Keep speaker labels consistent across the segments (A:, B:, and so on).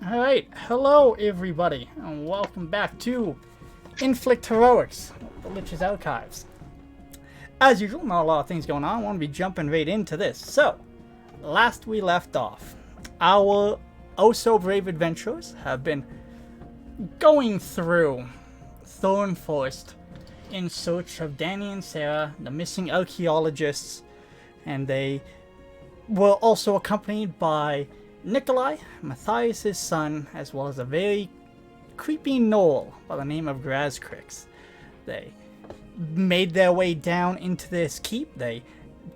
A: Alright, hello everybody, and welcome back to Inflict Heroics, the Lich's Archives. As usual, not a lot of things going on, I want to be jumping right into this. So, last we left off, our oh-so-brave adventurers have been going through Thorn Forest in search of Danny and Sarah, the missing archaeologists, and they were also accompanied by Nikolai, Matthias' son, as well as a very creepy gnoll by the name of Grazkrix. They made their way down into this keep. They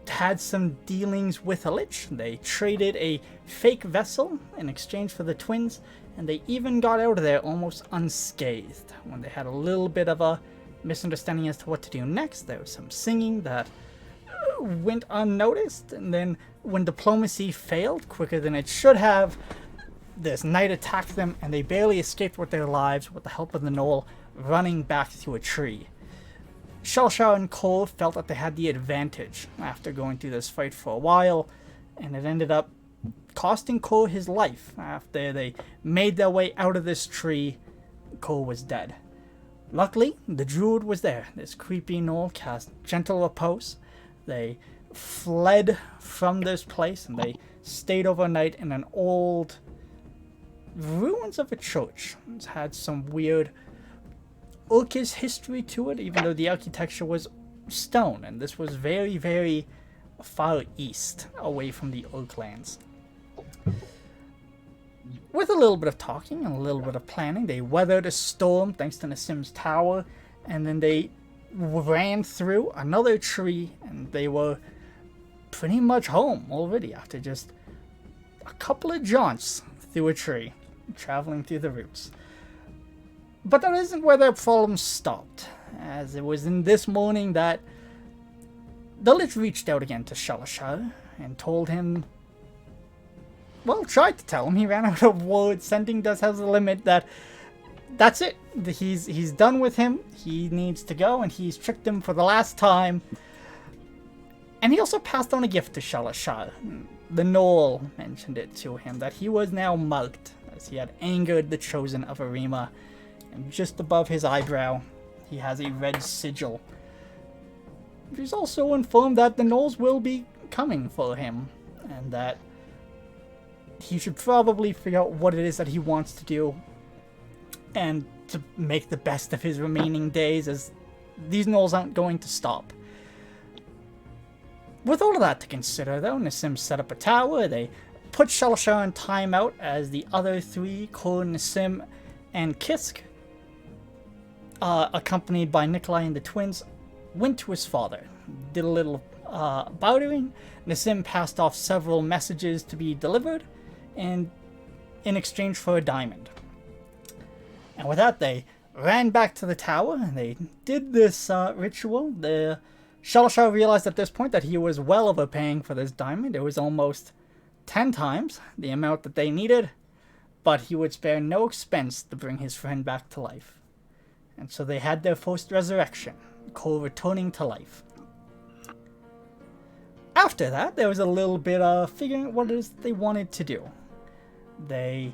A: had some dealings with a Lich. They traded a fake vessel in exchange for the twins, and they even got out of there almost unscathed. When they had a little bit of a misunderstanding as to what to do next, there was some singing that went unnoticed, and then when diplomacy failed quicker than it should have, this knight attacked them and they barely escaped with their lives with the help of the gnoll running back to a tree. Shalshar and Cole felt that they had the advantage after going through this fight for a while, and it ended up costing Cole his life. After they made their way out of this tree, Cole was dead. Luckily, the druid was there. This creepy gnoll cast Gentle Repose. They fled from this place and they stayed overnight in an old ruins of a church. It's had some weird Orcish history to it, even though the architecture was stone, and this was very, very far east, away from the Oaklands. With a little bit of talking and a little bit of planning, they weathered a storm thanks to Nassim's tower, and then they ran through another tree, and they were pretty much home already after just a couple of jaunts through a tree, traveling through the roots. But that isn't where their problems stopped, as it was in this morning that the Lich reached out again to Shalashar and told him, well, tried to tell him, he ran out of words. Sending does have a limit. That's it. He's done with him. He needs to go, and he's tricked him for the last time. And he also passed on a gift to Shalashar. The gnoll mentioned it to him, that he was now mugged, as he had angered the chosen of Arima. And just above his eyebrow, he has a red sigil. He's also informed that the gnolls will be coming for him, and that he should probably figure out what it is that he wants to do, and to make the best of his remaining days, as these gnolls aren't going to stop. With all of that to consider, though, Nassim set up a tower. They put Shalashar in timeout as the other three, Kor, Nassim, and Kisk, accompanied by Nikolai and the twins, went to his father. Did a little bartering. Nassim passed off several messages to be delivered, and in exchange for a diamond. And with that, they ran back to the tower, and they did this ritual. The Shalashar realized at this point that he was well overpaying for this diamond. It was almost 10 times the amount that they needed, but he would spare no expense to bring his friend back to life. And so they had their first resurrection, Cole returning to life. After that, there was a little bit of figuring out what it is they wanted to do. They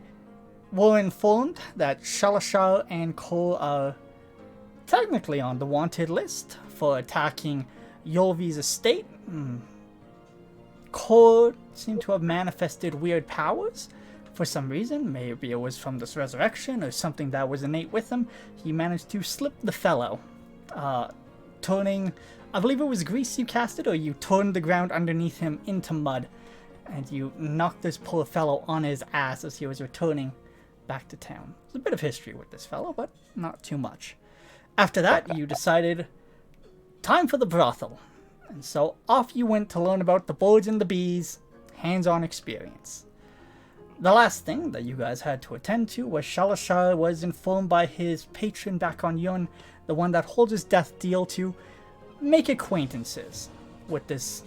A: were informed that Shalashar and Cole are technically on the wanted list for attacking Yolvi's estate. Cole seemed to have manifested weird powers for some reason. Maybe it was from this resurrection or something that was innate with him. He managed to slip the fellow, turning, I believe it was grease you casted, or you turned the ground underneath him into mud, and you knocked this poor fellow on his ass as he was returning back to town. There's a bit of history with this fellow, but not too much. After that, you decided, time for the brothel. And so off you went to learn about the birds and the bees, hands-on experience. The last thing that you guys had to attend to was Shalashar was informed by his patron back on Yun, the one that holds his death deal, to make acquaintances with this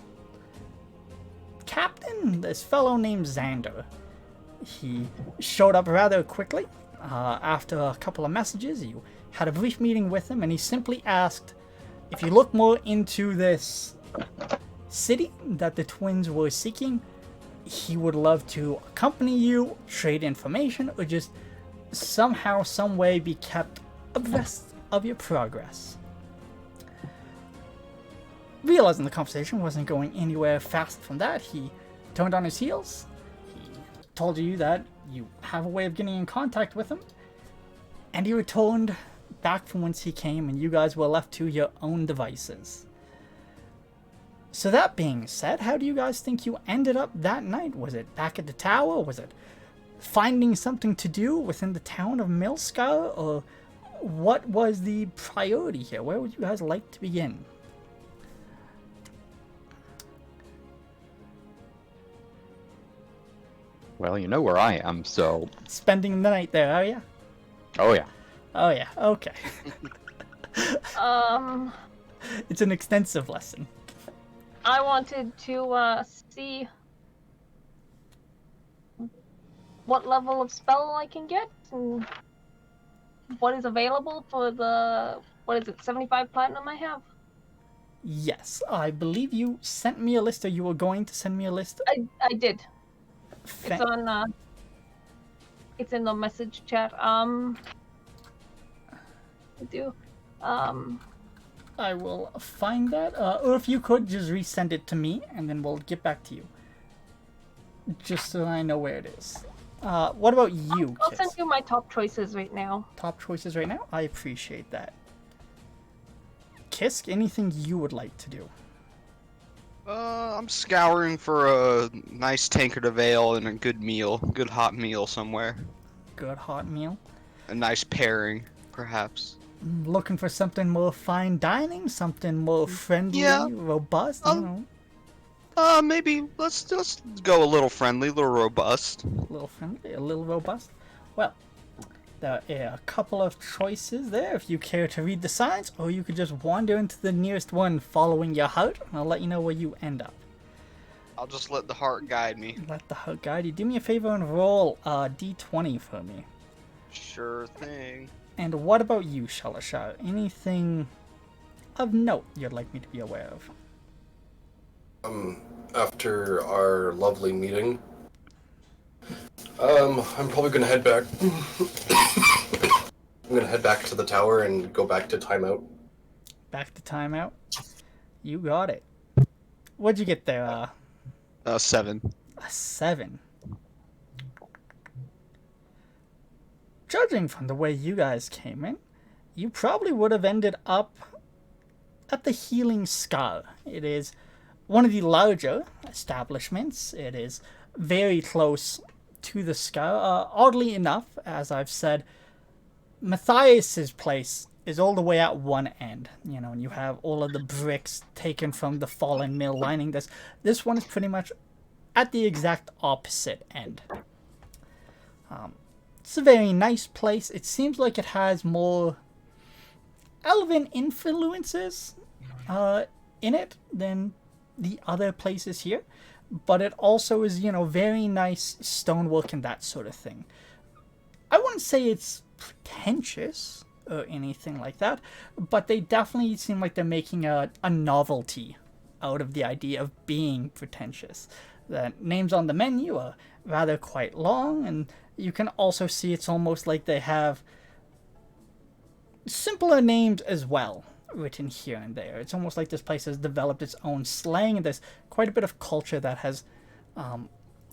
A: captain, this fellow named Xander. He showed up rather quickly. After a couple of messages, you had a brief meeting with him, and he simply asked if you look more into this city that the twins were seeking, he would love to accompany you, trade information, or just somehow, some way be kept abreast of your progress. Realizing the conversation wasn't going anywhere fast from that, he turned on his heels. He told you that you have a way of getting in contact with him, and he returned back from whence he came, and you guys were left to your own devices. So that being said, how do you guys think you ended up that night? Was it back at the tower? Was it finding something to do within the town of Milscar? Or what was the priority here? Where would you guys like to begin?
B: Well, you know where I am, so...
A: Spending the night there, are you?
B: Oh, yeah.
A: Oh, yeah. Okay.
C: Um,
A: It's an extensive lesson.
C: I wanted to see what level of spell I can get and what is available for the, what is it, 75 platinum I have?
A: Yes, I believe you sent me a list, or you were going to send me a list.
C: I did. It's on, it's in the message chat. I do.
A: I will find that, or if you could just resend it to me, and then we'll get back to you. Just so I know where it is. What about you,
C: I'll
A: Kiss?
C: send you my top choices right now.
A: Top choices right now? I appreciate that. Kisk, anything you would like to do?
D: I'm scouring for a nice tankard of ale and a good meal, good hot meal somewhere.
A: Good hot meal?
D: A nice pairing, perhaps.
A: Looking for something more fine dining? Something more friendly,
D: Yeah.
A: robust? I don't know.
D: Maybe let's go a little friendly, a little robust.
A: A little friendly, a little robust. Well, there are a couple of choices there if you care to read the signs, or you could just wander into the nearest one following your heart, and I'll let you know where you end up.
D: I'll just let the heart guide me.
A: Let the heart guide you. Do me a favor and roll d20 for me.
D: Sure thing.
A: And what about you, Shalashar? Anything of note you'd like me to be aware of?
E: After our lovely meeting, I'm probably gonna head back. I'm gonna head back to the tower and go back to timeout.
A: Back to timeout? You got it. What'd you get there?
D: 7.
A: A 7. Judging from the way you guys came in, you probably would have ended up at the Healing Scar. It is one of the larger establishments. It is very close to the Scar. Oddly enough, as I've said, Matthias's place is all the way at one end, you know, and you have all of the bricks taken from the fallen mill lining this. This one is pretty much at the exact opposite end. It's a very nice place. It seems like it has more elven influences in it than the other places here, but it also is, you know, very nice stonework and that sort of thing. I wouldn't say it's pretentious or anything like that, but they definitely seem like they're making a novelty out of the idea of being pretentious. The names on the menu are rather quite long, and you can also see it's almost like they have simpler names as well written here and there. It's almost like this place has developed its own slang, and there's quite a bit of culture that has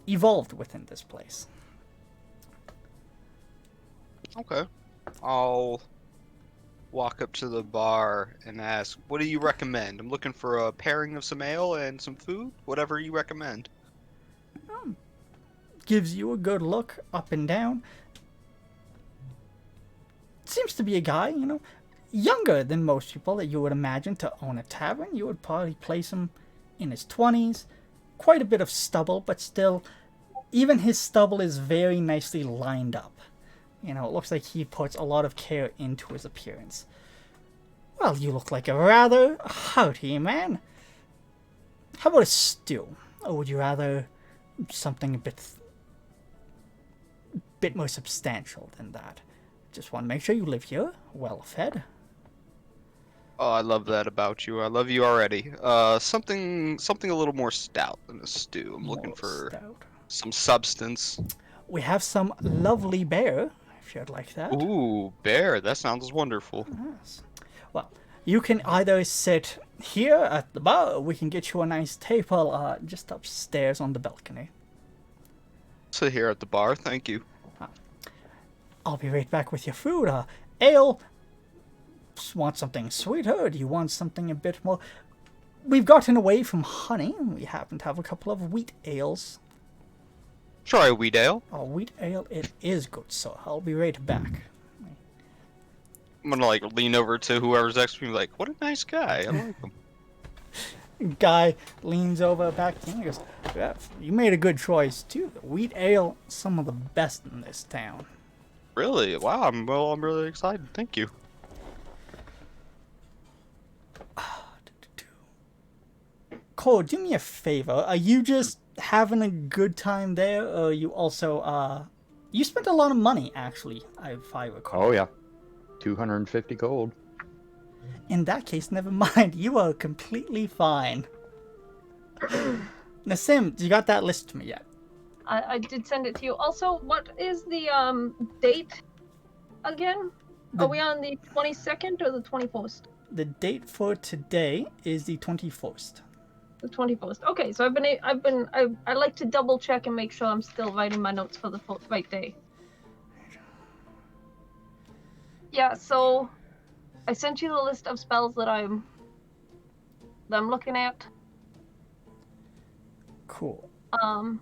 A: evolved within this place.
D: Okay. I'll walk up to the bar and ask, what do you recommend? I'm looking for a pairing of some ale and some food. Whatever you recommend.
A: Gives you a good look up and down. Seems to be a guy, you know, younger than most people that you would imagine to own a tavern. You would probably place him in his 20s. Quite a bit of stubble, but still, even his stubble is very nicely lined up. You know, it looks like he puts a lot of care into his appearance. Well, you look like a rather hearty man. How about a stew? Or would you rather something a bit more substantial than that? Just want to make sure you live here, well fed.
D: Oh, I love that about you. I love you already. Something a little more stout than a stew. I'm looking
A: More
D: for
A: stout.
D: some substance.
A: We have some lovely bear, if you'd like that.
D: Ooh, bear. That sounds wonderful.
A: Yes. Well, you can either sit here at the bar, or we can get you a nice table just upstairs on the balcony.
D: Sit here at the bar, thank you.
A: I'll be right back with your food. Ale, want something sweeter, or do you want something a bit more... We've gotten away from honey. We happen to have a couple of wheat ales.
D: Try a wheat ale.
A: Oh, wheat ale, it is good, so I'll be right back.
D: I'm gonna like lean over to whoever's next to me, like, what a nice guy. I like him.
A: Guy leans over back to him and goes, yeah, you made a good choice, too. The wheat ale, some of the best in this town.
D: Really? Wow. I'm really excited. Thank you.
A: Cole, do me a favor. Are you just having a good time there, or you also, you spent a lot of money, actually, if I recall.
B: Oh yeah. 250 gold.
A: In that case, never mind. You are completely fine. Nassim, you got that list to me yet?
C: I did send it to you. Also, what is the date again? Are we on the 22nd or the 21st?
A: The date for today is the 21st.
C: The 21st. Okay, so I like to double check and make sure I'm still writing my notes for the right day. Yeah, so I sent you the list of spells that I'm looking at.
A: Cool.
C: Um,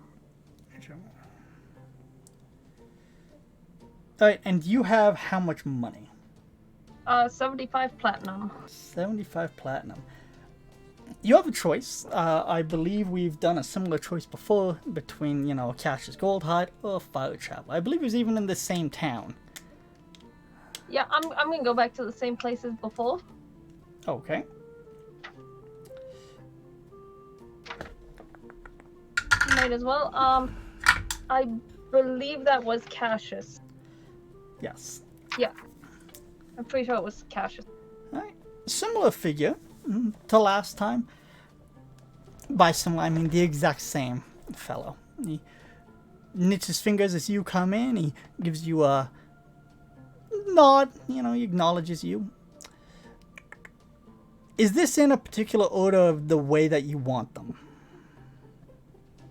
A: Alright, and you have how much money?
C: 75 platinum.
A: 75 platinum. You have a choice. I believe we've done a similar choice before between, you know, Cash's Gold Hide or Fire Travel. I believe it was even in the same town.
C: Yeah, I'm gonna go back to the same place as before.
A: Okay.
C: Might as well. I believe that was Cassius.
A: Yes.
C: Yeah. I'm pretty sure it was Cassius.
A: Alright. Similar figure to last time. By similar, I mean the exact same fellow. He knits his fingers as you come in. He gives you a nod. You know, he acknowledges you. Is this in a particular order of the way that you want them?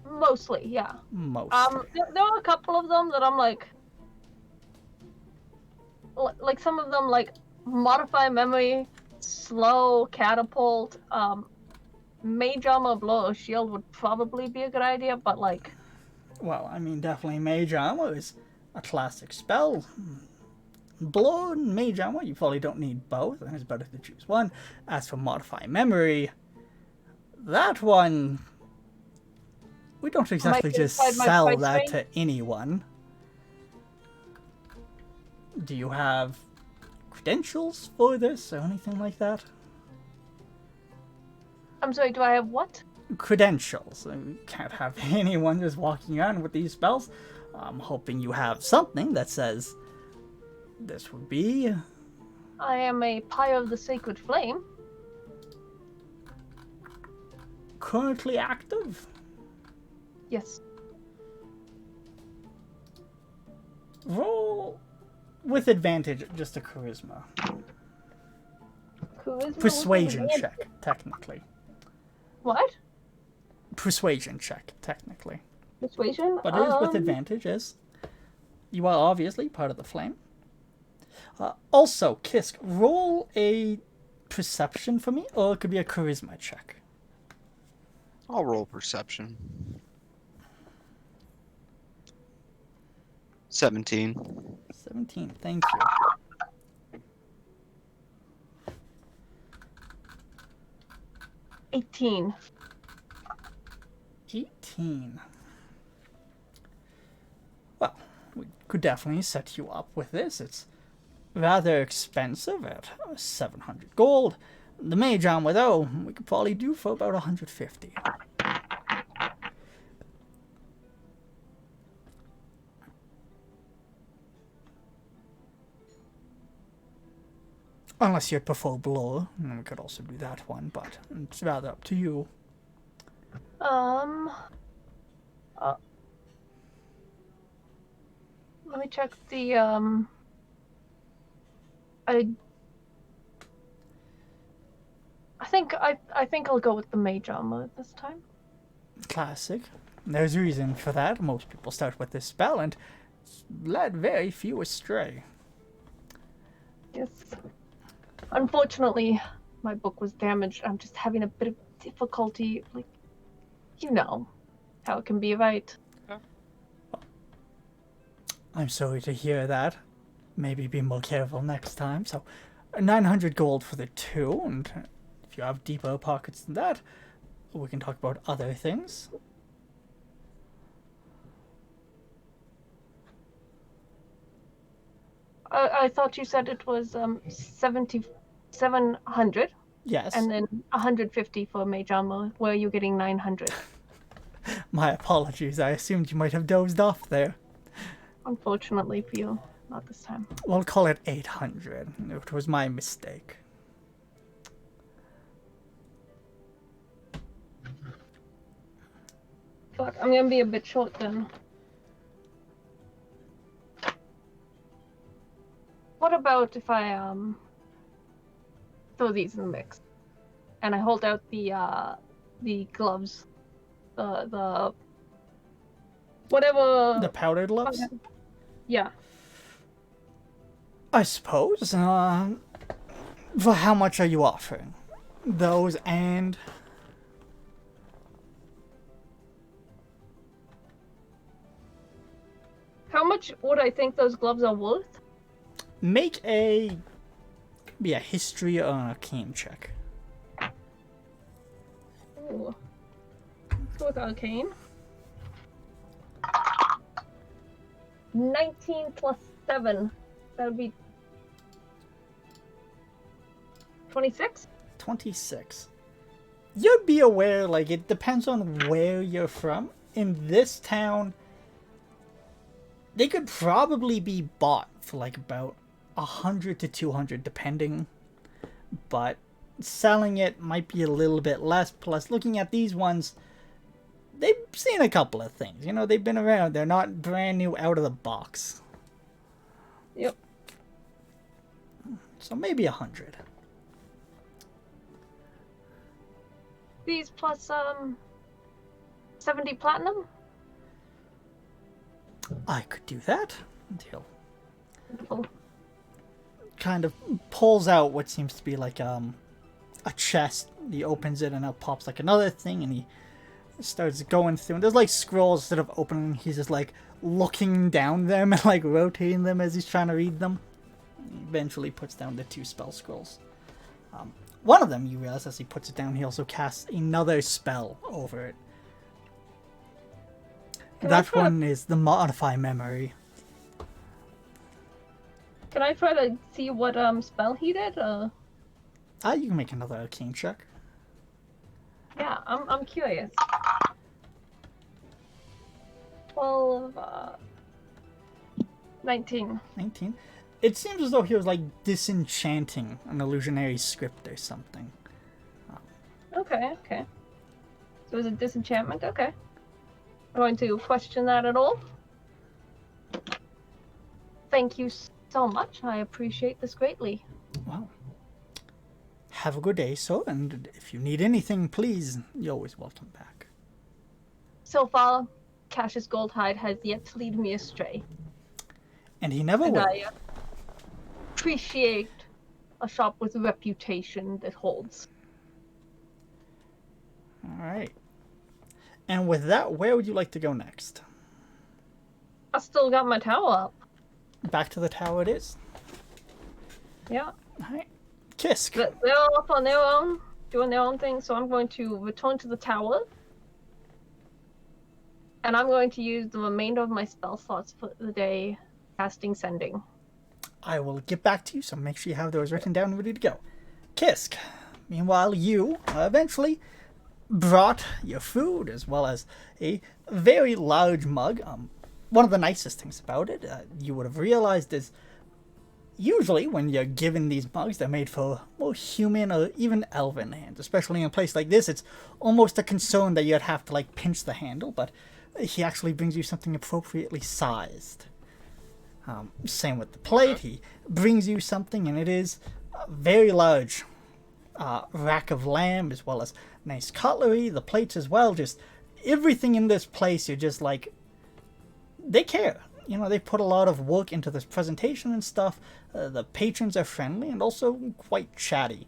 C: Mostly, yeah.
A: Mostly.
C: There are a couple of them that I'm like some of them like modify memory, slow catapult, mage armor, blow or shield would probably be a good idea, but like.
A: Well, I mean, definitely mage armor is a classic spell. Blow and mage armor, you probably don't need both, and it's better to choose one. As for modify memory, that one, we don't exactly just sell that to anyone. Do you have credentials for this or anything like that?
C: I'm sorry, do I have what?
A: Credentials. You can't have anyone just walking around with these spells. I'm hoping you have something that says this would be...
C: I am a Pyre of the Sacred Flame.
A: Currently active?
C: Yes.
A: Roll with advantage, just a charisma.
C: Charisma
A: Persuasion
C: with
A: check, technically.
C: What?
A: Persuasion check, technically.
C: Persuasion?
A: But it is with advantage, as you are obviously part of the flame. Also, Kisk, roll a perception for me, or it could be a charisma check.
D: I'll roll perception. 17.
A: 17, thank you.
C: 18.
A: 18. Well, we could definitely set you up with this. It's rather expensive at 700 gold. The mage armor, though, we could probably do for about 150. Unless you'd prefer blow, we could also do that one, but it's rather up to you.
C: Let me check the I think I'll go with the mage armor this time.
A: Classic. There's reason for that. Most people start with this spell and led very few astray.
C: Yes. Unfortunately, my book was damaged. I'm just having a bit of difficulty, like, you know how it can be, right?
A: I'm sorry to hear that. Maybe be more careful next time. So, 900 gold for the two, and if you have deeper pockets than that, we can talk about other things.
C: I thought you said it was 700.
A: Yes.
C: And then 150 for mage armor. Where are you getting 900?
A: My apologies. I assumed you might have dozed off there.
C: Unfortunately for you, not this time.
A: We'll call it 800. It was my mistake.
C: Fuck, I'm gonna be a bit short then. What about if I throw these in the mix, and I hold out the gloves, the whatever.
A: The powdered gloves?
C: Yeah.
A: I suppose. For how much are you offering? Those and...
C: How much would I think those gloves are worth?
A: Make a history or an arcane check.
C: Ooh. Go with arcane. 19 plus 7. That would be 26?
A: 26. You'd be aware, like, it depends on where you're from. In this town, they could probably be bought for, like, about 100 to 200, depending. But selling it might be a little bit less. Plus, looking at these ones, they've seen a couple of things. You know, they've been around. They're not brand new out of the box.
C: Yep.
A: So maybe 100.
C: These plus 70 platinum?
A: I could do that. Until
C: Wonderful.
A: kind of pulls out what seems to be like a chest. He opens it and out pops like another thing, and he starts going through. And there's like scrolls instead of opening. He's just like looking down them and like rotating them as he's trying to read them. He eventually puts down the 2 spell scrolls. One of them, you realize, as he puts it down, he also casts another spell over it. That one is the Modify Memory.
C: Can I try to see what spell he did?
A: You can make another arcane check.
C: Yeah, I'm curious. 12, 19.
A: 19. It seems as though he was like disenchanting an illusionary script or something.
C: Okay. So is it disenchantment? Okay. I'm going to question that at all. Thank you so much. I appreciate this greatly.
A: Well, have a good day, sir, and if you need anything, please, you're always welcome back.
C: So far, Cassius Goldhide has yet to lead me astray.
A: And he never
C: And
A: will.
C: I appreciate a shop with a reputation that holds.
A: Alright. And with that, where would you like to go next?
C: I still got my tower up.
A: Back to the tower it is.
C: Yeah.
A: Alright. Kisk.
C: They're all up on their own, doing their own thing, so I'm going to return to the tower. And I'm going to use the remainder of my spell slots for the day, casting Sending.
A: I will get back to you, so make sure you have those written down and ready to go. Kisk. Meanwhile, you eventually brought your food as well as a very large mug. One of the nicest things about it, you would have realized, is usually when you're given these mugs, they're made for more human or even elven hands. Especially in a place like this, it's almost a concern that you'd have to like pinch the handle, but he actually brings you something appropriately sized. Same with the plate. He brings you something, and it is a very large rack of lamb, as well as nice cutlery, the plates as well. Just everything in this place, you're just like, they care. You know, they put a lot of work into this presentation and stuff. The patrons are friendly and also quite chatty.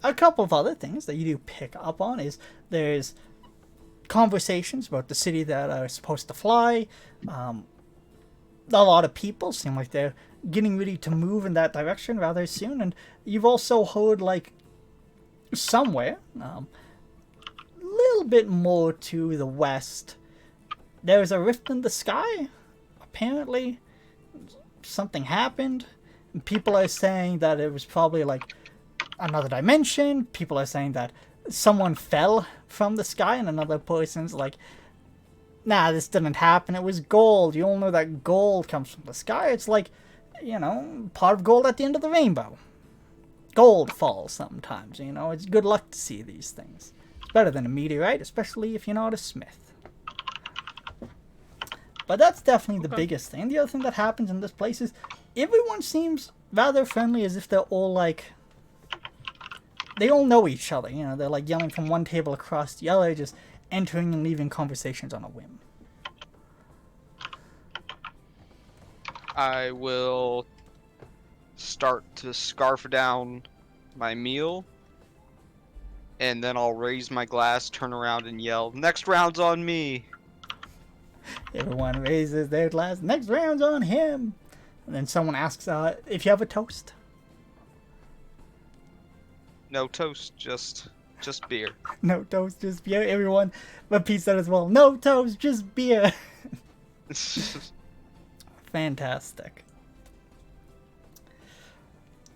A: A couple of other things that you do pick up on is there's conversations about the city that are supposed to fly. A lot of people seem like they're getting ready to move in that direction rather soon, and you've also heard like somewhere a little bit more to the west there's a rift in the sky. Apparently something happened, and people are saying that it was probably like another dimension. People are saying that someone fell from the sky, and another person's like, nah, this didn't happen, it was gold. You all know that gold comes from the sky. It's like, you know, part of gold at the end of the rainbow. Gold falls sometimes, you know. It's good luck to see these things. It's better than a meteorite, especially if you're not a smith. But that's definitely the biggest thing. The other thing that happens in this place is everyone seems rather friendly, as if they're all like, they all know each other, you know. They're like yelling from one table across the other, just entering and leaving conversations on a whim.
D: I will start to scarf down my meal, and then I'll raise my glass, turn around, and yell, "Next round's on me!"
A: Everyone raises their glass. Next round's on him. And then someone asks if you have a toast.
D: No toast, just beer.
A: No toast, just beer. Everyone repeats that as well. No toast, just beer. Fantastic.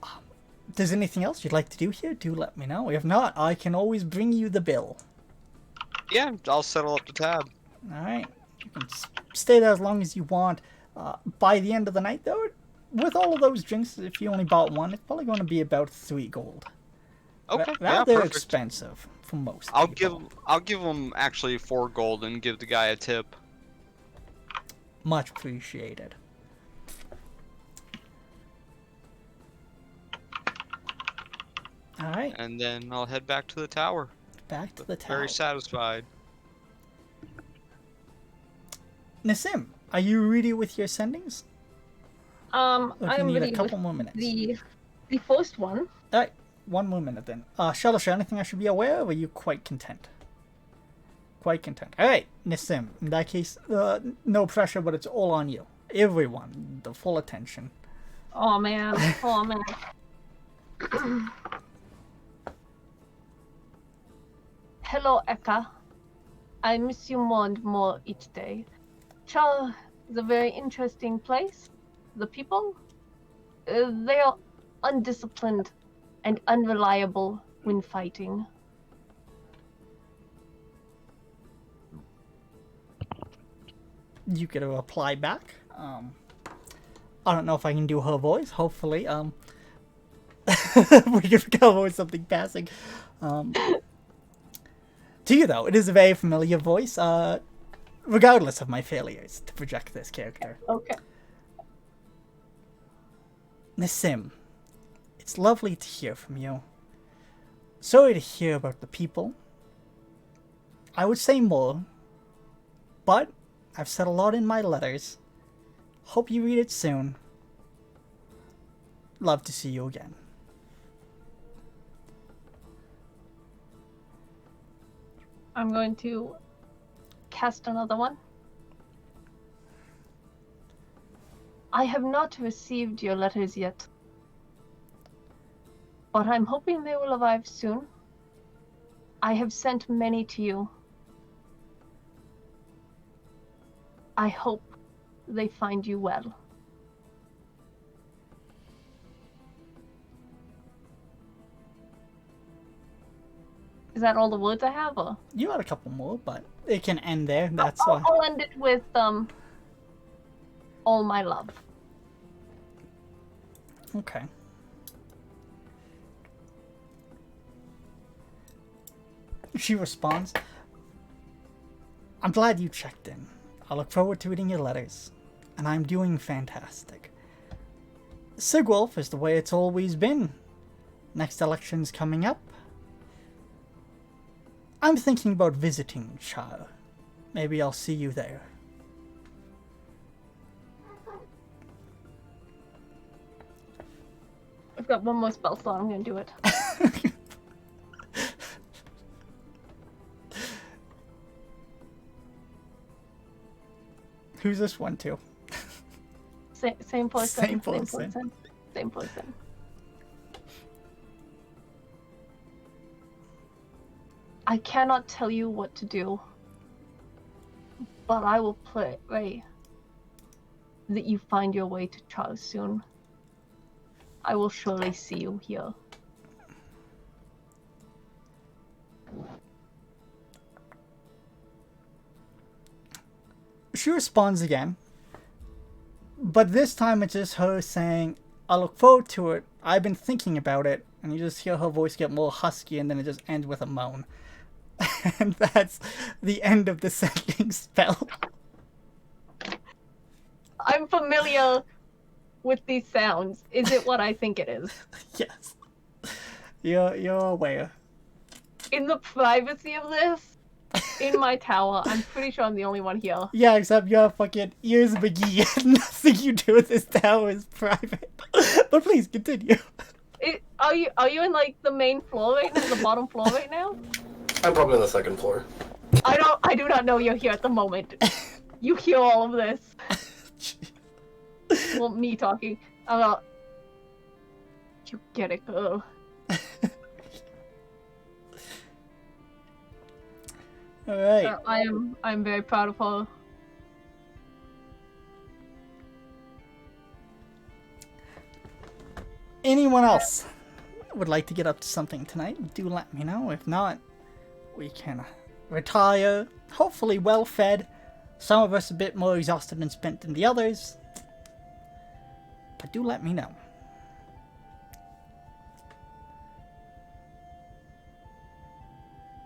A: If there's anything else you'd like to do here, do let me know. If not, I can always bring you the bill.
D: Yeah, I'll settle up the tab.
A: Alright. You can stay there as long as you want. By the end of the night, though, with all of those drinks, if you only bought one, it's probably going to be about 3 gold.
D: Okay,
A: Rather
D: yeah, perfect.
A: expensive for most
D: I'll
A: people.
D: give him actually 4 gold and give the guy a tip.
A: Much appreciated. Alright,
D: And then I'll head back to the tower.
A: back to the tower.
D: Very satisfied.
A: Nassim, are you ready with your sendings? Or do you
C: I'm
A: need
C: ready
A: a couple
C: with
A: more minutes?
C: the first one.
A: Alright, one more minute then. Shalisha, anything I should be aware of, or are you quite content? Quite content. Alright, Nassim, in that case, no pressure, but it's all on you. Everyone, the full attention.
C: Oh man, oh man. Hello, Eka. I miss you more and more each day. Char is a very interesting place. The people, they are undisciplined and unreliable when fighting.
A: You get a reply back. I don't know if I can do her voice. Hopefully, we can cover with something passing. To you though, it is a very familiar voice. Regardless of my failures to project this character.
C: Okay.
A: Nassim, it's lovely to hear from you. Sorry to hear about the people. I would say more, but I've said a lot in my letters. Hope you read it soon. Love to see you again.
C: I'm going to cast another one. I have not received your letters yet, but I'm hoping they will arrive soon. I have sent many to you. I hope they find you well. Is that all the words I have, or?
A: You had a couple more, but it can end there. That's why.
C: I'll end it with all my love.
A: Okay. She responds, I'm glad you checked in. I look forward to reading your letters, and I'm doing fantastic. Sigwolf is the way it's always been. Next election's coming up. I'm thinking about visiting Char. Maybe I'll see you there.
C: I've got one more spell slot. I'm gonna do it.
A: Who's this one to?
C: Same person.
A: Same person.
C: Same person. I cannot tell you what to do, but I will pray that you find your way to Charles soon. I will surely see you here.
A: She responds again, but this time it's just her saying, I look forward to it. I've been thinking about it. And you just hear her voice get more husky, and then it just ends with a moan. And that's the end of the second spell.
C: I'm familiar with these sounds. Is it what I think it is?
A: Yes. You're aware.
C: In the privacy of this, in my tower, I'm pretty sure I'm the only one here.
A: Yeah, except your fucking ears McGee. Nothing you do with this tower is private. But please continue.
C: Are you in like the main floor right now, the bottom floor right now?
E: I'm probably on the second floor.
C: I do not know you're here at the moment. You hear all of this. Well, me talking. You get it, girl.
A: All right.
C: I'm very proud of her.
A: Anyone else would like to get up to something tonight? Do let me know. If not, we can retire. Hopefully well fed. Some of us a bit more exhausted and spent than the others. But do let me know.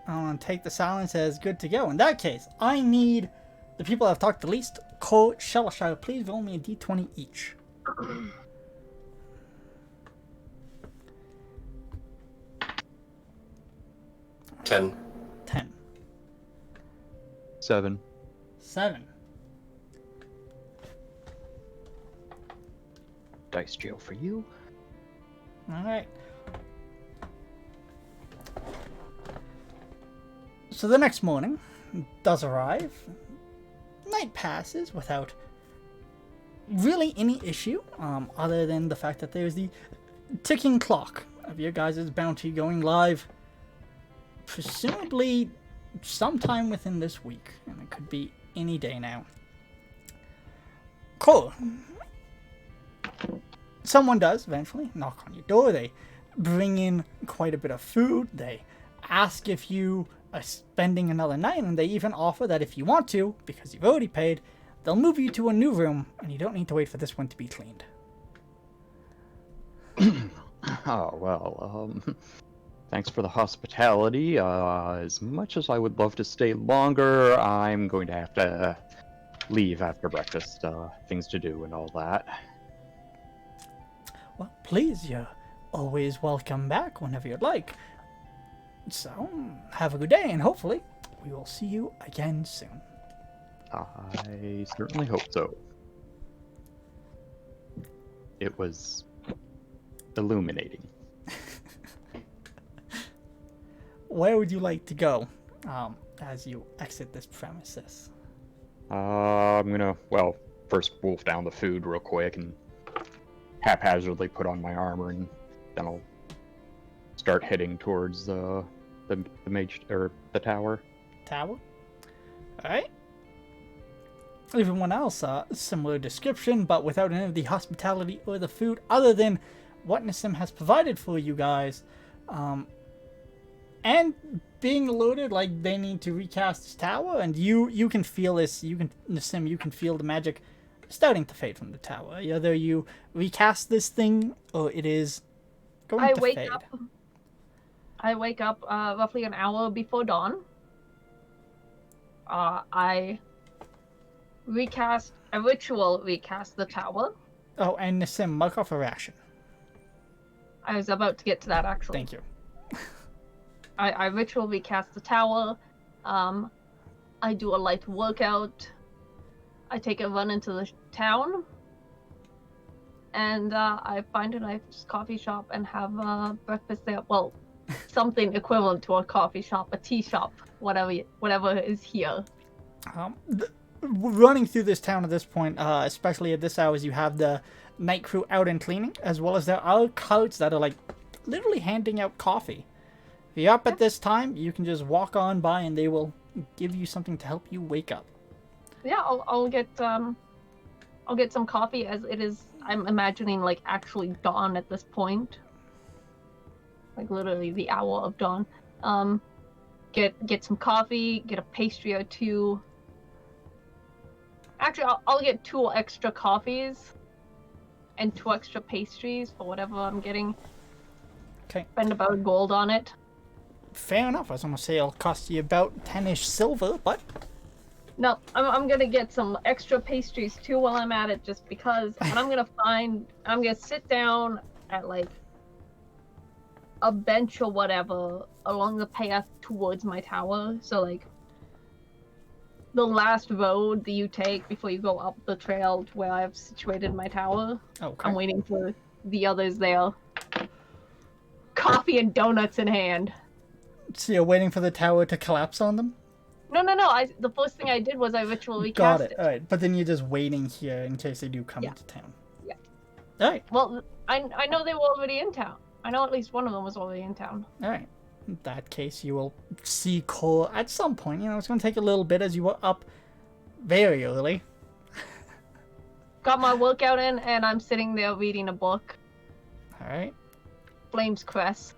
A: I'm going to take the silence as good to go. In that case, I need the people I've talked the least. Cole, Shelashire, please roll me a d20 each.
E: 10.
A: 10.
B: 7.
A: 7.
B: Dice jail for you.
A: Alright. So the next morning does arrive. Night passes without really any issue, other than the fact that there's the ticking clock of your guys' bounty going live, presumably sometime within this week, and it could be any day now. Cool. Someone does eventually knock on your door. They bring in quite a bit of food. They ask if you are spending another night, and they even offer that if you want to, because you've already paid, they'll move you to a new room, and you don't need to wait for this one to be cleaned.
B: Oh, well, thanks for the hospitality. As much as I would love to stay longer, I'm going to have to leave after breakfast. Things to do and all that.
A: Well, please, you're always welcome back whenever you'd like. So, have a good day, and hopefully we will see you again soon.
B: I certainly hope so. It was illuminating.
A: Where would you like to go as you exit this premises?
B: I'm gonna, well, first wolf down the food real quick and haphazardly put on my armor, and then I'll start heading towards the mage, or the tower.
A: Tower? Alright. Everyone else, similar description, but without any of the hospitality or the food, other than what Nassim has provided for you guys. And being loaded, like they need to recast this tower, and you can feel this. Nassim, you can feel the magic starting to fade from the tower. Either you recast this thing, or it is going to fade.
C: I wake up roughly an hour before dawn. I ritual recast the tower.
A: Oh, and Sim, mark off a ration.
C: I was about to get to that, actually.
A: Thank you.
C: I ritual recast the tower. I do a light workout. I take a run into the town. And I find a nice coffee shop and have breakfast there. Well, something equivalent to a coffee shop, a tea shop, whatever is here.
A: Running through this town at this point, especially at this hours, you have the night crew out and cleaning, as well as there are carts that are like literally handing out coffee. If you're up at this time, you can just walk on by and they will give you something to help you wake up.
C: Yeah, I'll get some coffee, as it is. I'm imagining like actually dawn at this point, like literally the hour of dawn. Get some coffee, get a pastry or two. Actually, I'll get 2 extra coffees and 2 extra pastries for whatever I'm getting.
A: Okay.
C: Spend about gold on it.
A: Fair enough. I was gonna say it'll cost you about 10-ish silver, but
C: No, I'm gonna get some extra pastries too while I'm at it, just because. And I'm gonna sit down at like a bench or whatever along the path towards my tower. So like the last road that you take before you go up the trail to where I've situated my tower.
A: okay.
C: I'm waiting for the others there. Coffee and donuts in hand.
A: So you're waiting for the tower to collapse on them?
C: No. The first thing I did was I ritually
A: Got
C: recast
A: it. All right, but then you're just waiting here in case they do come into town.
C: Yeah.
A: All right.
C: Well, I know they were already in town. I know at least one of them was already in town.
A: All right. In that case, you will see Cole at some point. You know, it's going to take a little bit as you were up very early.
C: Got my workout in, and I'm sitting there reading a book.
A: All right.
C: Flames Crest.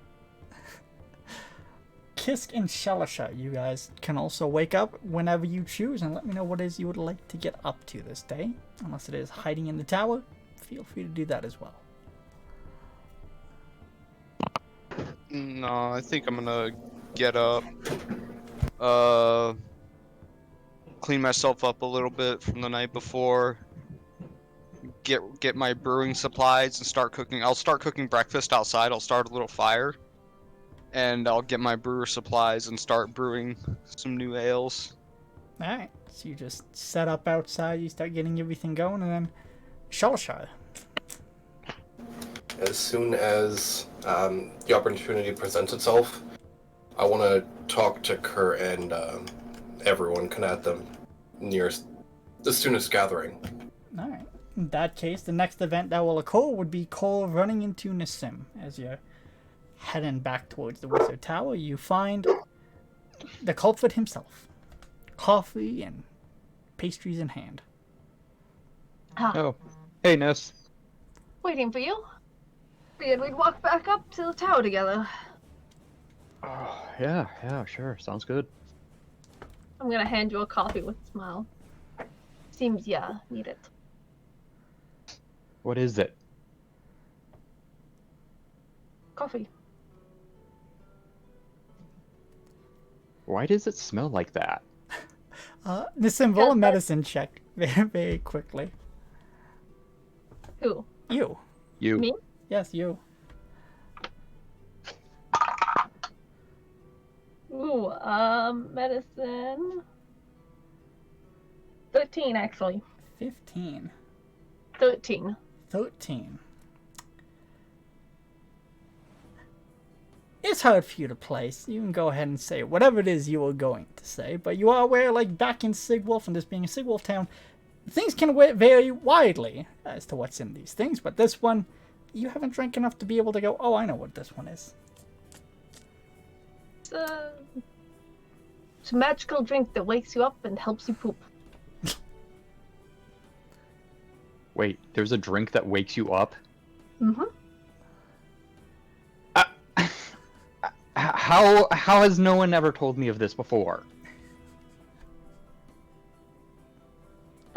A: Kisk and Shalashar, you guys can also wake up whenever you choose and let me know what it is you would like to get up to this day. Unless it is hiding in the tower, feel free to do that as well.
D: No, I think I'm gonna get up, clean myself up a little bit from the night before, get my brewing supplies and start cooking. I'll start cooking breakfast outside. I'll start a little fire, and I'll get my brewer supplies and start brewing some new ales.
A: All right. So you just set up outside, you start getting everything going, and then Shalashar.
E: As soon as the opportunity presents itself, I want to talk to Kerr and everyone, connect them nearest the soonest gathering.
A: All right. In that case, the next event that will occur would be Cole running into Nassim. As you're heading back towards the Wizard Tower, you find the culprit himself. Coffee and pastries in hand.
B: Oh, hey, Ness.
C: Waiting for you. Figured we'd walk back up to the tower together.
B: Oh, yeah, sure. Sounds good.
C: I'm gonna hand you a coffee with a smile. Seems ya need it.
B: What is it?
C: Coffee.
B: Why does it smell like that?
A: Nassim, roll a medicine check very, very quickly.
C: Who?
A: You.
B: You.
C: Me?
A: Yes, you.
C: Ooh, medicine. 13, actually.
A: 15.
C: 13.
A: 13. It's hard for you to place. You can go ahead and say whatever it is you were going to say, but you are aware, like back in Sigwolf and this being a Sigwolf town, things can vary widely as to what's in these things, but this one, you haven't drank enough to be able to go, oh, I know what this one is.
C: It's a magical drink that wakes you up and helps you poop.
B: Wait, there's a drink that wakes you up?
C: Mm-hmm.
B: How has no one ever told me of this before?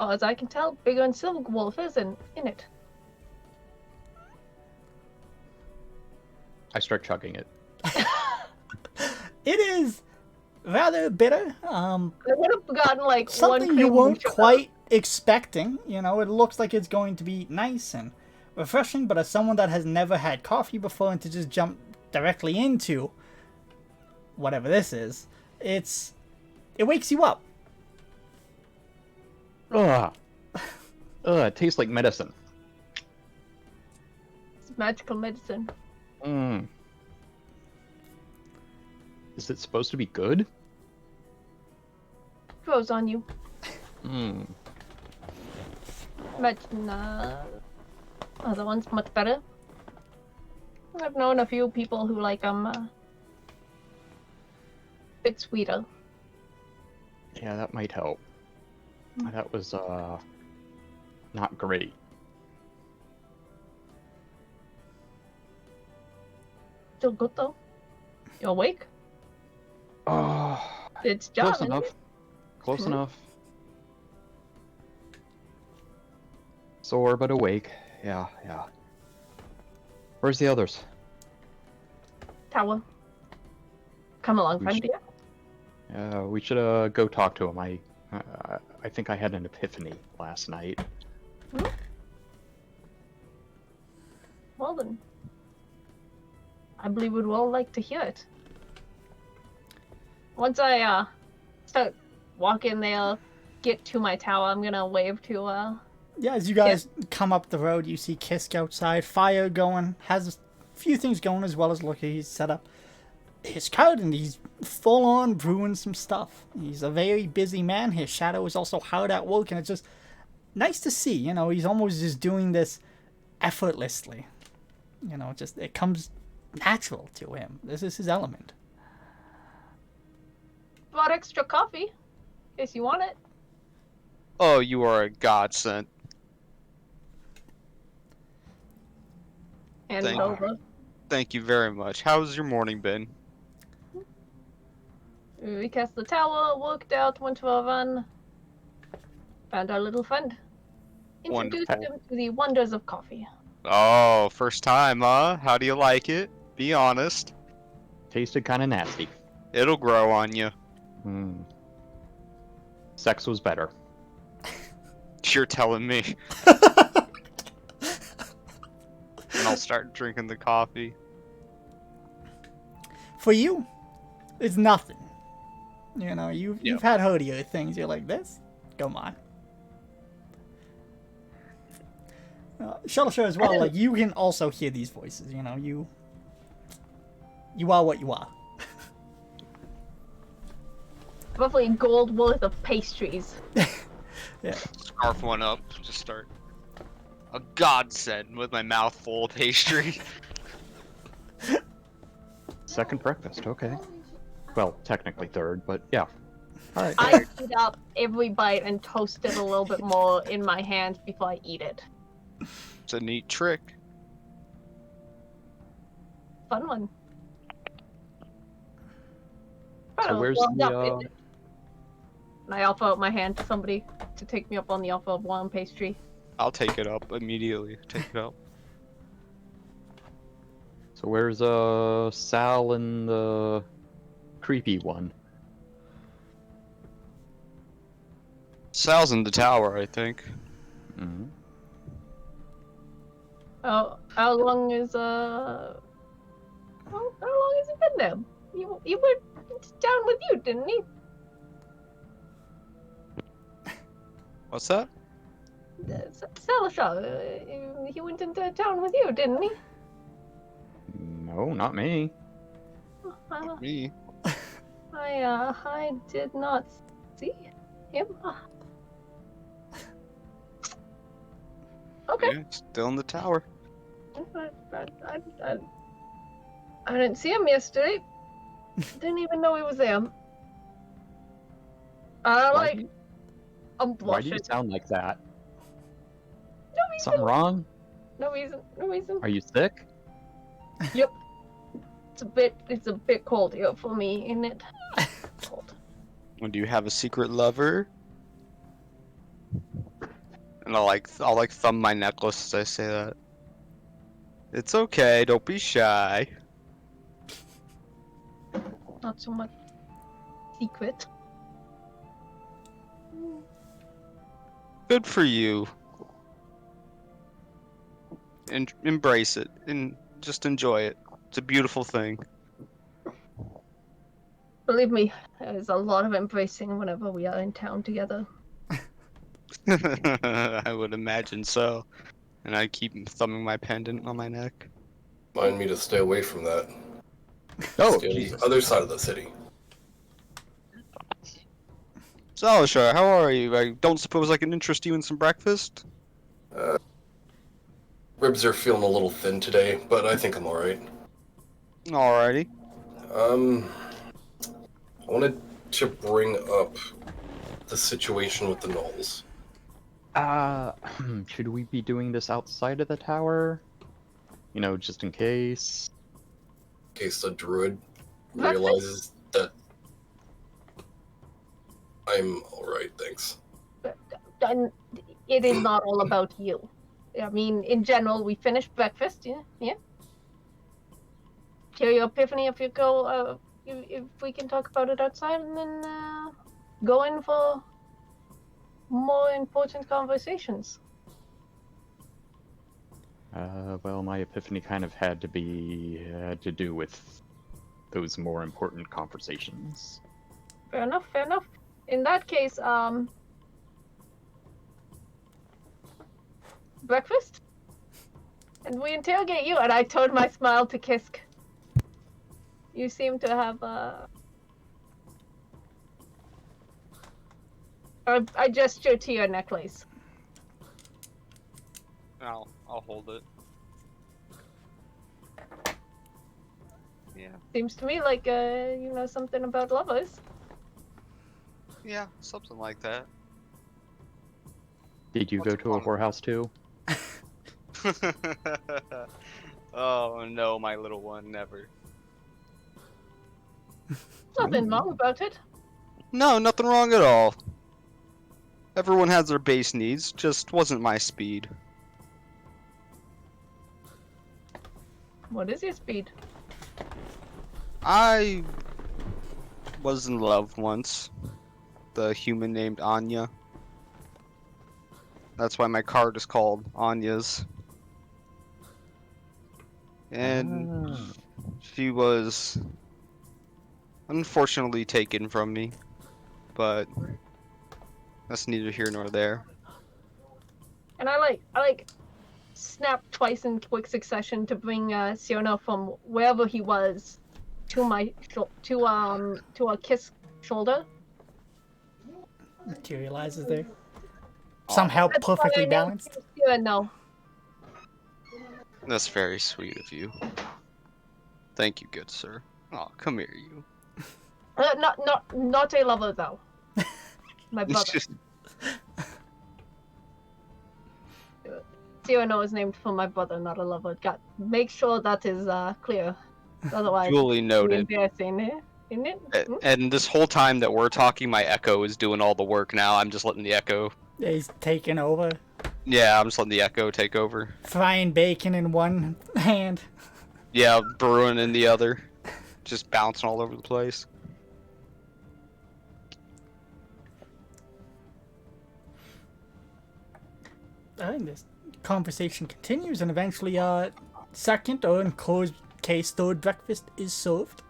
C: far as I can tell, bigger than Silver Wolf isn't in it.
B: I start chugging it.
A: It is rather bitter.
C: I would have gotten like
A: Something
C: one
A: you
C: cream
A: weren't
C: sugar.
A: quite expecting. You know, it looks like it's going to be nice and refreshing, but as someone that has never had coffee before and to just jump directly into whatever this is, it wakes you up.
B: Ugh. It tastes like medicine.
C: It's magical medicine.
B: Mm. Is it supposed to be good?
C: Grows on you.
B: Mm.
C: Imagine other ones much better. I've known a few people who like a bit sweeter.
B: Yeah, that might help. That was not great.
C: Still good though. You awake?
B: Oh,
C: It's John.
B: close enough. Close
A: True.
B: enough. Sore but awake. Yeah, yeah. Where's the others?
C: Tower. Come along,
B: We
C: friend.
B: should-
C: Yeah.
B: We should go talk to him. I think I had an epiphany last night.
C: Well then. I believe we'd all like to hear it. Once I start walking there, get to my tower, I'm gonna wave to
A: Yeah, as you guys come up the road, you see Kisk outside, fire going, has a few things going as well as look, he's set up his cart and he's full on brewing some stuff. He's a very busy man. His shadow is also hard at work, and it's just nice to see. You know, he's almost just doing this effortlessly. You know, just it comes natural to him. This is his element.
C: brought extra coffee, in case you want it.
D: Oh, you are a godsend.
C: Hand it
D: Thank you.
C: over.
D: Thank you very much. How's your morning been?
C: We cast the tower, worked out, went for a run, found our little friend. Introduced
D: Wonderful.
C: him to the wonders of coffee.
D: Oh, first time, huh? How do you like it? Be honest.
B: Tasted kind of nasty.
D: It'll grow on you.
B: Hmm. Sex was better.
D: You're telling me. And I'll start drinking the coffee.
A: For you, it's nothing. You know, you've had hodier things. You're like, this? Come on. Shuttle Show as well, like, you can also hear these voices, you know, you are what you are.
C: Roughly gold worth of pastries.
A: Yeah.
D: Scarf one up. Just start. A godsend with my mouth full of pastry.
B: Second breakfast, okay. Well, technically third, but yeah. Alright.
C: I eat up every bite and toast it a little bit more in my hands before I eat it.
D: It's a neat trick.
C: Fun one.
B: So where's
C: Warmed
B: the,
C: up, isn't it? And I offer out my hand to somebody to take me up on the offer of warm pastry.
D: I'll take it up immediately. Take it up.
B: So where's Sal and the creepy one?
D: Sal's in the tower, I think.
B: Mm-hmm.
C: How long is how long has he been there? You were down with you, didn't he?
D: What's that?
C: Salashar, he went into town with you, didn't he?
B: No, not me.
D: Me.
C: I did not see him. Okay.
D: Yeah, still in the tower.
C: I didn't see him yesterday. Didn't even know he was there.
B: Why
C: I'm
B: do
C: blushing.
B: you sound like that?
C: No reason.
B: Something wrong?
C: No reason. No reason.
B: Are you sick?
C: Yep. It's a bit cold here for me, isn't it? Cold.
D: Well, do you have a secret lover? And I'll like thumb my necklace as I say that. It's okay, don't be shy.
C: Not so much secret.
D: Good for you. And embrace it and just enjoy it. It's a beautiful thing.
C: Believe me, there's a lot of embracing whenever we are in town together.
D: I would imagine so. And I keep thumbing my pendant on my neck.
E: Remind me to stay away from that.
B: Oh,
E: Stay on
B: Jesus.
E: the other side of the city.
D: So, sure, how are you? I don't suppose I can interest you in some breakfast?
E: Ribs are feeling a little thin today, but I think I'm alright.
D: Alrighty.
E: I wanted to bring up the situation with the gnolls.
B: Should we be doing this outside of the tower? You know, just in case.
E: In case the druid
C: Breakfast?
E: realizes that I'm alright, thanks.
C: And it is not all about you. I mean, in general, we finished breakfast, yeah? Cure your epiphany if you go, if we can talk about it outside, and then go in for more important conversations.
B: Well, my epiphany kind of had to do with those more important conversations.
C: Fair enough, fair enough. In that case, breakfast? And we interrogate you, and I turned my smile to Kisk. You seem to have, I gesture to your necklace.
D: I'll hold it. Yeah.
C: Seems to me like, you know something about lovers.
D: Yeah, something like that.
B: Did you
D: What's
B: go to a
D: fun?
B: whorehouse too?
D: Oh no, my little one, never.
C: Nothing wrong about it.
D: No, nothing wrong at all. Everyone has their base needs, just wasn't my speed.
C: What is your speed?
D: I was in love once. The human named Anya. That's why my card is called Anya's. And she was unfortunately taken from me, but that's neither here nor there.
C: And I like snap twice in quick succession to bring Siona from wherever he was to my to a kiss shoulder.
A: Materializes there. Somehow
C: That's why
A: perfectly
C: I named
A: balanced.
C: you Siona now.
D: That's very sweet of you. Thank you, good sir. Oh, come here, you.
C: Not a lover though. My brother. Siona is named for my brother, not a lover. Make sure that is clear. Otherwise,
D: Duly
C: it's
D: noted.
C: embarrassing, isn't it?
D: And this whole time that we're talking, my echo is doing all the work now. I'm just letting the echo.
A: He's taking over.
D: Yeah, I'm just letting the echo take over.
A: Frying bacon in one hand.
D: Yeah, brewing in the other. Just bouncing all over the place.
A: I think this conversation continues, and eventually, second or in closed case, third breakfast is served.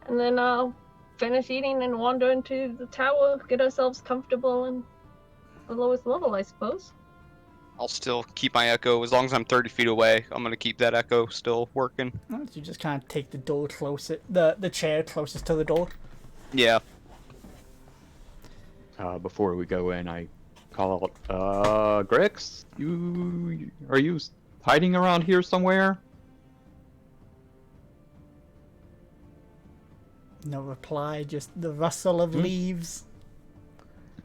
C: And then I'll finish eating and wander into the tower, get ourselves comfortable and the lowest level, I suppose.
D: I'll still keep my echo as long as I'm 30 feet away. I'm gonna keep that echo still working.
A: So you just kind of take the door closer, the chair closest to the door.
D: Yeah.
B: Before we go in, I call out, Grix, are you hiding around here somewhere?
A: No reply, just the rustle of leaves.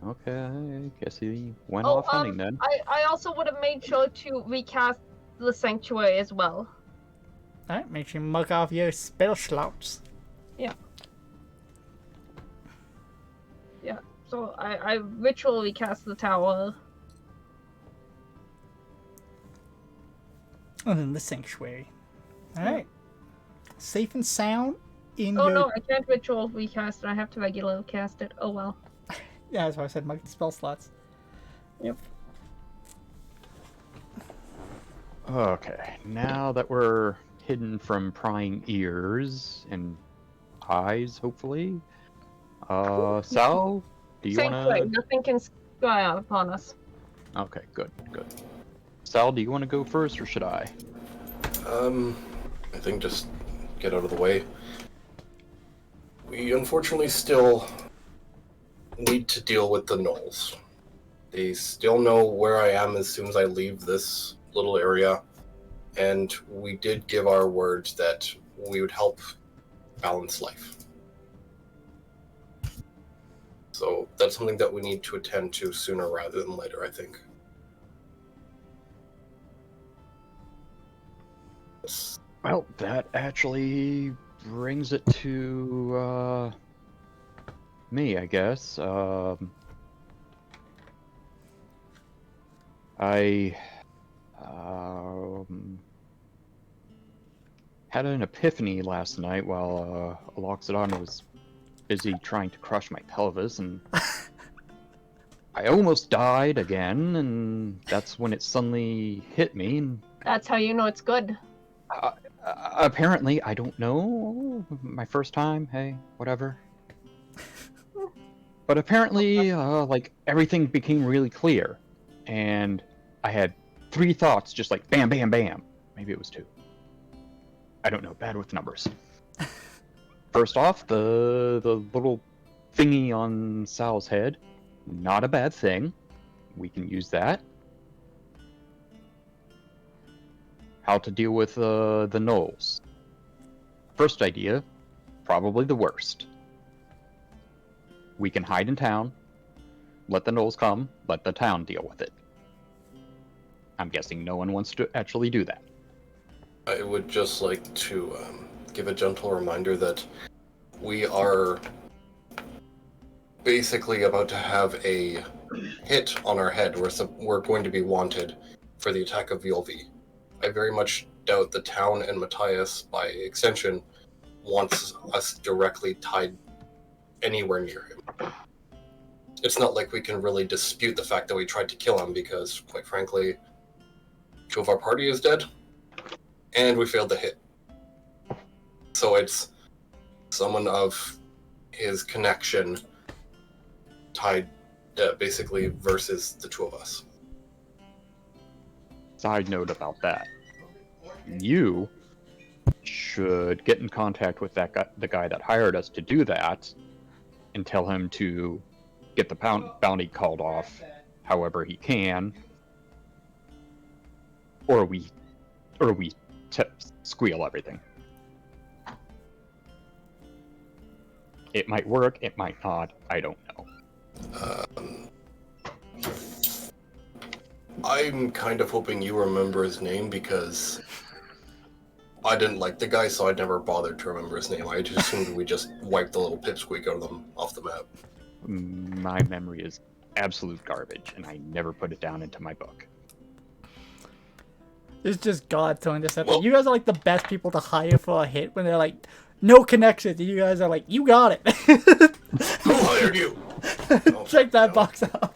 B: Okay, I guess he went off hunting then.
C: I also would have made sure to recast the sanctuary as well.
A: Alright, make sure you mug off your spell slots.
C: Yeah. So I ritually cast the tower.
A: And then the sanctuary. Alright. Safe and sound in
C: Oh
A: your...
C: no, I can't ritual recast it. I have to regular cast it. Oh well.
A: Yeah, that's why I said multi-spell slots.
C: Yep.
B: Okay, now that we're hidden from prying ears and eyes, hopefully. Sal, do you
C: Sanctuary.
B: wanna...
C: Nothing can spy out upon us.
B: Okay, good. Sal, do you wanna go first, or should I?
E: I think just get out of the way. We unfortunately still need to deal with the gnolls. They still know where I am as soon as I leave this little area, and we did give our word that we would help balance life. So that's something that we need to attend to sooner rather than later, I think. Yes.
B: Well, that actually brings it to, me, I guess. I had an epiphany last night while Aloxodon was busy trying to crush my pelvis, and I almost died again, and that's when it suddenly hit me. And
C: That's how you know it's good.
B: apparently, I don't know, my first time, hey, whatever. But apparently, like, everything became really clear, and I had 3 thoughts, just like bam, bam, bam. Maybe it was 2. I don't know, bad with numbers. First off, the little thingy on Sal's head, not a bad thing. We can use that. How to deal with the gnolls. First idea, probably the worst. We can hide in town, let the gnolls come, let the town deal with it. I'm guessing no one wants to actually do that.
E: I would just like to give a gentle reminder that we are basically about to have a hit on our head. We're going to be wanted for the attack of Violvi. I very much doubt the town and Matthias, by extension, wants us directly tied anywhere near him. It's not like we can really dispute the fact that we tried to kill him because, quite frankly, 2 of our party is dead, and we failed to hit. So it's someone of his connection tied, basically, versus the 2 of us.
B: Side note about that. You should get in contact with that guy, the guy that hired us to do that, and tell him to get the bounty called off however he can, or we squeal everything. It might work, it might not, I don't know.
E: I'm kind of hoping you remember his name because I didn't like the guy, so I never bothered to remember his name. I just assumed we just wiped the little pipsqueak out of them off the map.
B: My memory is absolute garbage, and I never put it down into my book.
A: It's just God telling us that
E: Well-
A: you guys are like the best people to hire for a hit when they're like, no connections. And you guys are like, you got it.
E: Who hired you?
A: Check that box out.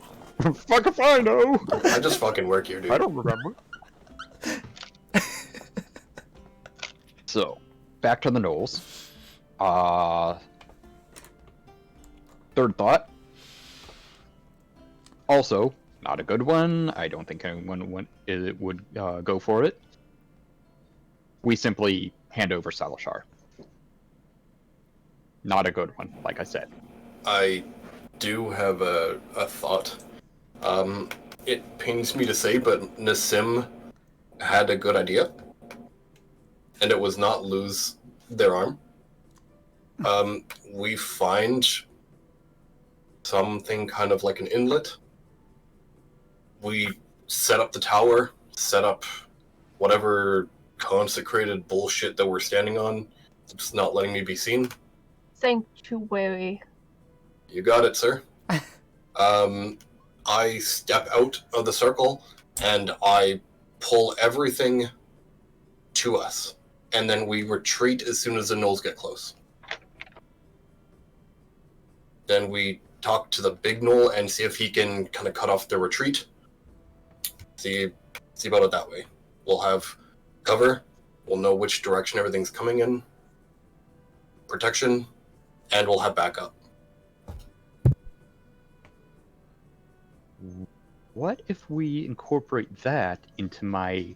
B: Fuck if I know!
E: I just fucking work here, dude.
B: I don't remember. So, back to the gnolls. Third thought. Also, not a good one. I don't think anyone would go for it. We simply hand over Salashar. Not a good one, like I said.
E: I do have a thought. It pains me to say, but Nassim had a good idea. And it was not lose their arm. We find something kind of like an inlet. We set up the tower, set up whatever consecrated bullshit that we're standing on. It's not letting me be seen.
C: Sanctuary.
E: You got it, sir. I step out of the circle and I pull everything to us, and then we retreat as soon as the gnolls get close. Then we talk to the big gnoll and see if he can kind of cut off their retreat. See about it that way. We'll have cover. We'll know which direction everything's coming in. Protection, and we'll have backup.
B: What if we incorporate that into my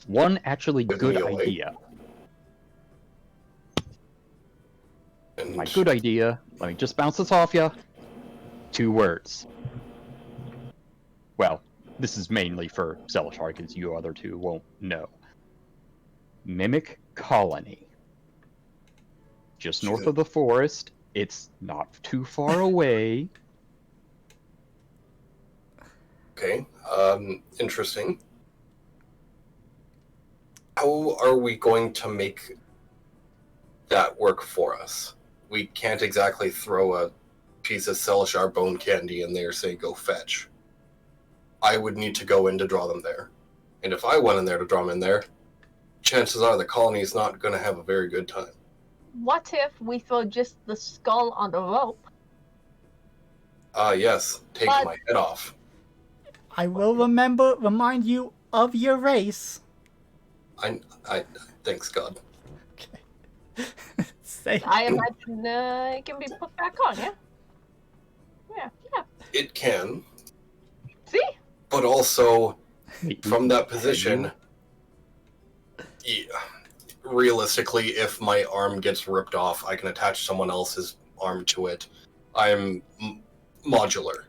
B: one actually
E: With
B: good
E: me away.
B: idea?
E: And
B: My good idea, let me just bounce this off ya. 2 words. Well, this is mainly for Zelashar, because you other two won't know. Mimic Colony. Just north of the forest. It's not too far away.
E: Okay, interesting. How are we going to make that work for us? We can't exactly throw a piece of Celashar bone candy in there, say, go fetch. I would need to go in to draw them there. And if I went in there to draw them in there, chances are the colony is not going to have a very good time.
C: What if we throw just the skull on the rope?
E: Yes, take
C: But-
E: my head off.
A: I will remind you of your race.
E: I thanks God.
A: Okay. Say.
C: I imagine it can be put back on, yeah? Yeah.
E: It can,
C: See?
E: but also
B: Wait,
E: from that position, yeah, realistically, if my arm gets ripped off, I can attach someone else's arm to it. I'm modular.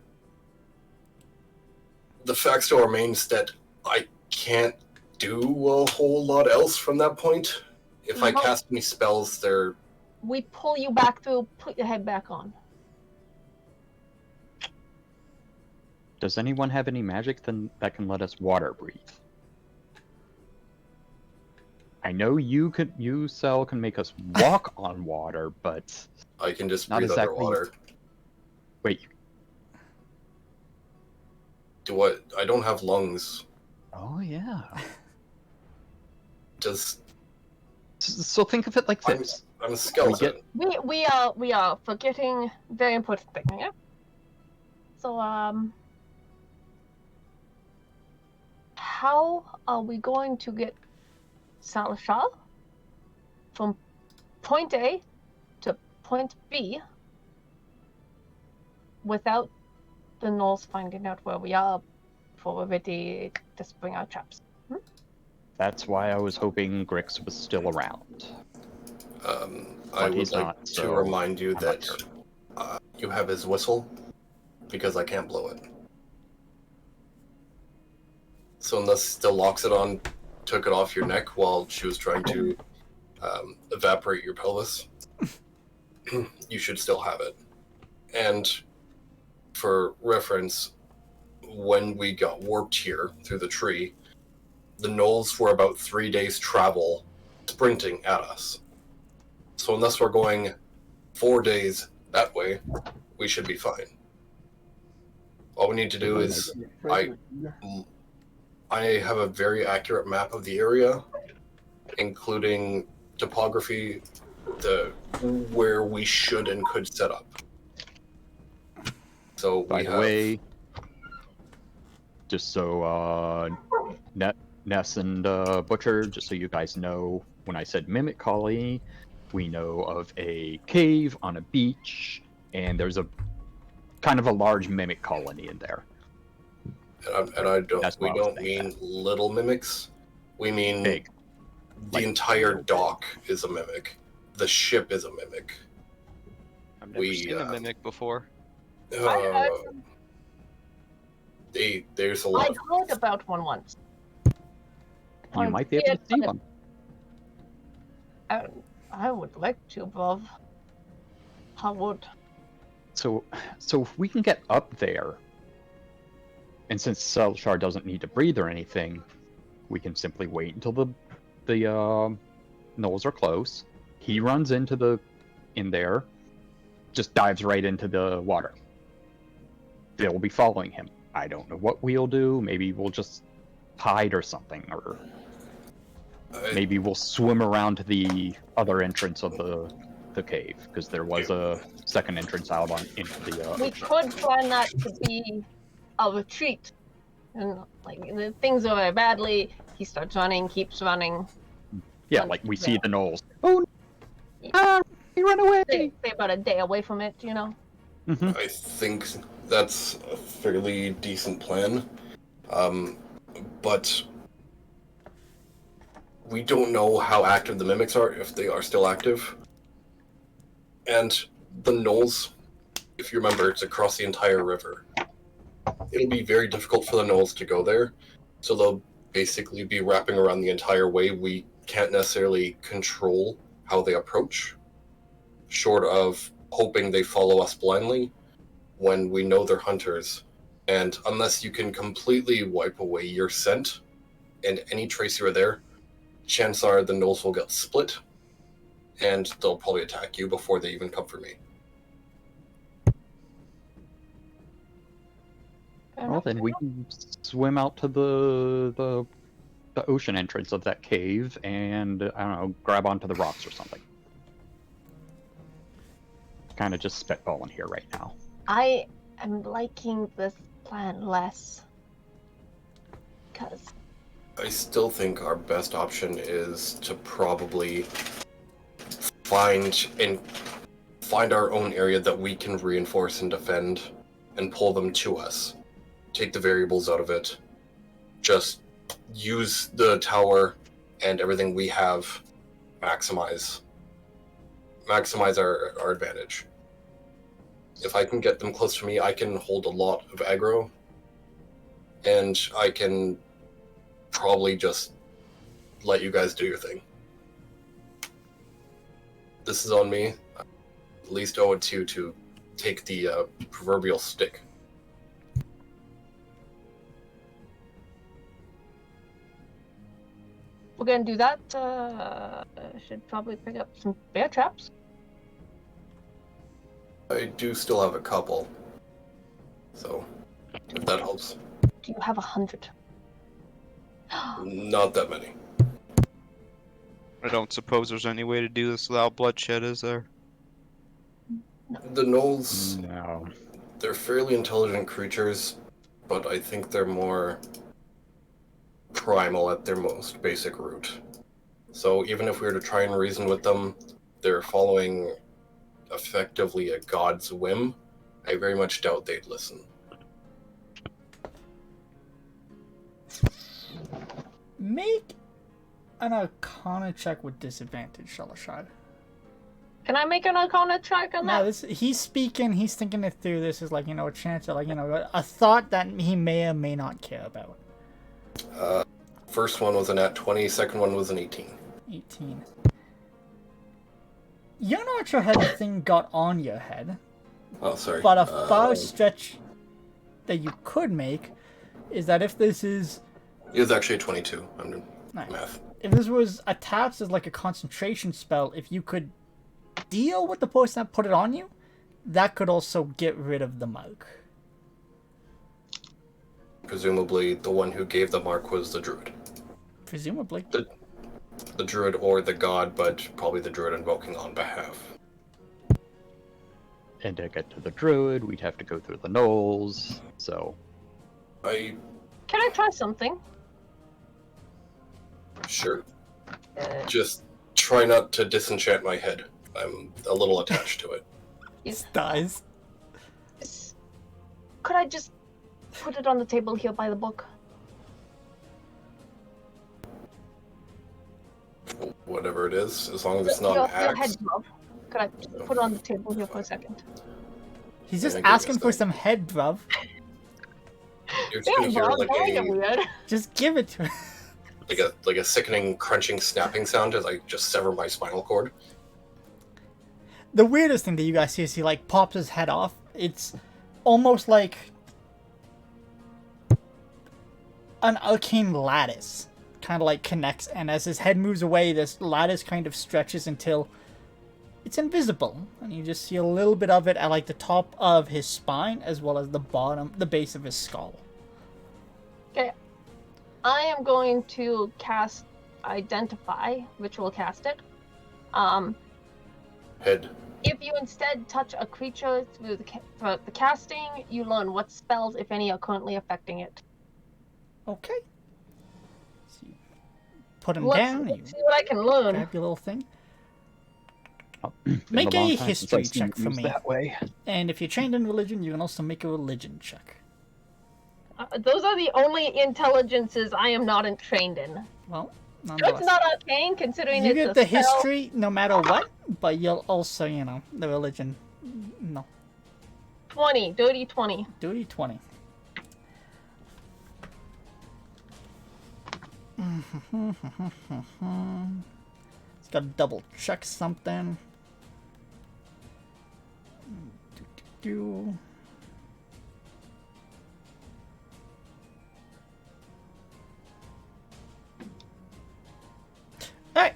E: The fact still remains that I can't do a whole lot else from that point. If I
C: No.
E: cast any spells, they're...
C: We pull you back through, put your head back on.
B: Does anyone have any magic that can let us water breathe? I know you, Cell, can make us walk on water, but
E: I can just
B: Not
E: breathe
B: exactly.
E: underwater.
B: wait.
E: I don't have lungs.
B: Oh yeah.
E: Just...
B: So think of it like
E: I'm-
B: this.
E: I'm a skeleton.
C: We are forgetting very important thing, yeah? So, how are we going to get Salashal from point A to point B without the gnolls finding out where we are before we're ready to spring our traps?
B: That's why I was hoping Grix was still around.
E: I would
B: he's
E: like
B: not,
E: to
B: so
E: remind you
B: I'm
E: that
B: not
E: you have his whistle, because I can't blow it. So unless still locks it on, took it off your neck while she was trying to evaporate your pelvis, you should still have it. And for reference, when we got warped here through the tree, the gnolls were about 3 days travel sprinting at us. So unless we're going 4 days that way, we should be fine. All we need to do is I have a very accurate map of the area, including topography, where we should and could set up. So
B: By
E: we
B: the
E: have,
B: way, just so Ness and Butcher, just so you guys know, when I said Mimic Colony, we know of a cave on a beach, and there's a kind of a large mimic colony in there.
E: and I don't.
B: That's
E: We
B: what I was
E: don't
B: thinking.
E: mean little mimics. We mean
B: Big.
E: the
B: Like-
E: entire dock is a mimic. The ship is a mimic.
D: I've never
E: We,
D: seen a mimic before.
E: There's a
C: I
E: lot of
C: heard about one once.
B: You might be able to see one.
C: I would like to, Bob. I would.
B: So if we can get up there, and since Selshar doesn't need to breathe or anything, we can simply wait until the gnolls are close. He runs in there, just dives right into the water. they'll be following him. I don't know what we'll do. Maybe we'll just hide or something, or maybe we'll swim around to the other entrance of the cave, because there was a second entrance out on into the
C: We
B: ocean.
C: could plan that to be a retreat. And like things go very badly. He starts running, keeps running.
B: Yeah, like we see the gnolls. Oh, he ran away.
C: Stay about a day away from it, you know.
B: Mm-hmm.
E: I think that's a fairly decent plan. But we don't know how active the mimics are, if they are still active. And the gnolls, if you remember, it's across the entire river. It'll be very difficult for the gnolls to go there, so they'll basically be wrapping around the entire way. We can't necessarily control how they approach, short of hoping they follow us blindly when we know they're hunters. And unless you can completely wipe away your scent and any trace you are there, chances are the gnolls will get split, and they'll probably attack you before they even come for me.
B: Well, then we can swim out to the ocean entrance of that cave and, I don't know, grab onto the rocks or something. Kind of just spitballing here right now.
C: I am liking this plan less. Because
E: I still think our best option is to probably find our own area that we can reinforce and defend and pull them to us. Take the variables out of it. Just use the tower and everything we have. Maximize our advantage. If I can get them close to me, I can hold a lot of aggro, and I can probably just let you guys do your thing. This is on me. At least owe it to take the proverbial stick.
C: we're gonna do that. Should probably pick up some bear traps.
E: I do still have a couple, so if that helps.
C: Do you have 100?
E: Not that many.
D: I don't suppose there's any way to do this without bloodshed, is there?
E: The gnolls,
B: No.
E: they're fairly intelligent creatures, but I think they're more primal at their most basic root. So even if we were to try and reason with them, they're following effectively a god's whim. I very much doubt they'd listen.
A: Make an Arcana check with disadvantage, Shalashad.
C: Can I make an Arcana check on
A: No,
C: that?
A: he's speaking, he's thinking it through. This is like, a chance of, a thought that he may or may not care about.
E: First one was a nat 20, second one was an 18.
A: 18. You're not sure how the thing got on your head,
E: Oh, sorry.
A: but a far stretch that you could make is that if this is...
E: It was actually a 22. I'm doing
A: Nice.
E: math.
A: If this was attached as like a concentration spell, if you could deal with the person that put it on you, that could also get rid of the mark.
E: Presumably, the one who gave the mark was the druid.
A: Presumably.
E: The druid or the god, but probably the druid invoking on behalf.
B: And to get to the druid, we'd have to go through the gnolls, so...
E: I...
C: Can I try something?
E: Sure. Just try not to disenchant my head. I'm a little attached to it.
C: Yes.
A: Dies.
C: Could I just put it on the table here by the book?
E: Whatever it is, as long as it's not
C: your
E: an axe.
C: head glove. Could I just put it on the table here for a second?
A: He's just
E: I think I
A: asking
E: missed
A: for
E: that.
A: some head, bruv.
E: You're just gonna hear
C: Bob,
E: like
C: that ain't
E: a
C: weird.
A: Just give it to him.
E: like a sickening crunching snapping sound as I just sever my spinal cord.
A: The weirdest thing that you guys see is he like pops his head off. It's almost like an arcane lattice kind of like connects, and as his head moves away, this lattice kind of stretches until it's invisible, and you just see a little bit of it at like the top of his spine as well as the base of his skull.
C: Okay. I am going to cast Identify, ritual cast it.
E: Head.
C: If you instead touch a creature throughout the casting, you learn what spells, if any, are currently affecting it.
A: Okay. So you put him
C: Let's
A: down. You
C: see what I can learn.
A: grab your little thing.
B: Been
A: Make
B: a long
A: a
B: time since
A: history
B: I've seen
A: check
B: it
A: for
B: used
A: me.
B: That way.
A: And if you're trained in religion, you can also make a religion check.
C: Those are the only intelligences I am not trained in.
A: Well,
C: So
A: nonetheless.
C: it's not arcane, considering
A: You
C: it's
A: get
C: a
A: the
C: spell.
A: history no matter what, but you'll also, the religion. No.
C: 20, dirty 20.
A: Duty 20. It's got to double check something. Do. Alright.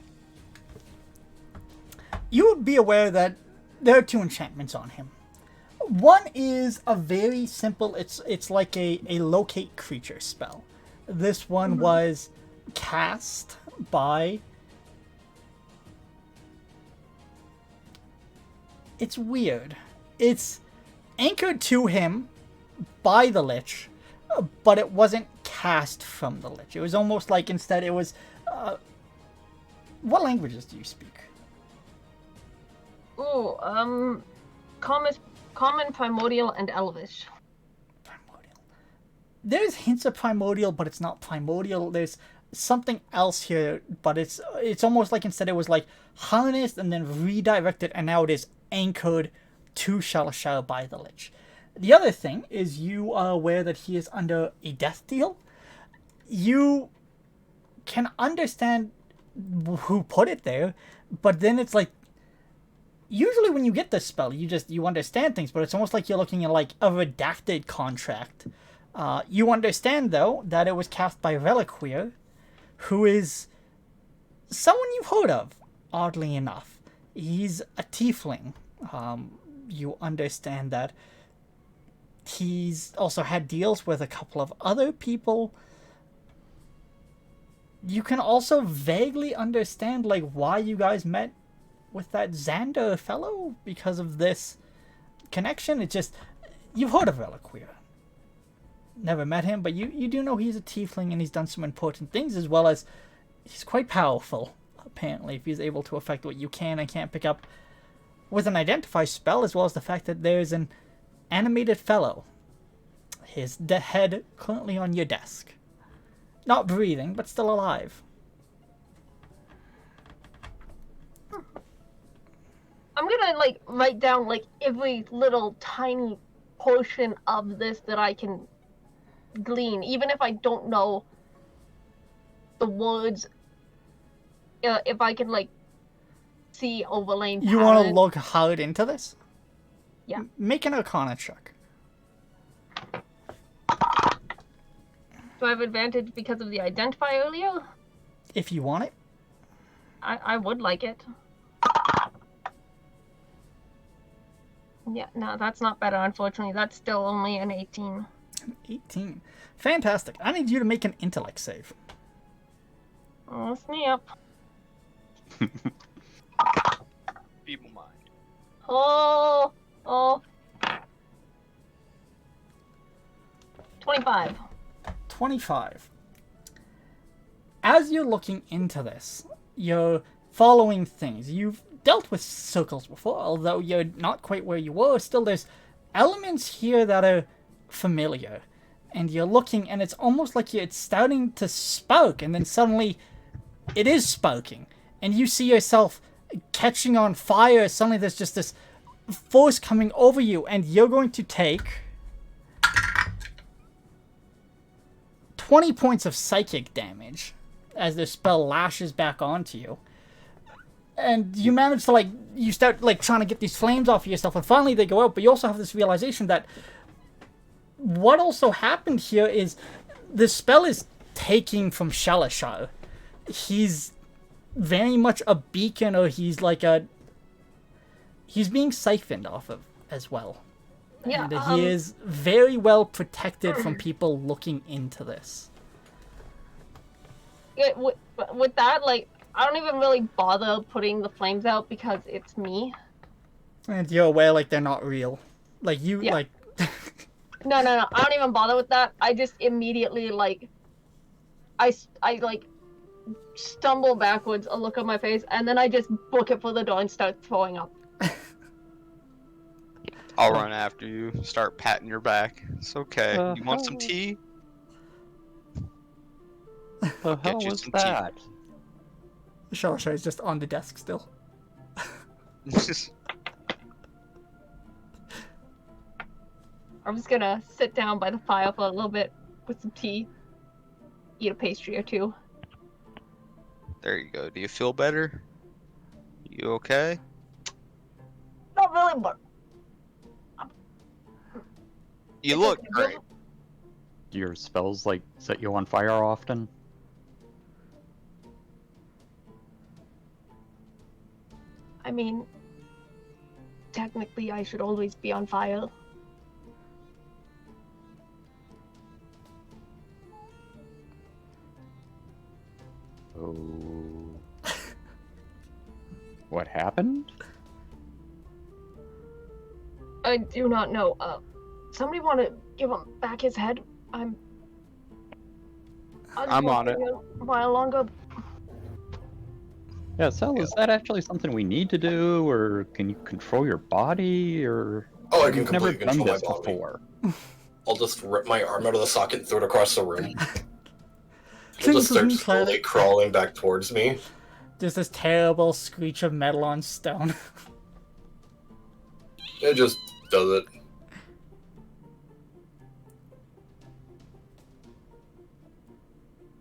A: You would be aware that there are 2 enchantments on him. One is a very simple, it's like a locate creature spell. This one was cast by... It's weird. It's anchored to him by the Lich, but it wasn't cast from the Lich. It was almost like instead it was... what languages do you speak?
C: Ooh, common, primordial, and elvish.
A: Primordial. There's hints of primordial, but it's not primordial. There's something else here, but it's almost like instead it was like harnessed and then redirected, and now it is anchored to Shalashar by the Lich. The other thing is you are aware that he is under a death deal. You can understand who put it there, but then it's like usually when you get this spell, you understand things, but it's almost like you're looking at like a redacted contract. You understand though that it was cast by Reliqueer, who is someone you've heard of, oddly enough. He's a tiefling. You understand that he's also had deals with a couple of other people. You can also vaguely understand like why you guys met with that Xander fellow because of this connection. It's just, you've heard of Reliqueer. Never met him, but you do know he's a tiefling and he's done some important things, as well as he's quite powerful, apparently, if he's able to affect what you can and can't pick up with an identify spell, as well as the fact that there's an animated fellow. His head currently on your desk. Not breathing, but still alive.
C: I'm gonna like write down like every little tiny portion of this that I can glean, even if I don't know the words. If I can like see overlaying
A: You want to
C: patterns.
A: look hard into this?
C: Yeah.
A: Make an Arcana check.
C: Do I have advantage because of the identify earlier?
A: If you want it.
C: I would like it. Yeah, no, that's not better, unfortunately. That's still only an 18.
A: 18. Fantastic. I need you to make an intellect save.
C: Oh, snap.
D: Feeble mind.
C: Oh. 25.
A: 25. As you're looking into this, you're following things. You've dealt with circles before, although you're not quite where you were. Still, there's elements here that are familiar. And you're looking, and it's almost like it's starting to spark, and then suddenly it is sparking. And you see yourself catching on fire. Suddenly there's just this force coming over you, and you're going to take 20 points of psychic damage as the spell lashes back onto you. And you manage to, you start, trying to get these flames off of yourself, and finally they go out, but you also have this realization that what also happened here is the spell is taking from Shalashar. He's very much a beacon, or he's like he's being siphoned off of as well.
C: Yeah,
A: And he is very well protected from people looking into this.
C: with that, like, I don't even really bother putting the flames out because it's me.
A: And you're aware, like, they're not real. Like, you,
C: Yeah.
A: like...
C: No, I don't even bother with that. I just immediately, like, I like, stumble backwards, a look at my face, and then I just book it for the door and start throwing up.
D: I'll run after you, start patting your back. It's okay. You want some
B: hell-
D: tea?
B: The
D: Get
B: hell
D: you
B: was
D: some
B: that?
A: Shalasha is just on the desk still.
C: I'm just gonna sit down by the fire for a little bit with some tea, eat a pastry or two.
D: There you go. Do you feel better? You okay?
C: Not really, but
D: You
C: it's
D: look
C: okay.
D: great.
B: Do your spells, like, set you on fire often?
C: I mean, technically, I should always be on fire.
B: Oh. What happened?
C: I do not know. Somebody want to give him back his head? I just
D: I'm
C: want
D: on it.
C: A while longer.
B: Yeah, Sel, is that actually something we need to do, or can you control your body, or...
E: Oh, I can
B: We've never
E: completely
B: done
E: control
B: this
E: my body.
B: before.
E: I'll just rip my arm out of the socket and throw it across the room. He'll just start slowly crawling back towards me.
A: There's this terrible screech of metal on stone.
E: It just does it.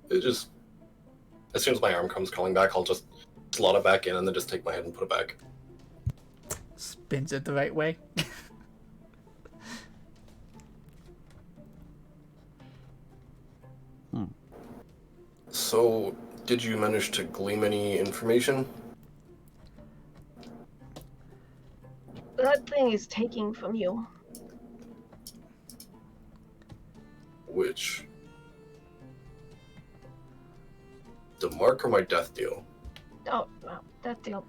E: It just... As soon as my arm comes crawling back, I'll just slot it back in and then just take my head and put it back.
A: Spins it the right way.
E: So, did you manage to glean any information?
C: That thing is taking from you.
E: Which? The mark or my death deal?
C: Oh, no, that deal.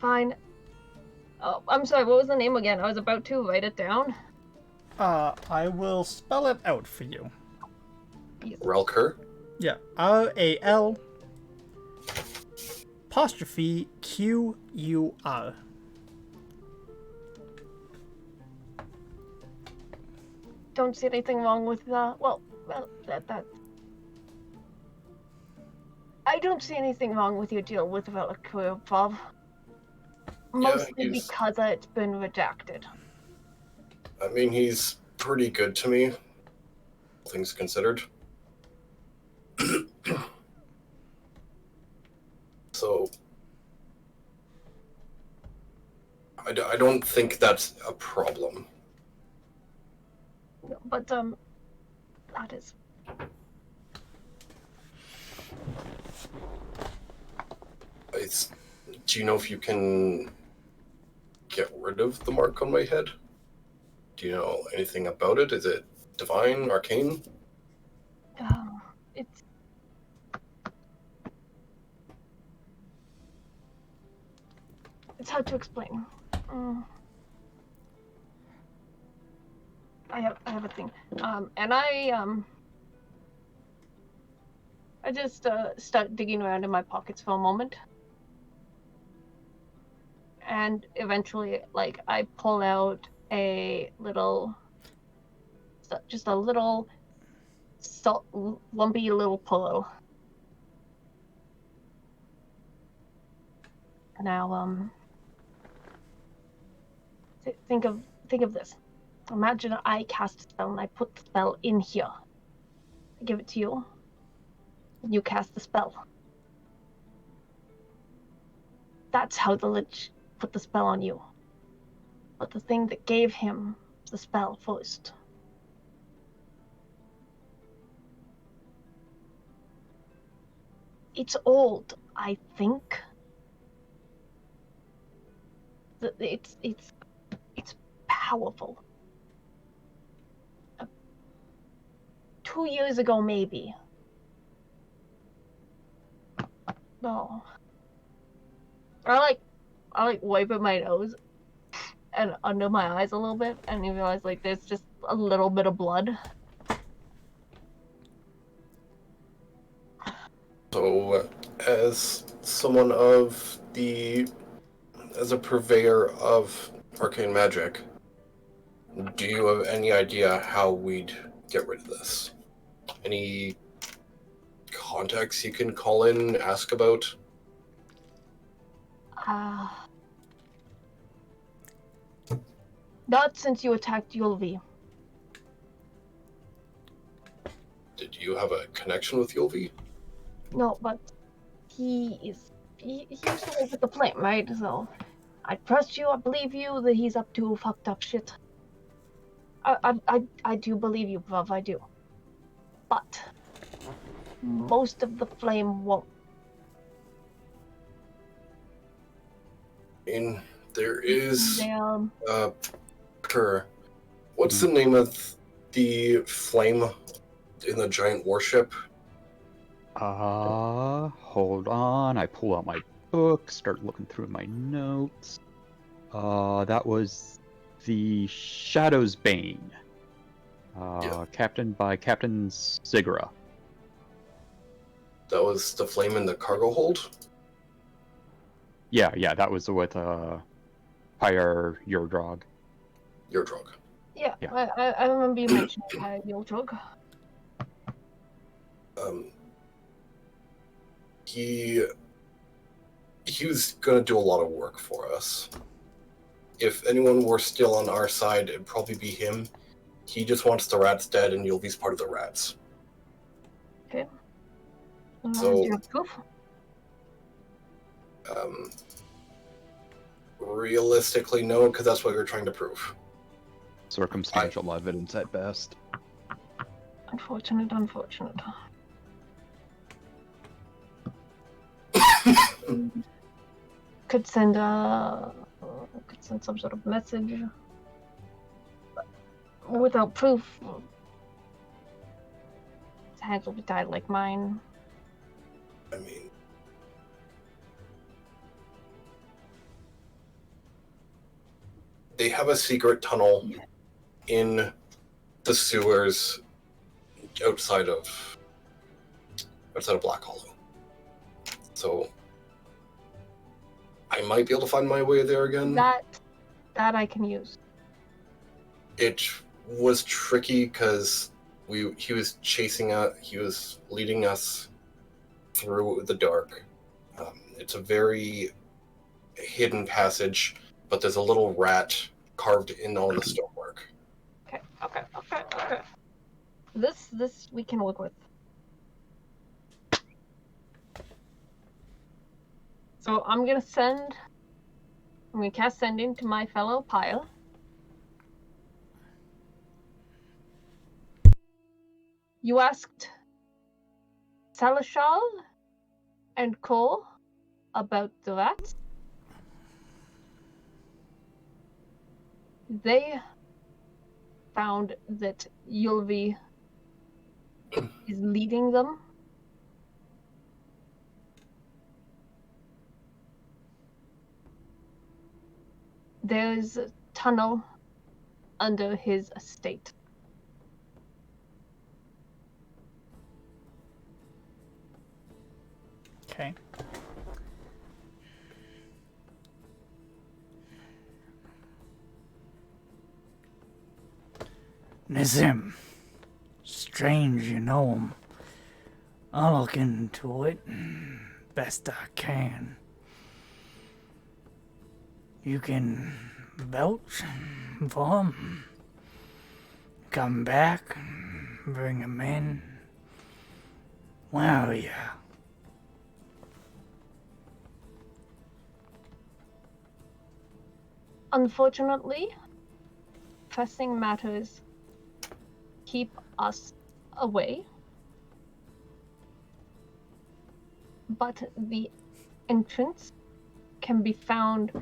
C: Fine. Oh, I'm sorry, what was the name again? I was about to write it down.
A: I will spell it out for you.
C: Yes.
E: Relkur?
A: Yeah, R-A-L apostrophe Q-U-R.
C: Don't see anything wrong with well, that. I don't see anything wrong with your deal with Reliquary, Bob. Mostly
E: he's-
C: because it's been redacted.
E: I mean, he's pretty good to me, things considered. So, I don't think that's a problem.
C: But, that is...
E: Do you know if you can get rid of the mark on my head? Do you know anything about it? Is it divine, arcane?
C: It's hard to explain. I have a thing. And I just start digging around in my pockets for a moment. And eventually, like, I pull out a little, just a little, lumpy little pillow. Now, think of this. Imagine I cast a spell and I put the spell in here. I give it to you. And you cast the spell. That's how the Lich put the spell on you. But the thing that gave him the spell first. It's old, I think. it's powerful. 2 years ago, maybe. No. I wipe at my nose and under my eyes a little bit, and you realize like there's just a little bit of blood.
E: So, as someone of the, as a purveyor of arcane magic, do you have any idea how we'd get rid of this? Any contacts you can call in and ask about?
C: Not since you attacked Yulvi.
E: Did you have a connection with Yulvi?
C: No, but he used to live with the flame, right? So I trust you, I believe you that he's up to fucked up shit. I do believe you, bruv, I do. But most of the flame won't.
E: I mean, there is
C: They'll-
E: what's the name of the flame in the giant warship?
B: Hold on. I pull out my book, start looking through my notes. That was the Shadow's Bane.
E: Yeah.
B: Captained by Captain Sigra.
E: That was the flame in the cargo hold?
B: Yeah, that was with Pyre Yordrog.
E: Your drug.
C: Yeah,
B: Yeah.
C: I remember you mentioning your drug.
E: He was gonna do a lot of work for us. If anyone were still on our side, it'd probably be him. He just wants the rats dead, and Yulvi's part of the rats.
C: Okay.
E: So-
C: Do you have proof?
E: Realistically, no, because that's what we were trying to prove.
B: Circumstantial evidence at best.
C: Unfortunate. Could send some sort of message. But without proof, his hands will be tied like mine.
E: I mean, they have a secret tunnel in the sewers outside of Black Hollow. So I might be able to find my way there again.
C: That I can use.
E: It was tricky because he was chasing us. He was leading us through the dark. It's a very hidden passage, but there's a little rat carved in all the stonework.
C: Okay. This we can work with. So I'm gonna cast send into my fellow pile. You asked Salashal and Cole about the rats. They found that Yulvi is leading them. There's a tunnel under his estate.
A: Okay. Nazim. Strange you know him. I'll look into it best I can. You can vouch for him. Come back, bring him in. Where are you?
C: Unfortunately, pressing matters keep us away. But the entrance can be found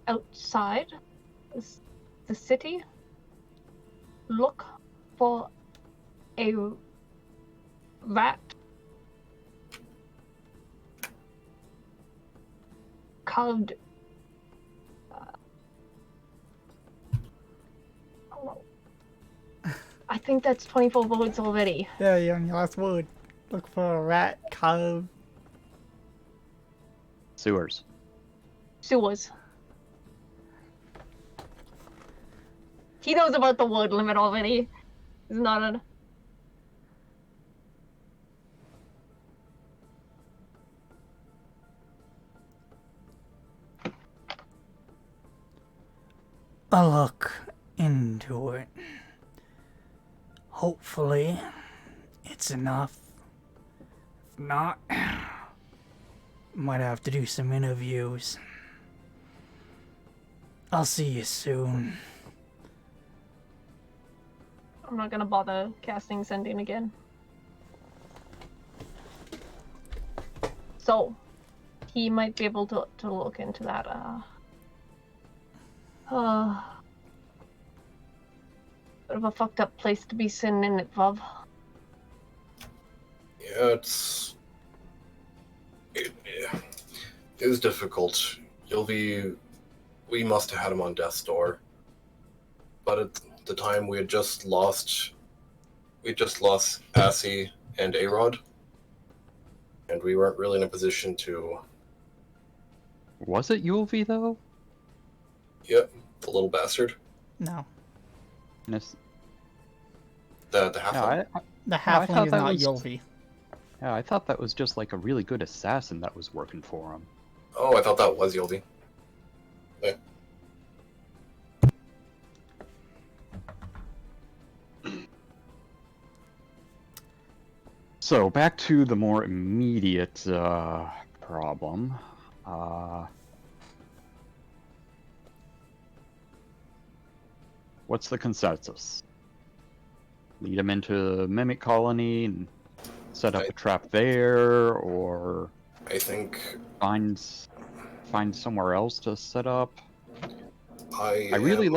C: outside the city. Look for a rat carved. I think that's 24 words already.
A: Yeah, you're on your last word. Look for a rat carved.
B: Sewers.
C: Sewers. He knows about the word limit already. He's not a...
A: I'll look into it. Hopefully, it's enough. If not, might have to do some interviews. I'll see you soon.
C: I'm not gonna bother casting sending again. So, he might be able to look into that, bit of a fucked up place to be sitting in it, Vav.
E: Yeah, it is difficult. We must have had him on death's door. But at the time we just lost Assy and Arod. And we weren't really in a position to...
B: Was it Yulvi though?
E: Yep, the little bastard.
A: No.
B: Yes.
E: The
B: No,
E: halfling.
A: The
B: I
A: halfling
B: thought
A: is
B: that
A: not
B: was-
A: Yulvi.
B: yeah, I thought that was just like a really good assassin that was working for him.
E: Oh, I thought that was Yulvi.
B: So back to the more immediate problem. What's the consensus? Lead him into the mimic colony and set up a trap there, or
E: I think
B: find somewhere else to set up.
E: I
B: really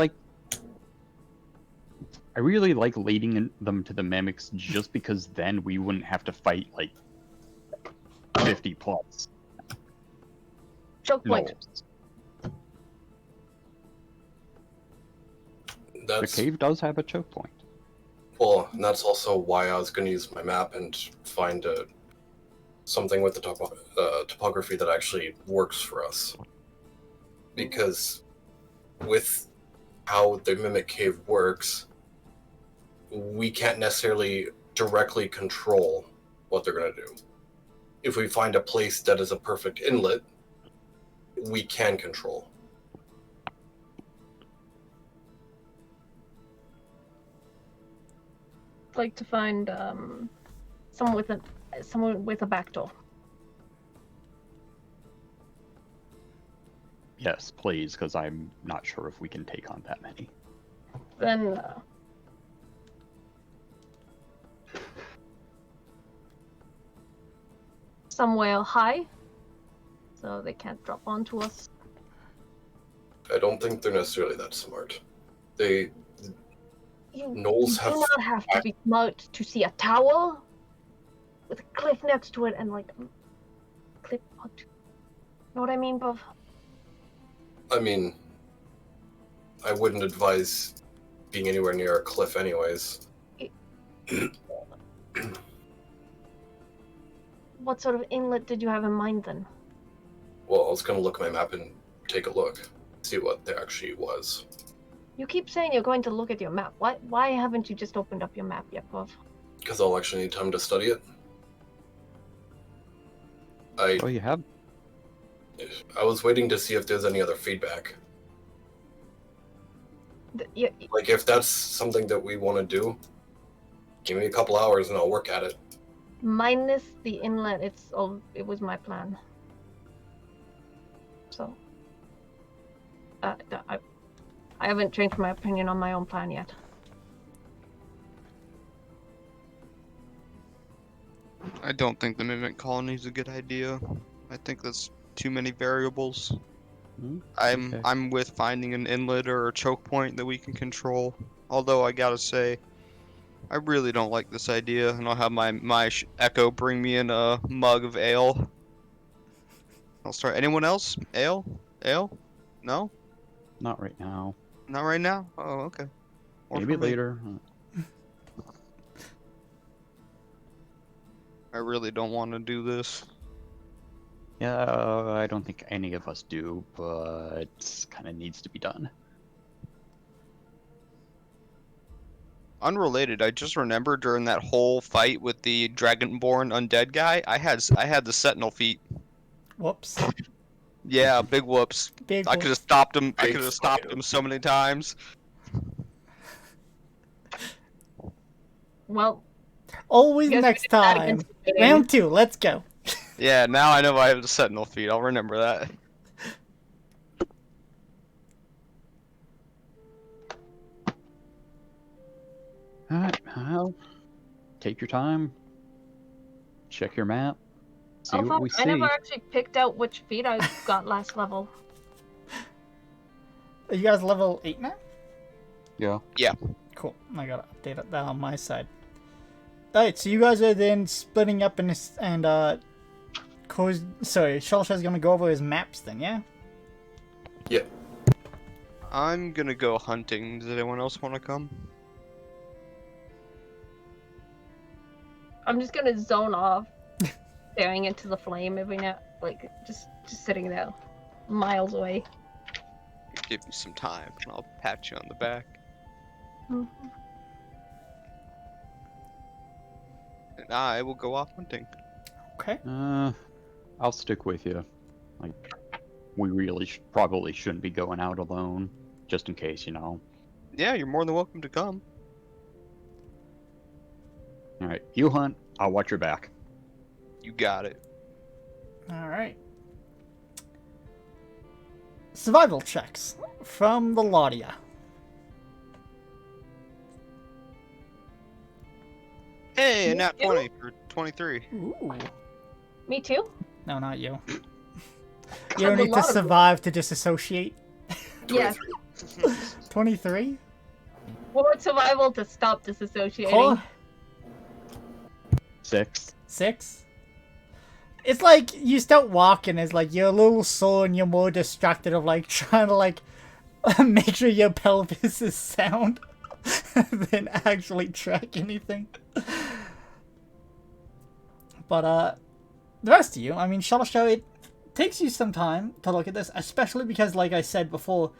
B: like leading them to the mimics just because then we wouldn't have to fight like 50 plus
C: Choke point.
B: gnolls. The
E: that's
B: cave does have a choke point.
E: well, and that's also why I was going to use my map and find something with the topography that actually works for us. Because with how the Mimic Cave works, we can't necessarily directly control what they're going to do. If we find a place that is a perfect inlet, we can control.
C: I'd like to find someone with a back door.
B: Yes, please, because I'm not sure if we can take on that many.
C: Then somewhere high, so they can't drop onto us.
E: I don't think they're necessarily that smart. They
C: You
E: Gnolls
C: do
E: have
C: not have to be smart to see a tower with a cliff next to it and like clip onto. Know what I mean, Bov?
E: I mean, I wouldn't advise being anywhere near a cliff anyways.
C: What sort of inlet did you have in mind then?
E: Well, I was going to look at my map and take a look, see what there actually was.
C: You keep saying you're going to look at your map. Why haven't you just opened up your map yet, Bov?
E: Because I'll actually need time to study it. I
B: Oh, you have?
E: was waiting to see if there's any other feedback.
C: Yeah,
E: Like, if that's something that we want to do, give me a couple hours and I'll work at it.
C: minus the inlet, it was my plan. So, I haven't changed my opinion on my own plan yet.
D: I don't think the mimic colony is a good idea. I think that's too many variables. I'm with finding an inlet or a choke point that we can control. Although I gotta say, I really don't like this idea, and I'll have my Echo bring me in a mug of ale. I'll start. Anyone else? Ale? Ale? No?
B: Not right now.
D: Not right now? Oh, okay. More
B: Maybe
D: for me.
B: later.
D: I really don't want to do this.
B: Yeah, I don't think any of us do, but it kind of needs to be done.
D: Unrelated, I just remembered during that whole fight with the Dragonborn undead guy, I had the Sentinel feat.
A: Whoops.
D: Yeah, big whoops.
A: Big
D: I could have
A: whoops.
D: stopped him. I
E: Big
D: could have stopped
E: fucking
D: him so many times.
C: Well,
A: Always
C: guess we
A: next
C: did that
A: time.
C: against the game.
A: Round 2, let's go.
D: Yeah, now I know I have the Sentinel feat. I'll remember that.
B: Alright, well, take your time. Check your map. See
C: Oh,
B: what
C: fuck,
B: we
C: I
B: see.
C: never actually picked out which feat I got last level.
A: Are you guys level 8 now?
B: Yeah.
A: Cool. I gotta update that on my side. Alright, so you guys are then splitting up and Shellshar's gonna go over his maps then, yeah?
E: Yeah.
D: I'm gonna go hunting. Does anyone else want to come?
C: I'm just gonna zone off, staring into the flame every now, like just sitting there, miles away.
D: Give me some time, and I'll pat you on the back.
C: Mhm.
D: And I will go off hunting.
A: Okay.
B: I'll stick with you. Like, we really probably shouldn't be going out alone, just in case, you know.
D: Yeah, you're more than welcome to come.
B: Alright, you hunt, I'll watch your back.
D: You got it.
A: Alright. Survival checks from the Laudia.
D: Hey,
C: Me
D: nat
C: too?
D: 20 for 23.
A: Ooh.
C: Me too.
A: No, not you. You
C: Have
A: don't
C: a
A: need to
C: lot of-
A: survive to disassociate.
C: Yes.
A: 23?
C: Forward survival to stop disassociating.
A: 4?
B: 6.
A: 6? It's like you start walking, it's like you're a little sore and you're more distracted of like trying to like make sure your pelvis is sound than actually track anything. But the rest of you, I mean, Shuttle Show, it takes you some time to look at this, especially because, like I said before,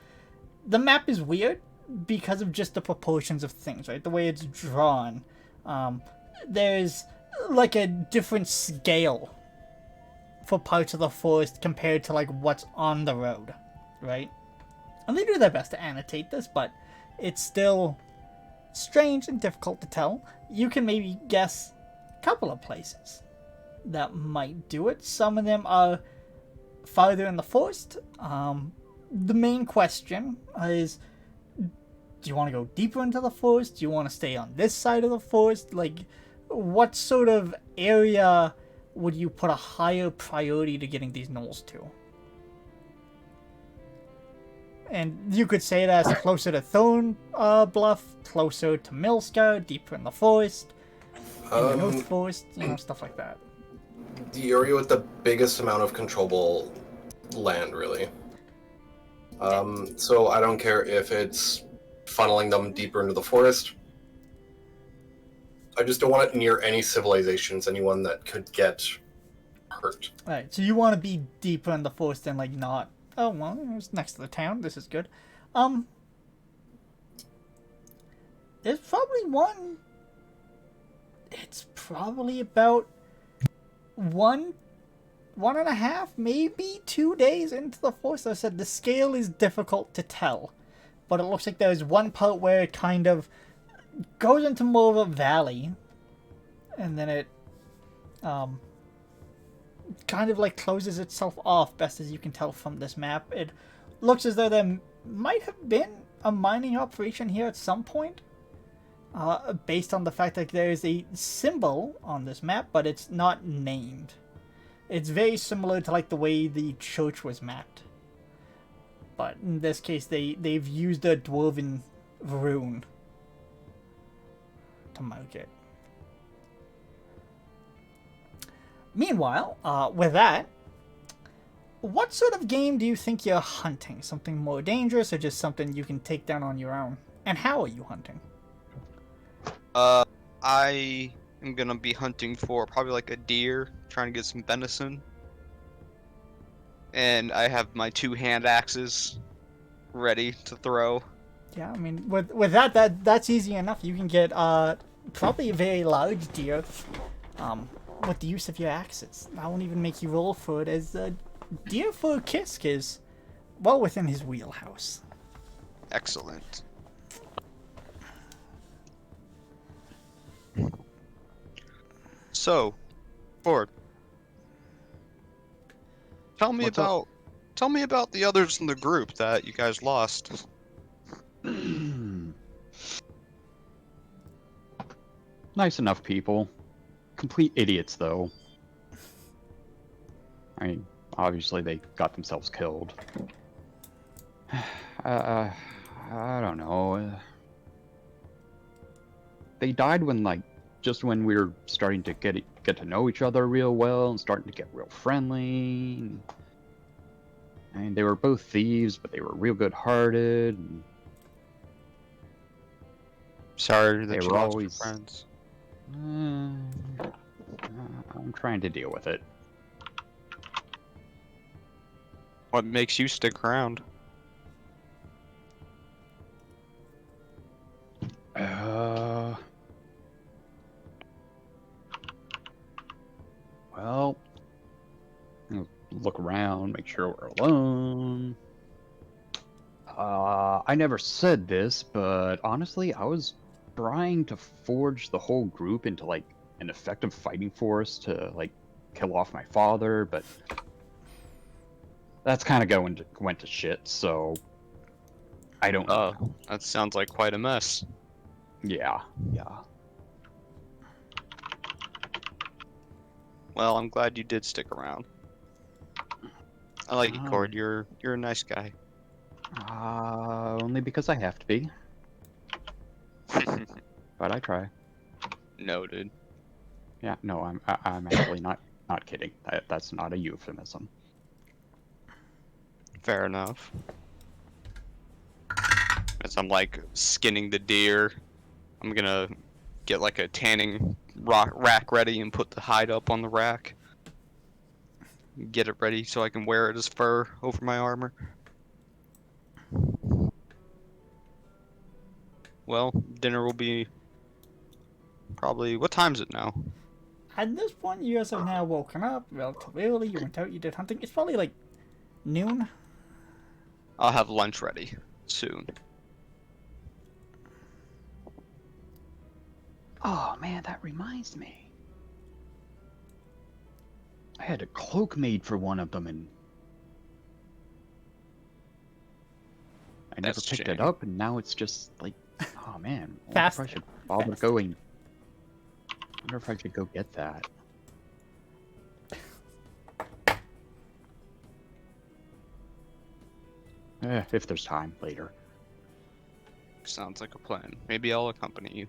A: the map is weird because of just the proportions of things, right? The way it's drawn. There's like a different scale for parts of the forest compared to like what's on the road, right? And they do their best to annotate this, but it's still strange and difficult to tell. You can maybe guess a couple of places that might do it. Some of them are farther in the forest. The main question is, do you want to go deeper into the forest? Do you want to stay on this side of the forest? Like, what sort of area would you put a higher priority to getting these gnolls to? And you could say that's closer to Thorn Bluff, closer to Millscar, deeper in the forest, in the North Forest, you know, stuff like that.
E: The area with the biggest amount of controllable land, really. So I don't care if it's funneling them deeper into the forest. I just don't want it near any civilizations, anyone that could get hurt.
A: Alright, so you want to be deeper in the forest and like not... Oh, well, it's next to the town. This is good. There's probably one... It's probably about 1.5, maybe 2 days into the forest. As I said, the scale is difficult to tell. But it looks like there's one part where it kind of goes into more of a valley. And then it kind of like closes itself off, best as you can tell from this map. It looks as though there might have been a mining operation here at some point. Based on the fact that there is a symbol on this map, but it's not named. It's very similar to like the way the church was mapped. but in this case they've used a dwarven rune to mark it. Meanwhile, with that, what sort of game do you think you're hunting? Something more dangerous or just something you can take down on your own? And how are you hunting?
D: I am gonna be hunting for probably like a deer, trying to get some venison. And I have my 2 hand axes ready to throw.
A: Yeah, I mean, with that's easy enough. You can get probably a very large deer with the use of your axes. I won't even make you roll for it, as deer for Kisk is well within his wheelhouse.
D: Excellent. So, Ford, tell me
B: What's up?
D: about the others in the group that you guys lost.
B: Nice enough people. Complete idiots, though. I mean, obviously they got themselves killed. I don't know. They died when, like, just when we were starting to get to know each other real well and starting to get real friendly. I mean, they were both thieves, but they were real good-hearted. And
D: Sorry that
B: they
D: you
B: were
D: lost
B: always.
D: your friends.
B: I'm trying to deal with it.
D: What makes you stick around?
B: Well, look around, make sure we're alone. I never said this, but honestly, I was trying to forge the whole group into like an effective fighting force to like kill off my father, but that's kind of went to shit. So I don't know.
D: Oh, that sounds like quite a mess.
B: Yeah.
D: Well, I'm glad you did stick around. I like you, Cord. You're a nice guy.
B: Only because I have to be, but I try.
D: Noted.
B: Yeah, no, I'm actually not kidding. That's not a euphemism.
D: Fair enough. As I'm like skinning the deer, I'm gonna get like a tanning rack ready and put the hide up on the rack. Get it ready so I can wear it as fur over my armor. Well, dinner will be probably... What time is it now?
A: At this point, you guys have now woken up relatively early. You went out, you did hunting. It's probably like noon.
D: I'll have lunch ready soon.
B: Oh man, that reminds me. I had a cloak made for one of them, and I never
D: That's a
B: picked
D: shame.
B: it up, and now it's just like, oh man, I wonder
A: Fast.
B: if I should bother going. I wonder if I should go get that. If there's time later.
D: Sounds like a plan. Maybe I'll accompany you.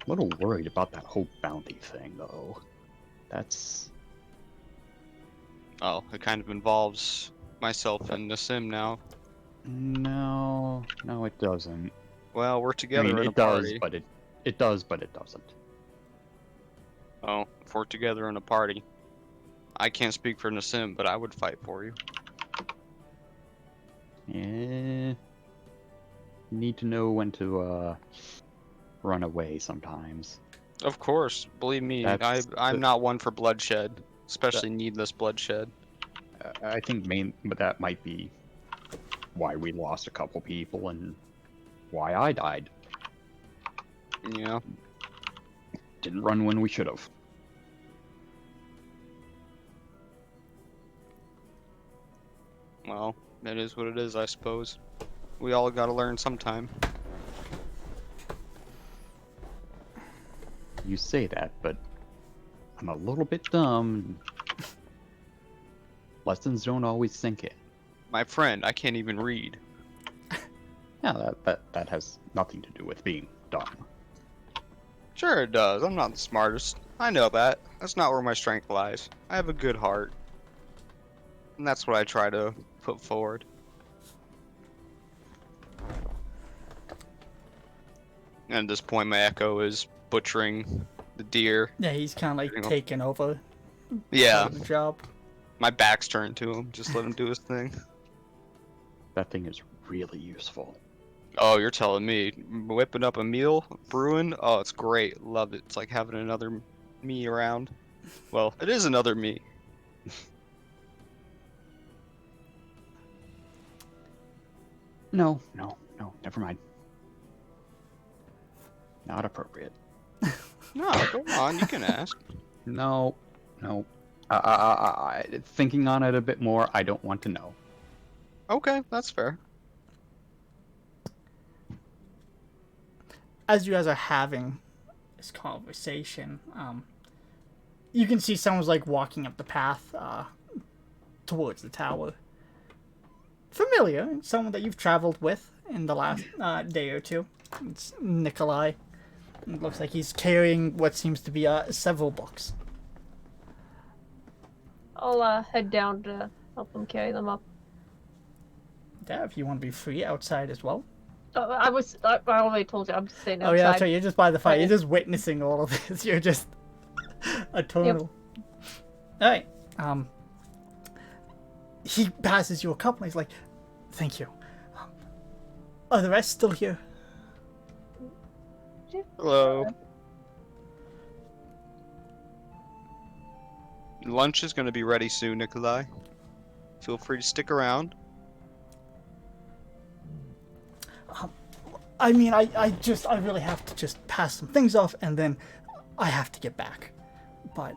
B: A little worried about that whole bounty thing, though. That's...
D: Oh, it kind of involves myself and Nassim now.
B: No, it doesn't.
D: Well, we're together in a
B: it does,
D: party.
B: but it does, but it doesn't.
D: Oh, if we're together in a party. I can't speak for Nassim, but I would fight for you.
B: Yeah. Need to know when to run away sometimes.
D: Of course, believe me, I'm not one for bloodshed, especially needless bloodshed.
B: I think but that might be why we lost a couple people and why I died.
D: Yeah.
B: Didn't run when we should have.
D: Well, it is what it is, I suppose. We all gotta learn sometime.
B: You say that, but I'm a little bit dumb. Lessons don't always sink in.
D: My friend, I can't even read.
B: Yeah, that has nothing to do with being dumb.
D: Sure it does. I'm not the smartest. I know that. That's not where my strength lies. I have a good heart. And that's what I try to put forward. And at this point, my echo is butchering the deer.
A: Yeah, he's kind of like
D: Hang on.
A: taking over
D: Yeah,
A: the job.
D: my back's turned to him. Just let him do his thing.
B: That thing is really useful.
D: Oh, you're telling me. Whipping up a meal, brewing. Oh, it's great. Love it. It's like having another me around. Well, it is another me.
B: No, never mind. Not appropriate.
D: No, go on. You can ask.
B: No. Thinking on it a bit more, I don't want to know.
D: Okay, that's fair.
A: As you guys are having this conversation, you can see someone's like walking up the path towards the tower. Familiar, someone that you've traveled with in the last day or two. It's Nikolai. It looks like he's carrying what seems to be several books.
C: I'll head down to help him carry them up.
A: Yeah, if you want to be free outside as well.
C: I already told you I'm staying outside.
A: Oh yeah, that's right. You're just by the fire. You're just witnessing all of this. You're just a total. All right. He passes you a cup and he's like, "Thank you. Are the rest still here?"
D: Hello. Lunch is going to be ready soon, Nikolai. Feel free to stick around.
A: I mean, I really have to just pass some things off and then I have to get back. But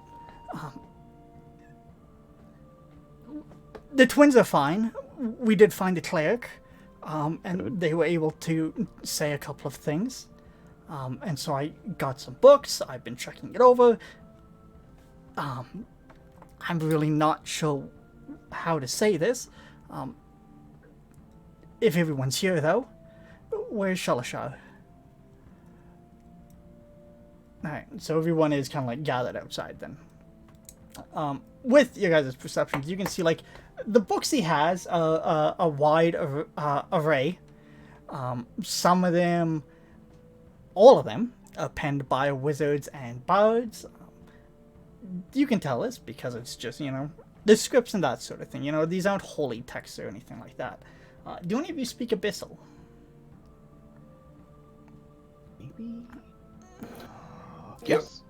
A: the twins are fine. We did find a cleric, and
B: Good.
A: they were able to say a couple of things. And so I got some books. I've been checking it over. I'm really not sure how to say this. If everyone's here, though, where's Shalashar? Alright, so everyone is kind of like gathered outside then. With your guys' perceptions, you can see like the books he has a wide array. Some of them, all of them, are penned by wizards and bards. You can tell this because it's just, the scripts and that sort of thing. These aren't holy texts or anything like that. Do any of you speak Abyssal?
B: Maybe.
E: Yes.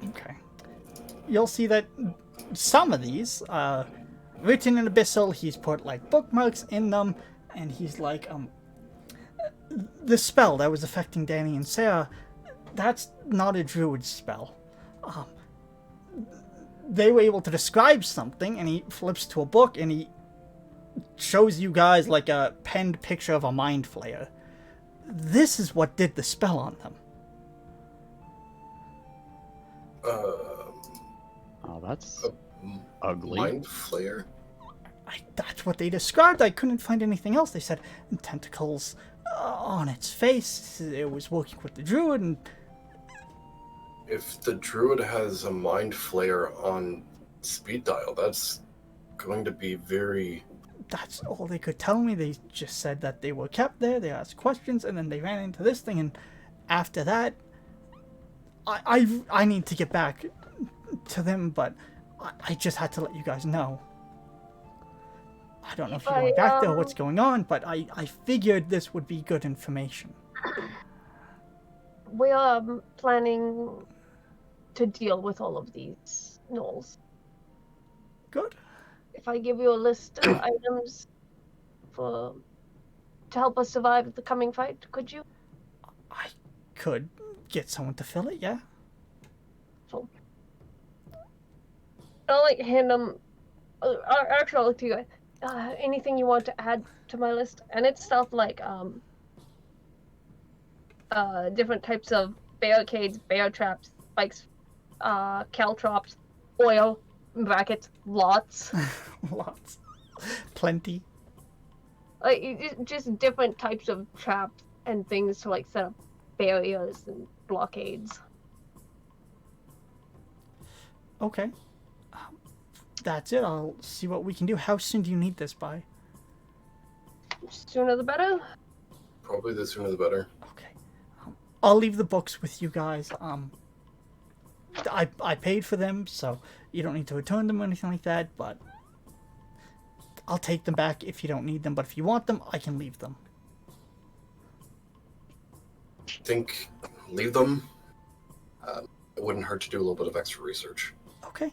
A: Okay. You'll see that some of these, written in Abyssal, he's put like bookmarks in them, and he's like, the spell that was affecting Danny and Sarah, that's not a druid spell. They were able to describe something, and he flips to a book, and he shows you guys like a penned picture of a mind flayer. This is what did the spell on them.
B: Oh, that's ugly.
E: Mind flayer?
A: That's what they described. I couldn't find anything else. They said tentacles on its face. It was working with the druid, and
E: If the druid has a mind flayer on speed dial, that's going to be very...
A: that's all they could tell me. They just said that they were kept there, they asked questions, and then they ran into this thing, and after that, I need to get back to them, but I just had to let you guys know. I don't know if you're going back there or what's going on, but I figured this would be good information.
C: We are planning to deal with all of these gnolls.
A: Good.
C: If I give you a list of items to help us survive the coming fight, could you?
A: I could get someone to fill it, yeah?
C: So, I'll like hand them. Actually, I'll look to you. Anything you want to add to my list, and it's stuff like different types of barricades, bear traps, spikes, caltrops, oil, brackets, lots.
A: Lots. Plenty.
C: Like, just different types of traps and things to, like, set up barriers and blockades.
A: Okay. That's it. I'll see what we can do. How soon do you need this by?
C: Sooner the better.
E: Probably the sooner the better.
A: Okay. I'll leave the books with you guys. I paid for them, so you don't need to return them or anything like that, but I'll take them back if you don't need them, but if you want them, I can leave them.
E: I think leave them. It wouldn't hurt to do a little bit of extra research.
A: Okay.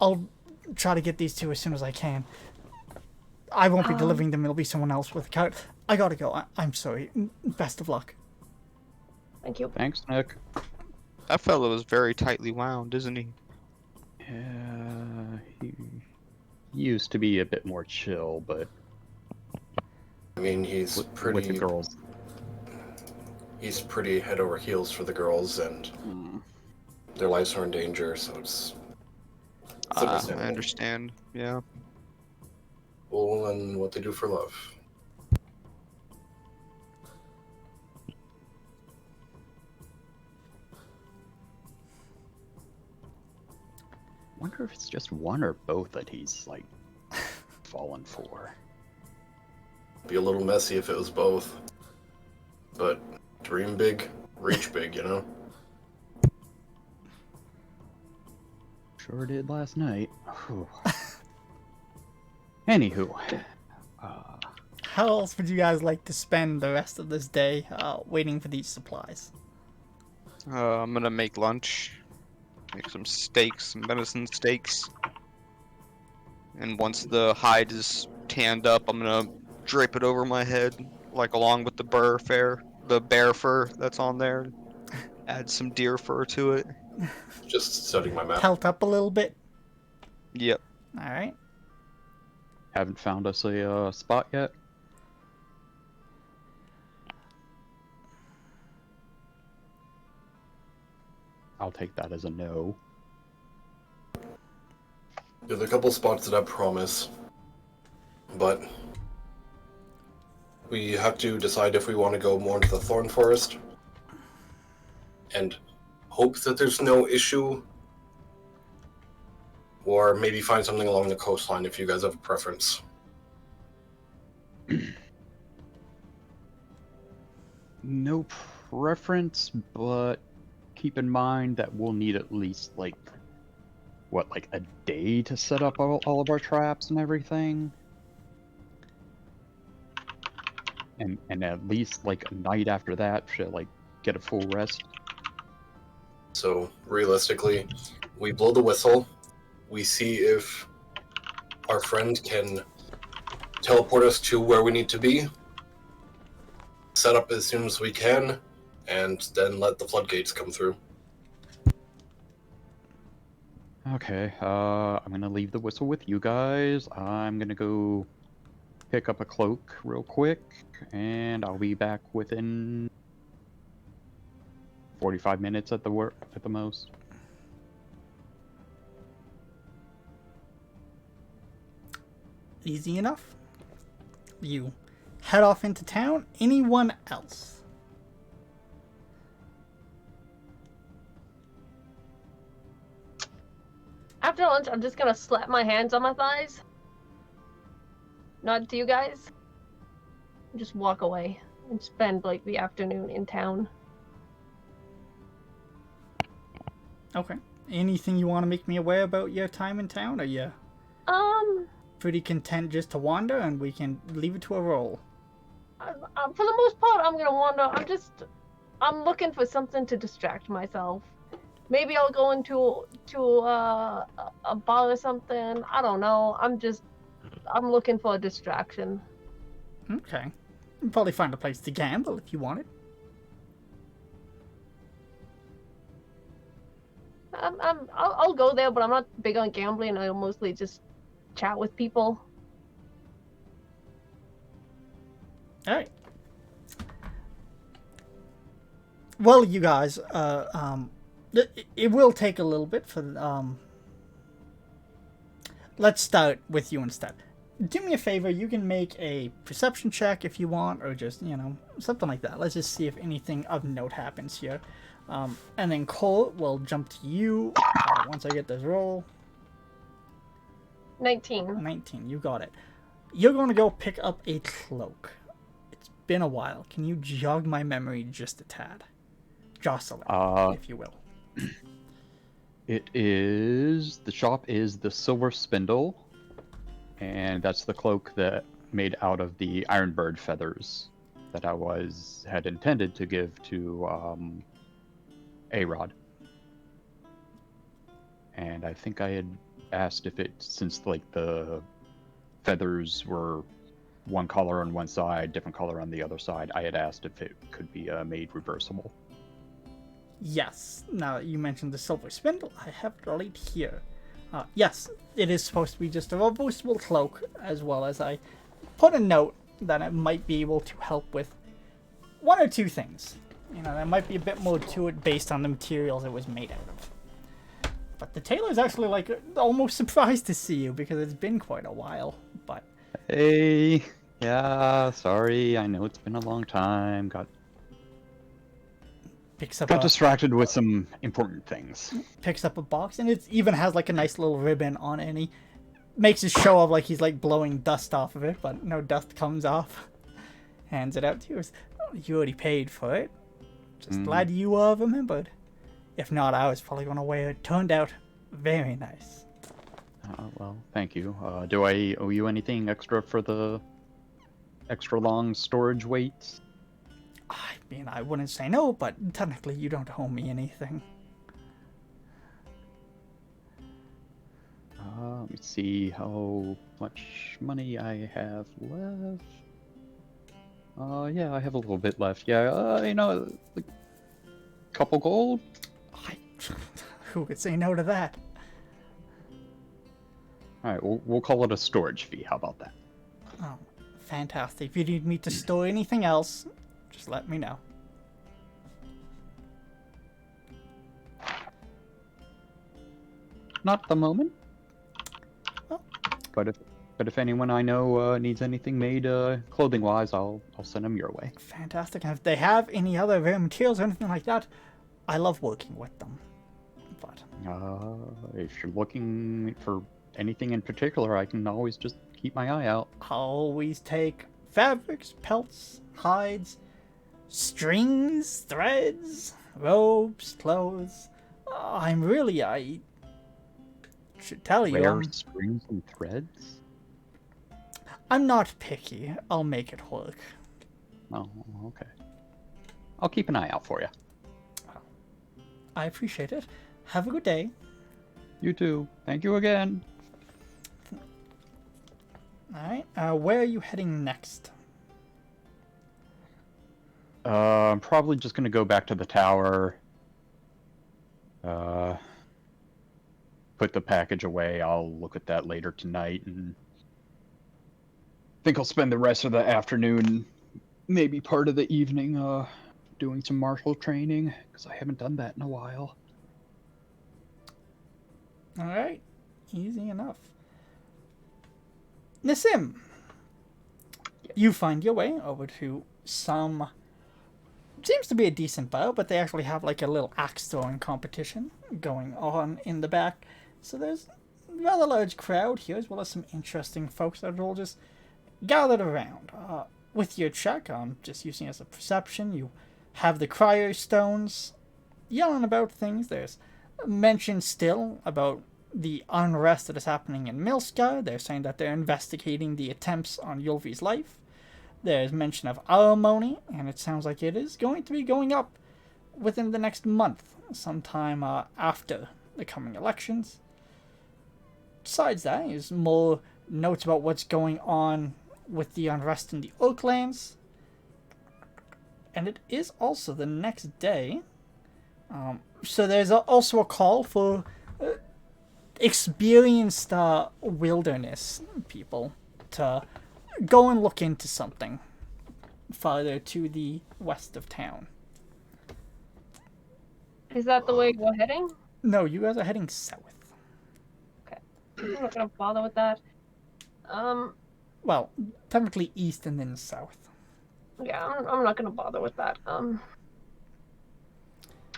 A: I'll try to get these two as soon as I can. I won't be delivering them. It'll be someone else with a cart. I gotta go. I'm sorry. Best of luck.
C: Thank you.
B: Thanks, Nick.
D: That fellow is very tightly wound, isn't he?
B: Yeah, he used to be a bit more chill, but
E: I mean, he's
B: with
E: pretty.
B: the girls.
E: He's pretty head over heels for the girls, and their lives are in danger. So it's
D: I
E: understandable.
D: understand. Yeah.
E: Well, and what they do for love.
B: Wonder if it's just one or both that he's like fallen for.
E: Be a little messy if it was both. But dream big, reach big, you know?
B: Sure did last night. Whew. Anywho,
A: How else would you guys like to spend the rest of this day waiting for these supplies?
D: I'm gonna make lunch. Make some steaks, some venison steaks. And once the hide is tanned up, I'm gonna drape it over my head, like along with the bear fur that's on there. Add some deer fur to it.
E: Just studying my map.
A: Pelt up a little bit.
D: Yep.
A: All right.
B: haven't found us a spot yet. I'll take that as a no.
E: There's a couple spots that I promise, but we have to decide if we want to go more into the thorn forest and hope that there's no issue, or maybe find something along the coastline if you guys have a preference.
B: No preference, but keep in mind that we'll need at least like a day to set up all of our traps and everything. And at least like a night after that to like get a full rest.
E: So realistically, we blow the whistle, we see if our friend can teleport us to where we need to be, set up as soon as we can, and then let the floodgates come through.
B: Okay, I'm gonna leave the whistle with you guys. I'm gonna go pick up a cloak real quick, and I'll be back within 45 minutes at the most.
A: Easy enough. You head off into town. Anyone else?
C: After lunch, I'm just gonna slap my hands on my thighs. Nod to you guys. And just walk away and spend like the afternoon in town.
A: Okay. Anything you want to make me aware about your time in town? Are you pretty content just to wander, and we can leave it to a roll?
C: For the most part, I'm gonna wander. I'm looking for something to distract myself. Maybe I'll go into a bar or something. I don't know. I'm looking for a distraction.
A: Okay. You'll probably find a place to gamble if you want it.
C: I'll go there, but I'm not big on gambling. I'll mostly just chat with people.
A: All right. well, you guys, it will take a little bit for, let's start with you instead. Do me a favor, you can make a perception check if you want, or just, something like that. Let's just see if anything of note happens here. And then Cole will jump to you once I get this roll.
C: 19.
A: 19, you got it. You're going to go pick up a cloak. It's been a while. Can you jog my memory just a tad? Jocelyn, if you will.
B: The shop is the Silver Spindle, and that's the cloak that made out of the Ironbird feathers that I had intended to give to A-Rod. And I think I had asked if since like the feathers were one color on one side, different color on the other side, I had asked if it could be made reversible.
A: Yes. Now that you mentioned the Silver Spindle, I have it right here. Yes, it is supposed to be just a reversible cloak, as well as I put a note that it might be able to help with one or two things. There might be a bit more to it based on the materials it was made out of. But the tailor's actually, almost surprised to see you, because it's been quite a while, but...
B: Hey, yeah, sorry, I know it's been a long time, got distracted with some important things.
A: Picks up a box, and it even has, a nice little ribbon on it, and he makes a show of, he's, blowing dust off of it, but no dust comes off. Hands it out to you. You already paid for it. Just glad you remembered. If not, I was probably going to wear it. Turned out very nice.
B: Well, thank you. Do I owe you anything extra for the extra long storage weights?
A: I mean, I wouldn't say no, but technically you don't owe me anything.
B: Let me see how much money I have left. Yeah, I have a little bit left. Yeah, a couple gold.
A: Who could say no to that?
B: All right, we'll call it a storage fee. How about that?
A: Oh, fantastic. If you need me to store anything else, just let me know.
B: Not at the moment.
A: Oh.
B: But if anyone I know needs anything made clothing-wise, I'll send them your way.
A: Fantastic. And if they have any other rare materials or anything like that, I love working with them. But
B: if you're looking for anything in particular, I can always just keep my eye out.
A: I'll always take fabrics, pelts, hides, strings, threads, robes, clothes. I should tell you.
B: Rare strings and threads?
A: I'm not picky. I'll make it work.
B: Oh, okay. I'll keep an eye out for you.
A: I appreciate it. Have a good day.
B: You too. Thank you again.
A: Alright, where are you heading next?
B: I'm probably just gonna go back to the tower. Put the package away. I'll look at that later tonight, and think I'll spend the rest of the afternoon, maybe part of the evening, doing some martial training, because I haven't done that in a while.
A: Alright, easy enough. Nassim, you find your way over to some... seems to be a decent bar, but they actually have a little axe throwing competition going on in the back. So there's a rather large crowd here, as well as some interesting folks that are all just gathered around. With your check, I'm just using it as a perception. You have the cryo stones yelling about things. There's mention still about the unrest that is happening in Milska. They're saying that they're investigating the attempts on Yulvi's life. There's mention of alimony, and it sounds like it is going to be going up within the next month, sometime after the coming elections. Besides that, is more notes about what's going on with the unrest in the Oaklands. And it is also the next day. So there's also a call for experienced wilderness people to go and look into something farther to the west of town.
C: Is that the way we're heading?
A: No, you guys are heading south.
C: I'm not gonna bother with that.
A: Well, technically east and then south.
C: Yeah, I'm not gonna bother with that.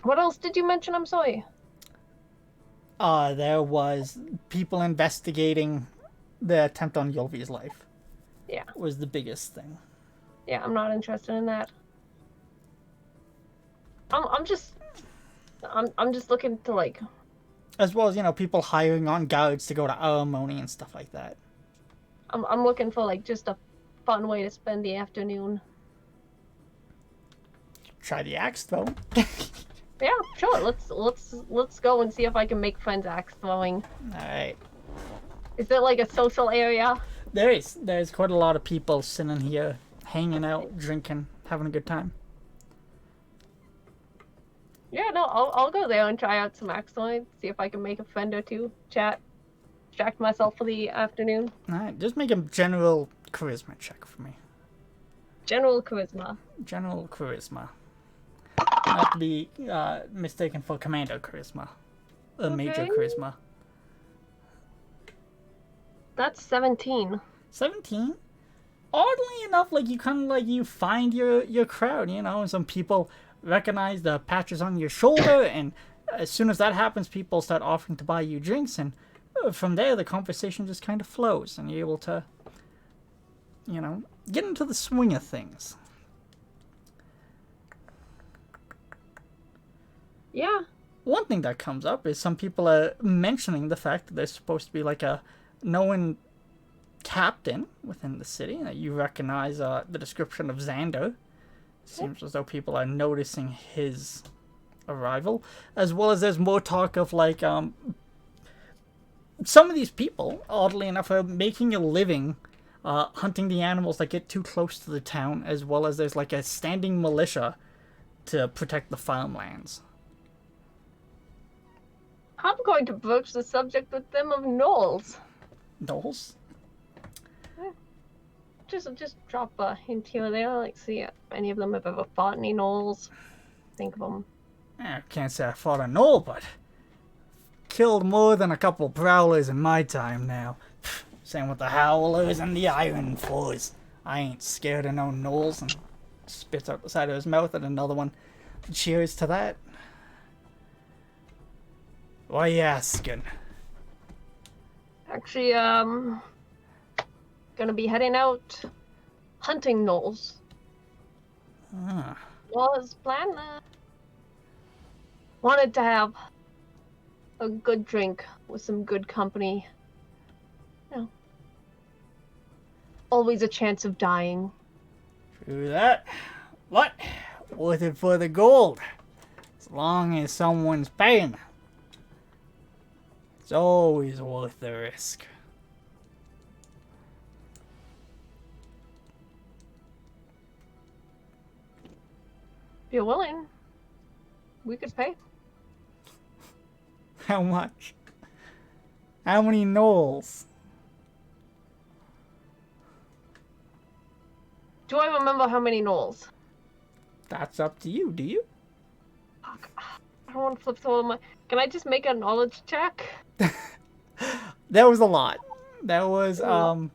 C: What else did you mention? I'm sorry.
A: There was people investigating the attempt on Yulvi's life.
C: Yeah.
A: Was the biggest thing.
C: Yeah, I'm not interested in that. I'm just looking to like.
A: As well as, people hiring on guards to go to ceremony and stuff like that.
C: I'm looking for like just a fun way to spend the afternoon.
A: Try the axe throw.
C: Yeah, sure. Let's go and see if I can make friends axe throwing.
A: Alright.
C: Is there like a social area?
A: There's quite a lot of people sitting here, hanging out, drinking, having a good time.
C: Yeah, no, I'll go there and try out some axe throwing. See if I can make a friend or two. Chat. Distract myself for the afternoon.
A: Alright, just make a general charisma check for me.
C: General charisma.
A: General charisma. Not to be mistaken for commando charisma. Major
C: Okay.
A: charisma.
C: That's 17.
A: 17? Oddly enough, like, you kind of, like, you find your crowd, and some people recognize the patches on your shoulder, and as soon as that happens, people start offering to buy you drinks, and from there, the conversation just kind of flows, and you're able to, get into the swing of things.
C: Yeah.
A: One thing that comes up is some people are mentioning the fact that there's supposed to be like a known captain within the city. That you recognize the description of Xander. Seems as though people are noticing his arrival, as well as there's more talk of like some of these people, oddly enough, are making a living hunting the animals that get too close to the town, as well as there's like a standing militia to protect the farmlands.
C: I'm going to broach the subject with them of gnolls.
A: Knowles?
C: Just drop a hint here or there, like see if any of them have ever fought any gnolls. Think of them.
A: I can't say I fought a knoll, but killed more than a couple prowlers in my time now. Same with the howlers and the iron fours. I ain't scared of no gnolls. And spits out the side of his mouth at another one. Cheers to that. Why you asking?
C: Actually, gonna be heading out hunting gnolls.
A: Ah.
C: Was plan. Wanted to have a good drink with some good company. Always a chance of dying.
A: True that. What? Worth it for the gold. As long as someone's paying. It's always worth the risk.
C: If you're willing, we could pay.
A: How much? How many gnolls?
C: Do I remember how many gnolls?
A: That's up to you, do you?
C: Fuck. I don't want to flip through all my... Can I just make a knowledge check?
A: That was a lot. That was, more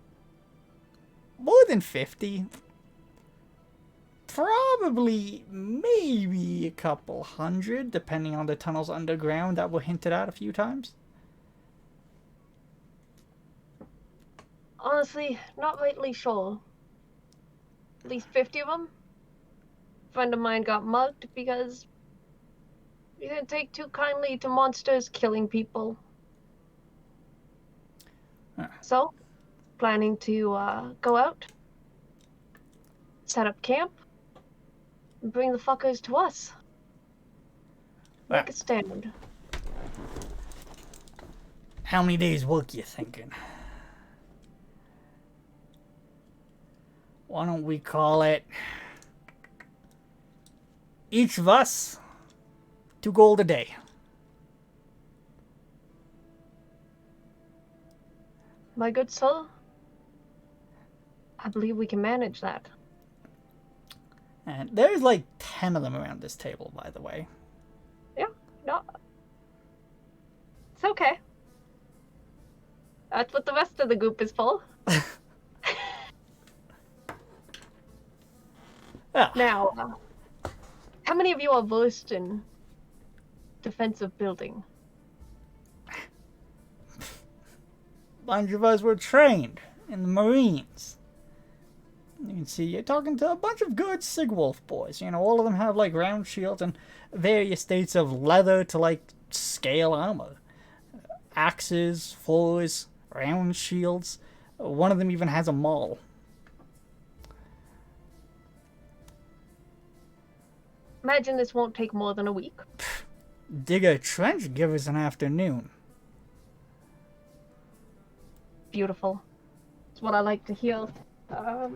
A: than 50. Probably, maybe a couple hundred, depending on the tunnels underground that were hinted at a few times.
C: Honestly, not rightly sure. At least 50 of them. A friend of mine got mugged because he didn't take too kindly to monsters killing people.
A: Huh.
C: So, planning to go out, set up camp, and bring the fuckers to us. Make a stand.
A: How many days work you thinking? Why don't we call it each of us 2 gold a day?
C: My good soul, I believe we can manage that.
A: And there's like 10 of them around this table, by the way.
C: Yeah. It's okay. That's what the rest of the group is for.
A: Yeah.
C: Now, how many of you are versed in defensive building?
A: Bunch of us were trained in the Marines. You can see you're talking to a bunch of good Sigwolf boys. You know, all of them have like round shields and various states of leather to like scale armor. Axes, fours, round shields. One of them even has a maul.
C: Imagine this won't take more than a week.
A: Dig a trench, give us an afternoon.
C: Beautiful. It's what I like to hear. I'll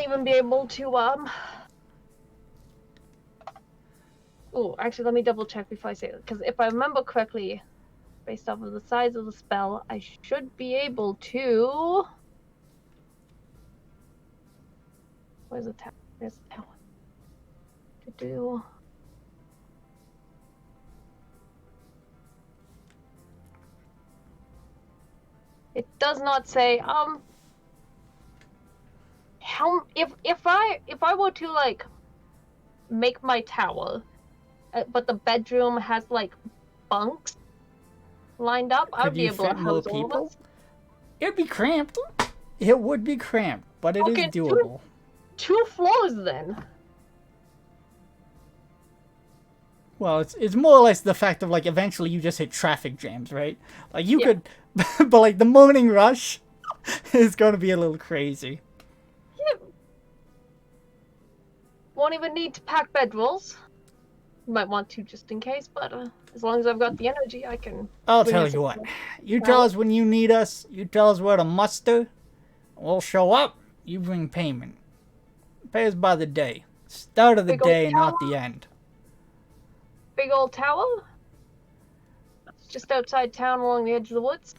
C: even be able to, Oh, actually, let me double check before I say it. Because if I remember correctly, based off of the size of the spell, I should be able to... Where's the tower? There's the tower. To do... It does not say, how, if I were to, like, make my tower, but the bedroom has, like, bunks lined up, I would be able to house all of us.
A: It'd be cramped. It would be cramped, but it is doable.
C: Two floors, then.
A: Well, it's more or less the fact of, like, eventually you just hit traffic jams, right? Like, you could... but, like, the morning rush is going to be a little crazy.
C: Yeah. Won't even need to pack bedrolls. You might want to just in case, but as long as I've got the energy, I can...
A: I'll tell you what. You tell us when you need us. You tell us where to muster. We'll show up. You bring payment. Pay us by the day. Start of the day, not the end.
C: Big old tower? Just outside town along the edge of the woods.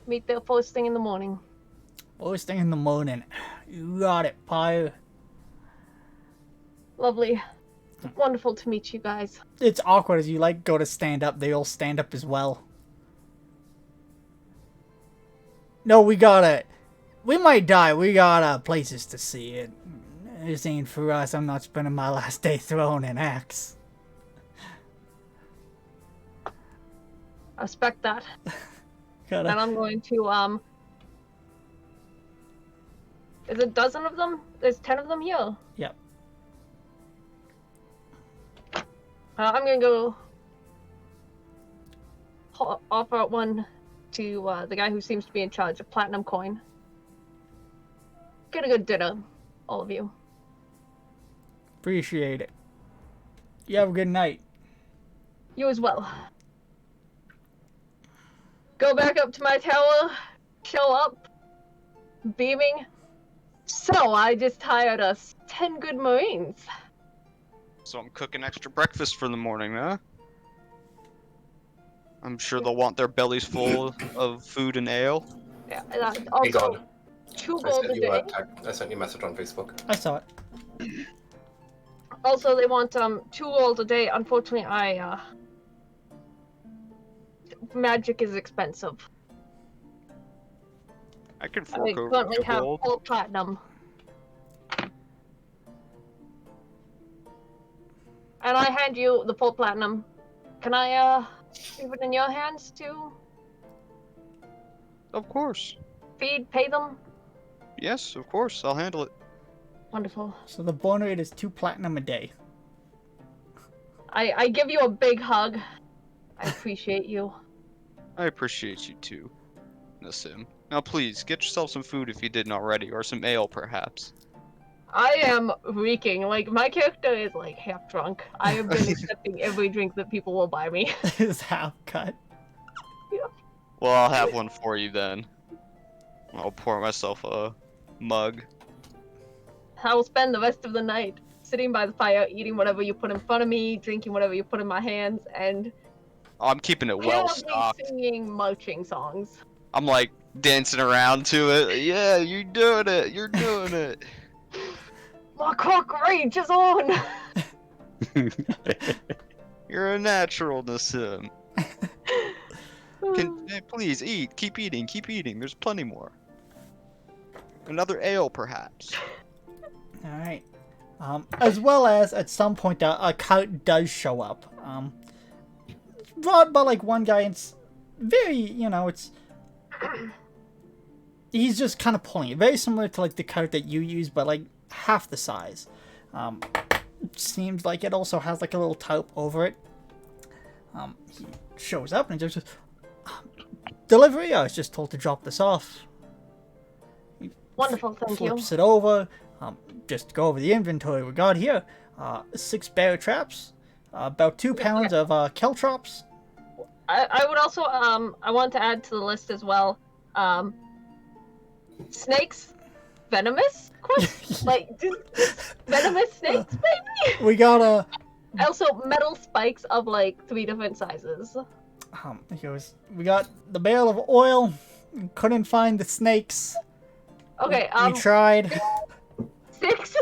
C: Meet there first thing in the morning.
A: First thing in the morning. You got it, Pyre.
C: Lovely. Wonderful to meet you guys.
A: It's awkward as you like go to stand up. They all stand up as well. No, we gotta... We might die. We got places to see. It. This ain't for us. I'm not spending my last day throwing an axe.
C: I respect that.
A: Gotta...
C: And I'm going to, Is it a dozen of them? There's 10 of them here.
A: Yep.
C: I'm gonna go offer one to the guy who seems to be in charge of Platinum Coin. Get a good dinner, all of you.
A: Appreciate it. You have a good night.
C: You as well. Go back up to my tower, show up, beaming. So, I just hired us 10 good Marines.
D: So I'm cooking extra breakfast for the morning, huh? I'm sure they'll want their bellies full of food and ale.
C: Yeah,
E: Hey,
C: also,
E: God.
C: 2
E: I
C: gold
E: sent
C: a
E: you
C: day.
E: I sent you a message on Facebook.
A: I saw it.
C: Also, they want 2 gold a day. Unfortunately, magic is expensive.
D: I can
C: I
D: fork over
C: currently
D: 2
C: have
D: gold.
C: full platinum. And I hand you the full platinum. Can I leave it in your hands to
D: Of course.
C: feed, pay them?
D: Yes, of course. I'll handle it.
C: Wonderful.
A: So the burn rate is 2 platinum a day.
C: I give you a big hug. I appreciate you.
D: I appreciate you too, Nassim. Now please, get yourself some food if you didn't already, or some ale perhaps.
C: I am reeking. Like, my character is, like, half drunk. I have been accepting every drink that people will buy me.
A: Is half cut.
D: Well, I'll have one for you then. I'll pour myself a mug.
C: I will spend the rest of the night sitting by the fire, eating whatever you put in front of me, drinking whatever you put in my hands, and
D: Oh, I'm keeping it well
C: apparently
D: stocked.
C: singing marching songs.
D: I'm like dancing around to it. Yeah, you're doing it. You're doing it.
C: My cock rage is on!
D: You're a natural, Nassim. Please eat. Keep eating. Keep eating. There's plenty more. Another ale, perhaps.
A: All right. As well as at some point a cart does show up. Brought by like one guy. It's very, it's he's just kind of pulling it, very similar to like the cart that you use, but like half the size. Seems like it also has like a little tarp over it. He shows up and just says, "Delivery. I was just told to drop this off."
C: Wonderful, thank you.
A: Flips it over. Just go over the inventory we got here. 6 bear traps, about 2 pounds of caltrops.
C: I would also I want to add to the list as well. Snakes, venomous? Like venomous snakes, maybe.
A: We got
C: Also metal spikes of like 3 different sizes.
A: he goes, we got the barrel of oil. Couldn't find the snakes.
C: Okay,
A: we tried.
C: 6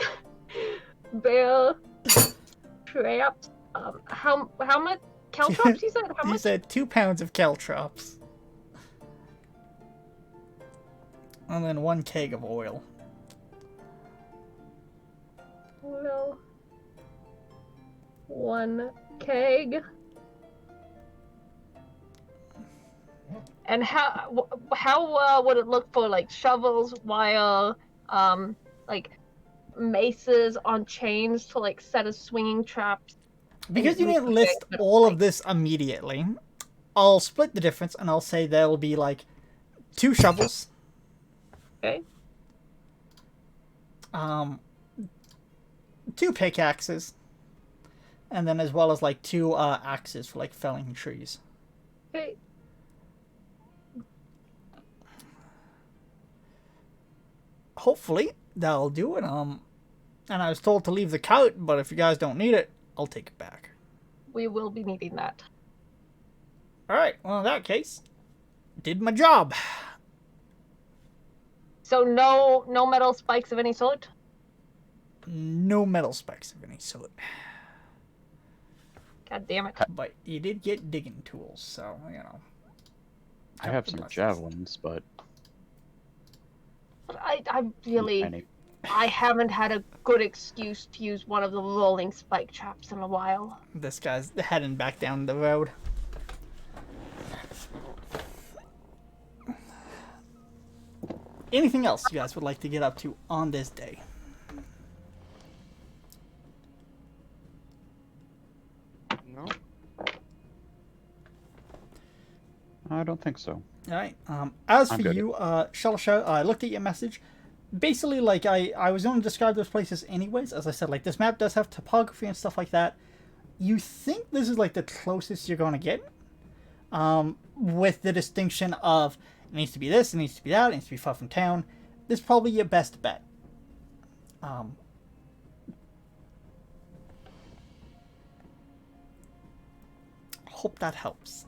C: bear traps. How much caltrops you said? How
A: He
C: much?
A: said 2 pounds of caltrops. And then 1 keg of oil.
C: Oil. 1 keg. And how would it look for like shovels, wire, like maces on chains to like set as swinging traps?
A: Because you didn't list all of this immediately, I'll split the difference and I'll say there'll be like 2 shovels.
C: Okay.
A: 2 pickaxes. And then as well as like 2 axes for like felling trees.
C: Okay.
A: Hopefully that'll do it. And I was told to leave the cart, but if you guys don't need it, I'll take it back.
C: We will be needing that.
A: Alright, well in that case, did my job.
C: So no metal spikes of any sort?
A: No metal spikes of any sort.
C: God damn it.
A: But you did get digging tools, so,
B: I have some javelins, but
C: I really... I haven't had a good excuse to use one of the rolling spike traps in a while.
A: This guy's heading back down the road. Anything else you guys would like to get up to on this day?
D: No.
B: I don't think so.
A: Alright, as
B: I'm
A: for
B: good.
A: you, Shellisha, I looked at your message. Basically, like, I was going to describe those places anyways. As I said, like, this map does have topography and stuff like that. You think this is, like, the closest you're going to get. With the distinction of, it needs to be this, it needs to be that, it needs to be far from town. This is probably your best bet. Hope that helps.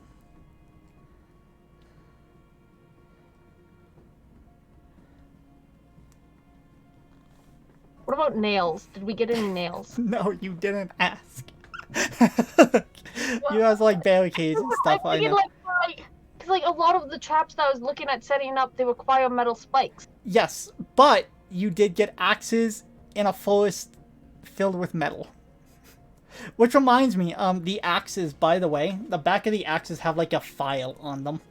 C: What about nails? Did we get any nails?
A: No, you didn't ask. You guys like barricades and stuff, I know.
C: Because like a lot of the traps that I was looking at setting up, they require metal spikes.
A: Yes, but you did get axes in a forest filled with metal. Which reminds me, the axes, by the way, the back of the axes have like a file on them.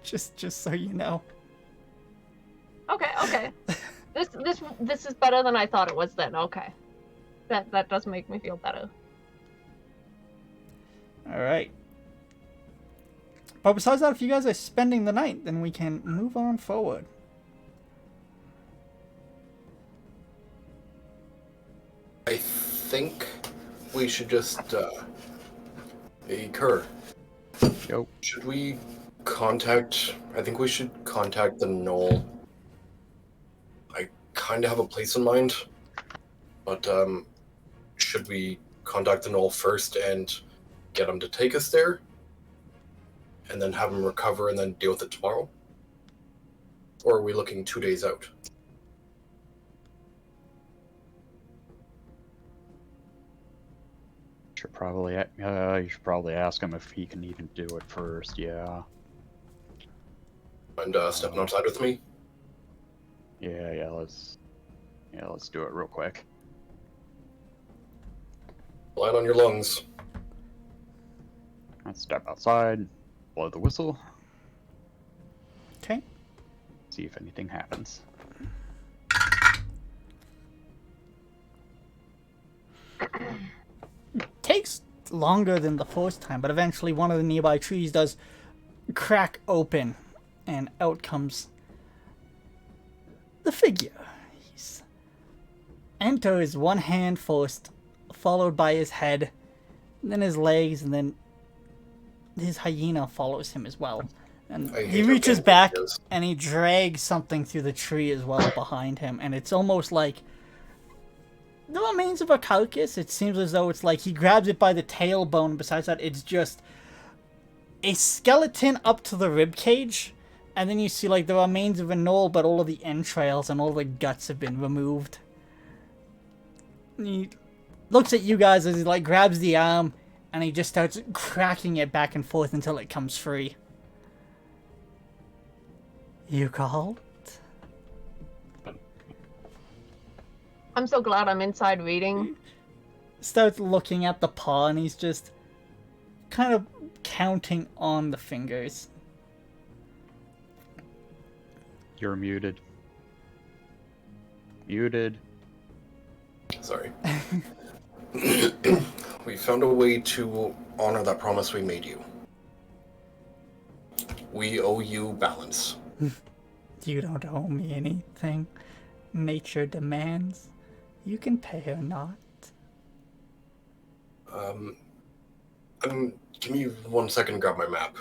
A: Just so you know.
C: Okay. This is better than I thought it was then. Okay. That does make me feel better.
A: Alright. But besides that, if you guys are spending the night, then we can move on forward.
E: I think we should just, hey, Kerr,
B: Yo.
E: should we contact, I think we should contact the knoll. I kind of have a place in mind, but, should we contact the knoll first and get him to take us there? And then have him recover and then deal with it tomorrow? Or are we looking 2 days out?
B: should probably you should probably ask him if he can even do it first. Yeah.
E: And stepping outside with me.
B: Yeah. Let's do it real quick.
E: Line on your lungs.
B: Let's step outside, blow the whistle,
A: Okay.
B: see if anything happens.
A: Takes longer than the first time, but eventually one of the nearby trees does crack open, and out comes the figure. He's enters one hand first, followed by his head, then his legs, and then his hyena follows him as well. And
E: I
A: he
E: hate
A: reaches
E: how
A: back
E: it is.
A: and he drags something through the tree as well behind him, and it's almost like the remains of a carcass. It seems as though it's like he grabs it by the tailbone. Besides that, it's just a skeleton up to the rib cage, and then you see like the remains of a gnoll, but all of the entrails and all the guts have been removed. And he looks at you guys as he like grabs the arm, and he just starts cracking it back and forth until it comes free. You called?
C: I'm so glad I'm inside reading.
A: Starts looking at the paw, and he's just kind of counting on the fingers.
B: You're muted. Muted.
E: Sorry. We found a way to honor that promise we made you. We owe you balance.
A: You don't owe me anything. Nature demands. You can pay or not.
E: Give me 1 second to grab my map.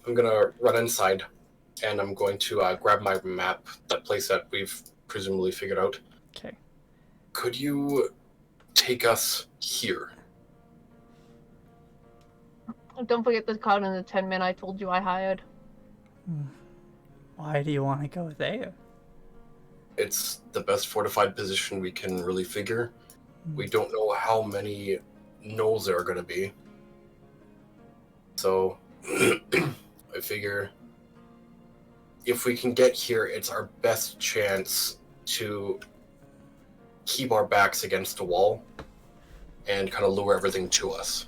E: I'm gonna run inside, and I'm going to grab my map, that place that we've presumably figured out.
A: Okay.
E: Could you take us here?
C: Don't forget the card in the 10 men I told you I hired.
A: Why do you want to go there?
E: It's the best fortified position we can really figure. We don't know how many gnolls there are going to be. So, I figure if we can get here, it's our best chance to keep our backs against the wall and kind of lure everything to us.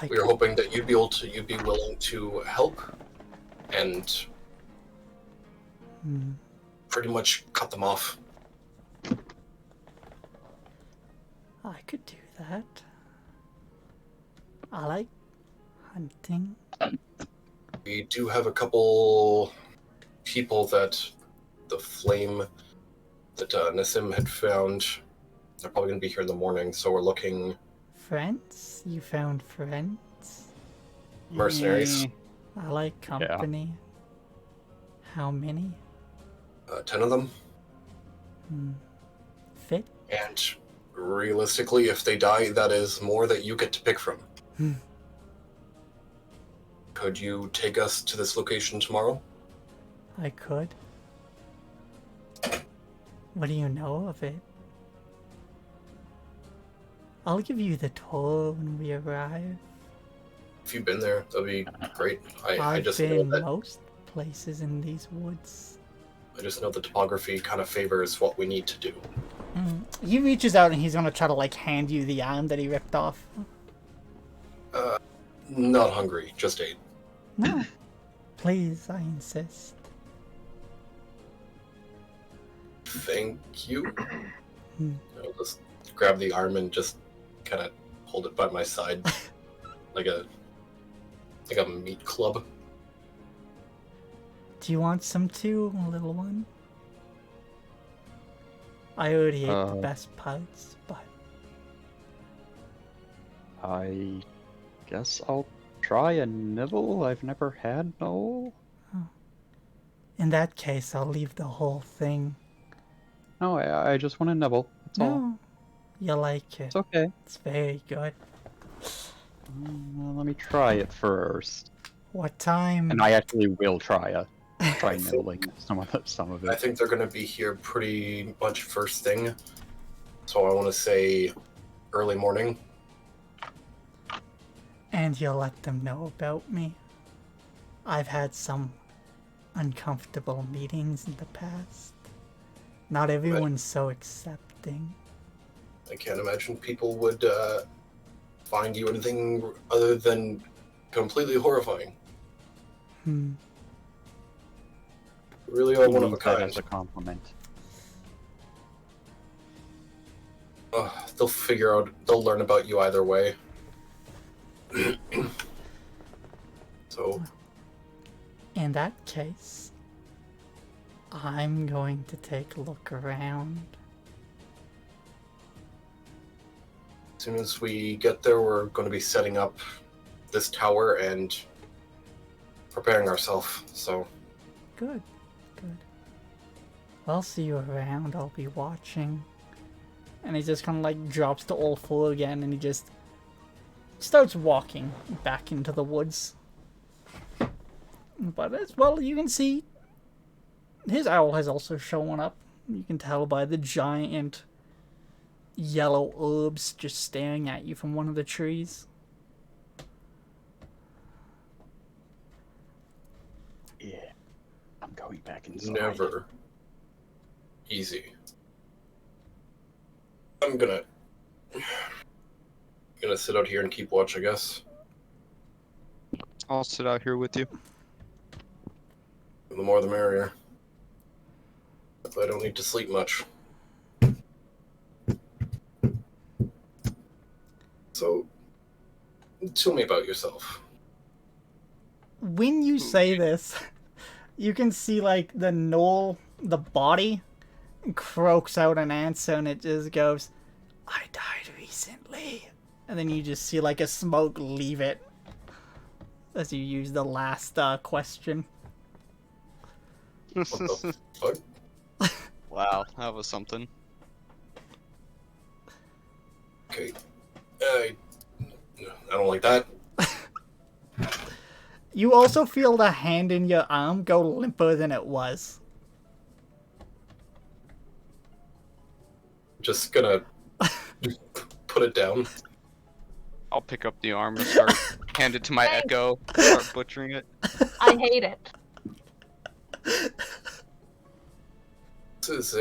E: We were hoping that you'd be willing to help and pretty much cut them off.
A: I could do that. I like hunting.
E: We do have a couple people that the flame that Nassim had found. They're probably going to be here in the morning, so we're looking...
A: Friends? You found friends?
E: Mercenaries.
A: I like company. How many?
E: 10 of them.
A: Fit?
E: And realistically, if they die, that is more that you get to pick from. Could you take us to this location tomorrow?
A: I could. What do you know of it? I'll give you the tour when we arrive.
E: If you've been there, that'd be great. I
A: I've
E: just know
A: been
E: that
A: most places in these woods.
E: I just know the topography kind of favors what we need to do.
A: He reaches out and he's gonna try to like hand you the arm that he ripped off.
E: Not hungry, just ate.
A: No. Please, I insist.
E: Thank you. I'll just grab the arm and just kind of hold it by my side, like a meat club.
A: Do you want some too, little one? I already ate the best parts, but
B: I guess I'll try a nibble. I've never had no.
A: in that case, I'll leave the whole thing.
B: No, I just want a nibble. That's all.
A: No, you like it.
B: It's okay.
A: It's very good.
B: Let me try it first.
A: What time?
B: And I actually will try nibbling some of
E: I
B: it.
E: think they're going to be here pretty much first thing. So I want to say early morning.
A: And you'll let them know about me. I've had some uncomfortable meetings in the past. Not everyone's so accepting.
E: I can't imagine people would find you anything other than completely horrifying. You really are one of a
B: Use that
E: kind.
B: as a compliment.
E: They'll figure out, they'll learn about you either way. So,
A: In that case, I'm going to take a look around.
E: as soon as we get there, we're going to be setting up this tower and preparing ourselves. So,
A: Good, good. I'll see you around. I'll be watching. And he just kind of like drops to all four again, and he just starts walking back into the woods. But as well, you can see his owl has also shown up. You can tell by the giant yellow orbs just staring at you from one of the trees.
B: Yeah. I'm going back inside.
E: never easy. I'm gonna sit out here and keep watch, I guess.
D: I'll sit out here with you.
E: The more the merrier. I don't need to sleep much. So, tell me about yourself.
A: When you say this, you can see like the gnoll, the body, croaks out an answer, and it just goes, "I died recently." And then you just see like a smoke leave it as you use the last question.
E: What the fuck?
D: Wow, that was something.
E: Okay. I don't like that.
A: You also feel the hand in your arm go limper than it was.
E: Just gonna put it down.
D: I'll pick up the arm and start hand it to my
C: Thanks.
D: echo, start butchering it.
C: I hate it.
E: This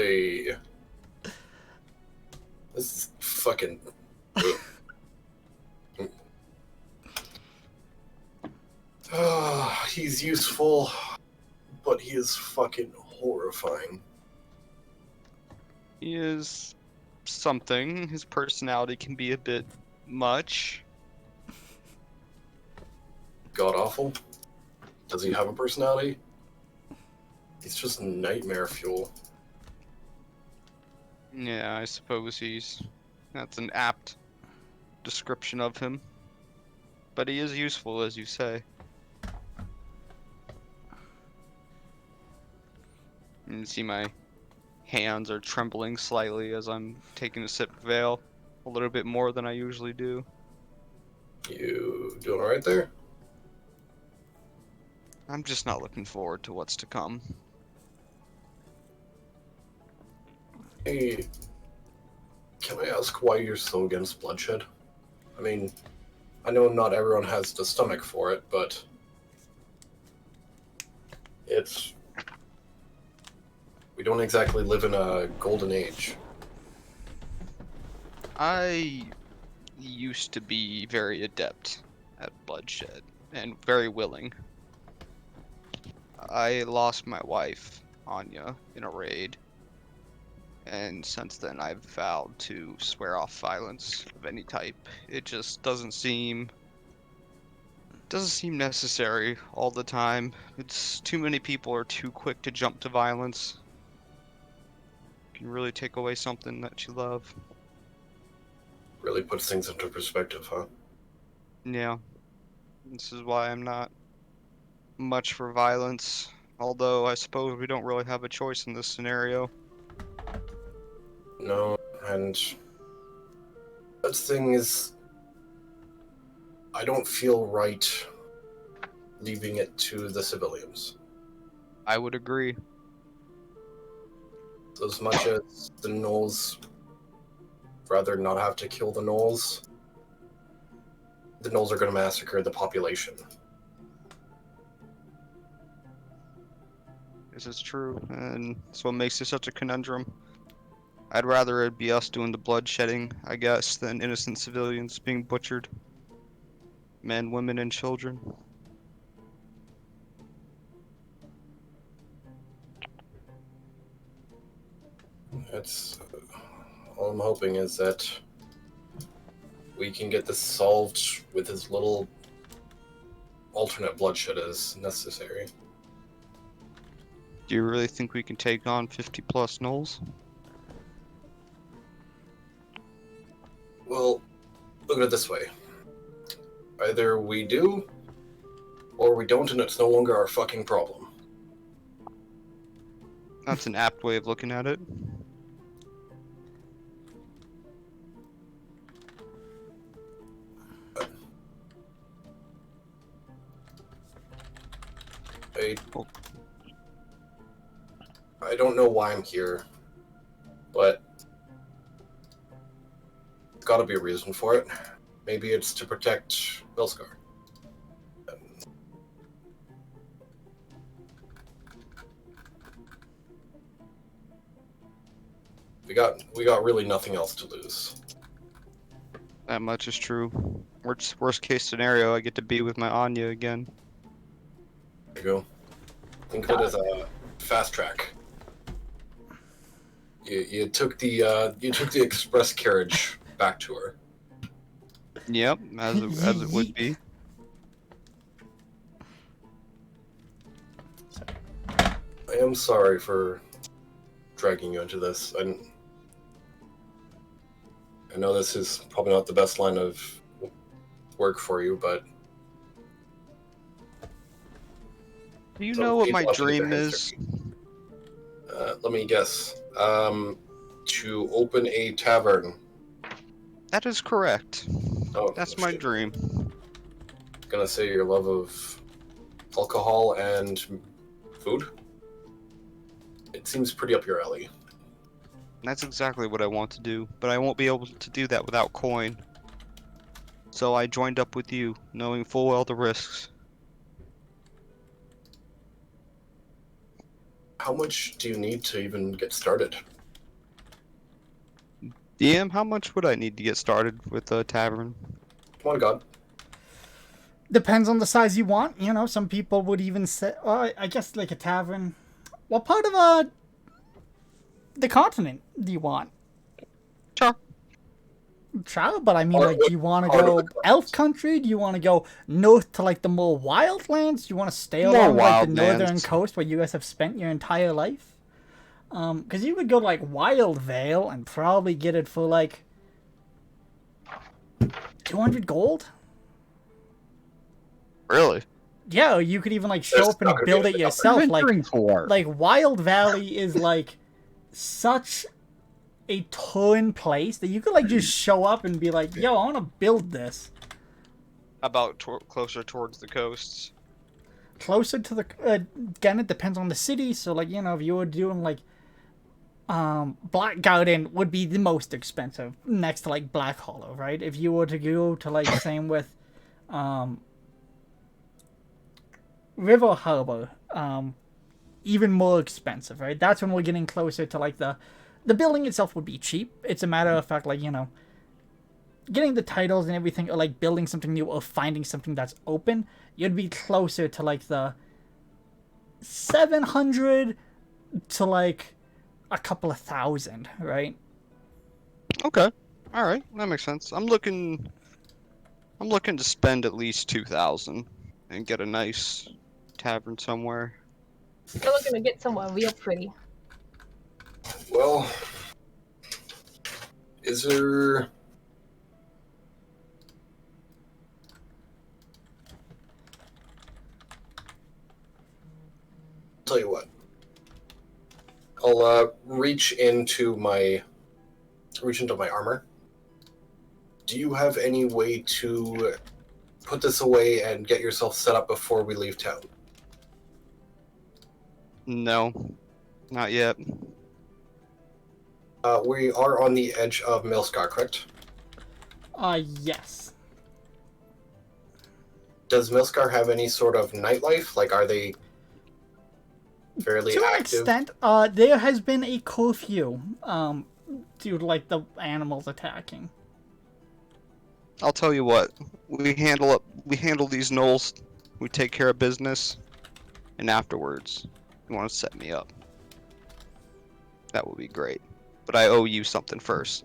E: is fucking. He's useful, but he is fucking horrifying.
D: He is something. His personality can be a bit much.
E: God awful. Does he have a personality? He's just nightmare fuel.
D: Yeah, I suppose that's an apt description of him. But he is useful, as you say. You can see my hands are trembling slightly as I'm taking a sip of ale. A little bit more than I usually do.
E: You doing alright there?
D: I'm just not looking forward to what's to come.
E: Hey, can I ask why you're so against bloodshed? I mean, I know not everyone has the stomach for it, but we don't exactly live in a golden age.
D: I used to be very adept at bloodshed and very willing. I lost my wife, Anya, in a raid. And since then I've vowed to swear off violence of any type. It just doesn't seem necessary all the time. It's too many people are too quick to jump to violence. Can really take away something that you love.
E: Really puts things into perspective, huh?
D: Yeah. This is why I'm not much for violence. Although I suppose we don't really have a choice in this scenario.
E: No, and that thing is, I don't feel right leaving it to the civilians.
D: I would agree.
E: As much as the gnolls rather not have to kill the gnolls, the gnolls are going to massacre the population.
D: This is true, and that's what makes it such a conundrum. I'd rather it be us doing the bloodshedding, I guess, than innocent civilians being butchered. Men, women, and children.
E: That's all I'm hoping is that we can get this solved with as little alternate bloodshed as necessary.
D: Do you really think we can take on 50 plus gnolls?
E: Well, look at it this way. Either we do, or we don't, and it's no longer our fucking problem.
D: That's an apt way of looking at it.
E: I don't know why I'm here, but there's gotta be a reason for it. Maybe it's to protect Belskar. We got really nothing else to lose.
D: That much is true. Worst case scenario, I get to be with my Anya again.
E: There you go. Think of it as a fast track. You took the express carriage back to her.
D: Yep, as it would be.
E: I am sorry for dragging you into this. I know this is probably not the best line of work for you, but
D: Do you know what my dream is?
E: Let me guess. To open a tavern.
D: That is correct.
E: Oh,
D: That's my
E: shit.
D: dream.
E: Gonna say your love of alcohol and food. It seems pretty up your alley.
D: That's exactly what I want to do, but I won't be able to do that without coin. So I joined up with you, knowing full well the risks.
E: How much do you need to even get started?
D: DM, how much would I need to get started with a tavern?
E: Come on, God.
A: Depends on the size you want. You know, some people would even say, I guess like a tavern. What part of the continent do you want?
D: Sure.
A: Sure, but I mean,
E: Or
A: like,
E: what
A: do you want to
E: part of
A: go
E: the continent?
A: elf country? Do you want to go north to, like, the more wild lands? Do you want to stay
D: More
A: along, like, the
D: wild
A: northern
D: lands.
A: coast where you guys have spent your entire life? Because you could go, like, Wild Vale and probably get it for, like, 200 gold?
D: Really?
A: Yeah, or you could even, like, show
E: There's
A: up and
E: not gonna be
A: build
E: a
A: it
E: fit
A: yourself. Like,
B: Venturing for.
A: Wild Valley is, like, such a torn place that you could, like, just show up and be like, yo, I want to build this.
D: About closer towards the coasts.
A: Closer to the... again, it depends on the city. So, like, you know, if you were doing, like... Black Garden would be the most expensive, next to, like, Black Hollow, right? If you were to go to, like, same with... River Harbor, even more expensive, right? That's when we're getting closer to, like, the building itself would be cheap. It's a matter of fact, like, you know, getting the titles and everything, or, like, building something new or finding something that's open, you'd be closer to, like, the 700 to, like, a couple of thousand, right?
D: Okay. All right, that makes sense. I'm looking to spend at least 2,000 and get a nice tavern somewhere.
C: You're looking to get somewhere real pretty.
E: Well, is there... Tell you what. I'll reach into my armor. Do you have any way to put this away and get yourself set up before we leave town?
D: No, not yet.
E: We are on the edge of Milskar, correct?
A: Yes.
E: Does Milskar have any sort of nightlife? Like, are they fairly
A: To an
E: active?
A: extent, there has been a curfew due to like the animals attacking.
D: I'll tell you what. We handle these gnolls. We take care of business, and afterwards, you want to set me up. That would be great. But I owe you something first.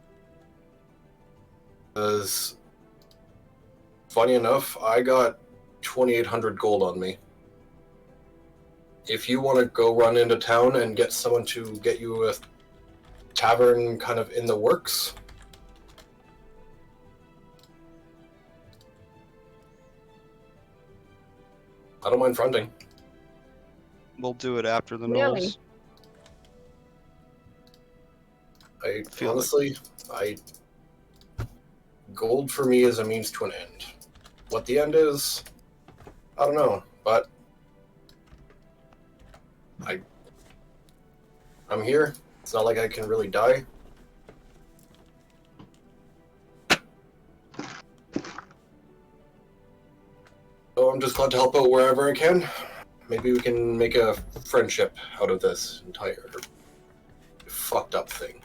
E: Because, funny enough, I got 2,800 gold on me. If you want to go run into town and get someone to get you a tavern kind of in the works, I don't mind fronting.
D: We'll do it after the
C: Really?
D: gnolls.
E: I
D: Feel
E: honestly, gold for me is a means to an end. What the end is, I don't know, but I'm here. It's not like I can really die. So I'm just glad to help out wherever I can. Maybe we can make a friendship out of this entire fucked up thing.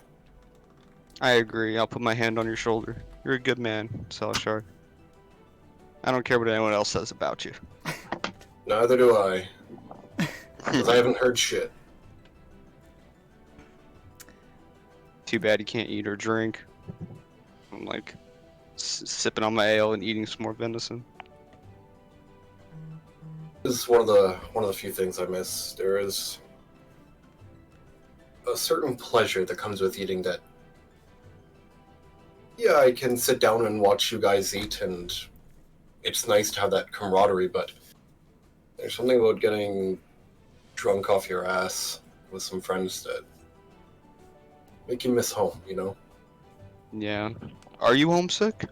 D: I agree. I'll put my hand on your shoulder. You're a good man, Salashar. I don't care what anyone else says about you.
E: Neither do I. Because I haven't heard shit.
D: Too bad you can't eat or drink. I'm like sipping on my ale and eating some more venison.
E: This is one of the few things I miss. There is a certain pleasure that comes with eating that. Yeah, I can sit down and watch you guys eat, and it's nice to have that camaraderie, but there's something about getting drunk off your ass with some friends that make you miss home, you know?
D: Yeah. Are you homesick?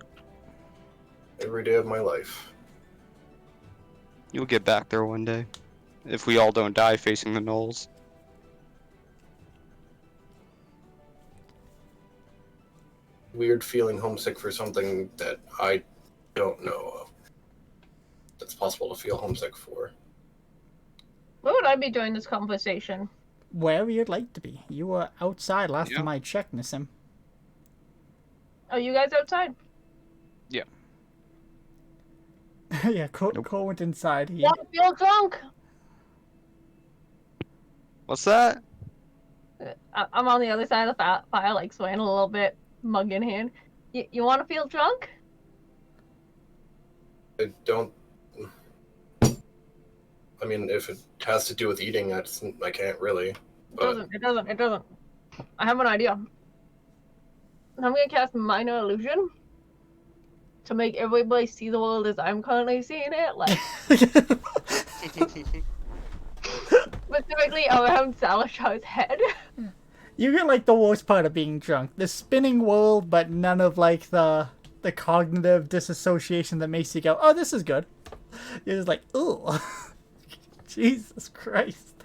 E: Every day of my life.
D: You'll get back there one day. If we all don't die facing the gnolls.
E: Weird feeling homesick for something that I don't know of. That's possible to feel homesick for.
C: Where would I be during this conversation?
A: Wherever you'd like to be. You were outside last
D: Yeah.
A: time I checked, Nissim.
C: Are you guys outside?
D: Yeah.
A: Yeah, Cole went inside. He...
C: Want to feel drunk?
D: What's that?
C: I'm on the other side of the fire, like swaying a little bit, mug in hand. You want to feel drunk?
E: I don't. I mean, if it has to do with eating, I can't really. But
C: It doesn't. I have an idea. I'm gonna cast Minor Illusion to make everybody see the world as I'm currently seeing it, like specifically around Salashar's head.
A: You get like the worst part of being drunk. The spinning world, but none of like the cognitive disassociation that makes you go, oh, this is good. You're just like, ooh. Jesus Christ.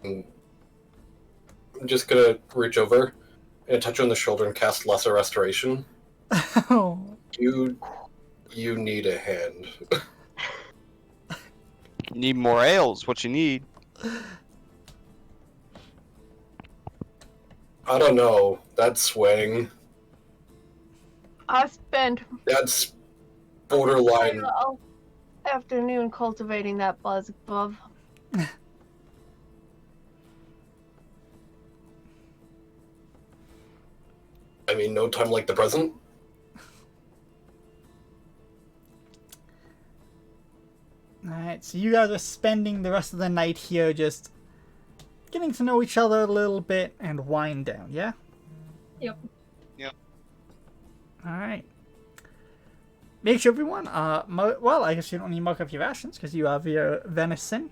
E: I'm just gonna reach over and touch you on the shoulder and cast Lesser Restoration.
A: Oh.
E: You need a hand.
D: You need more ales, what you need.
E: I don't know. That swing.
C: I spent
E: That's borderline.
C: all afternoon cultivating that buzz above.
E: I mean, no time like the present.
A: Alright, so you guys are spending the rest of the night here just getting to know each other a little bit and wind down, yeah?
C: Yep.
A: Alright. Make sure everyone, well, I guess you don't need to mark up your rations because you have your venison.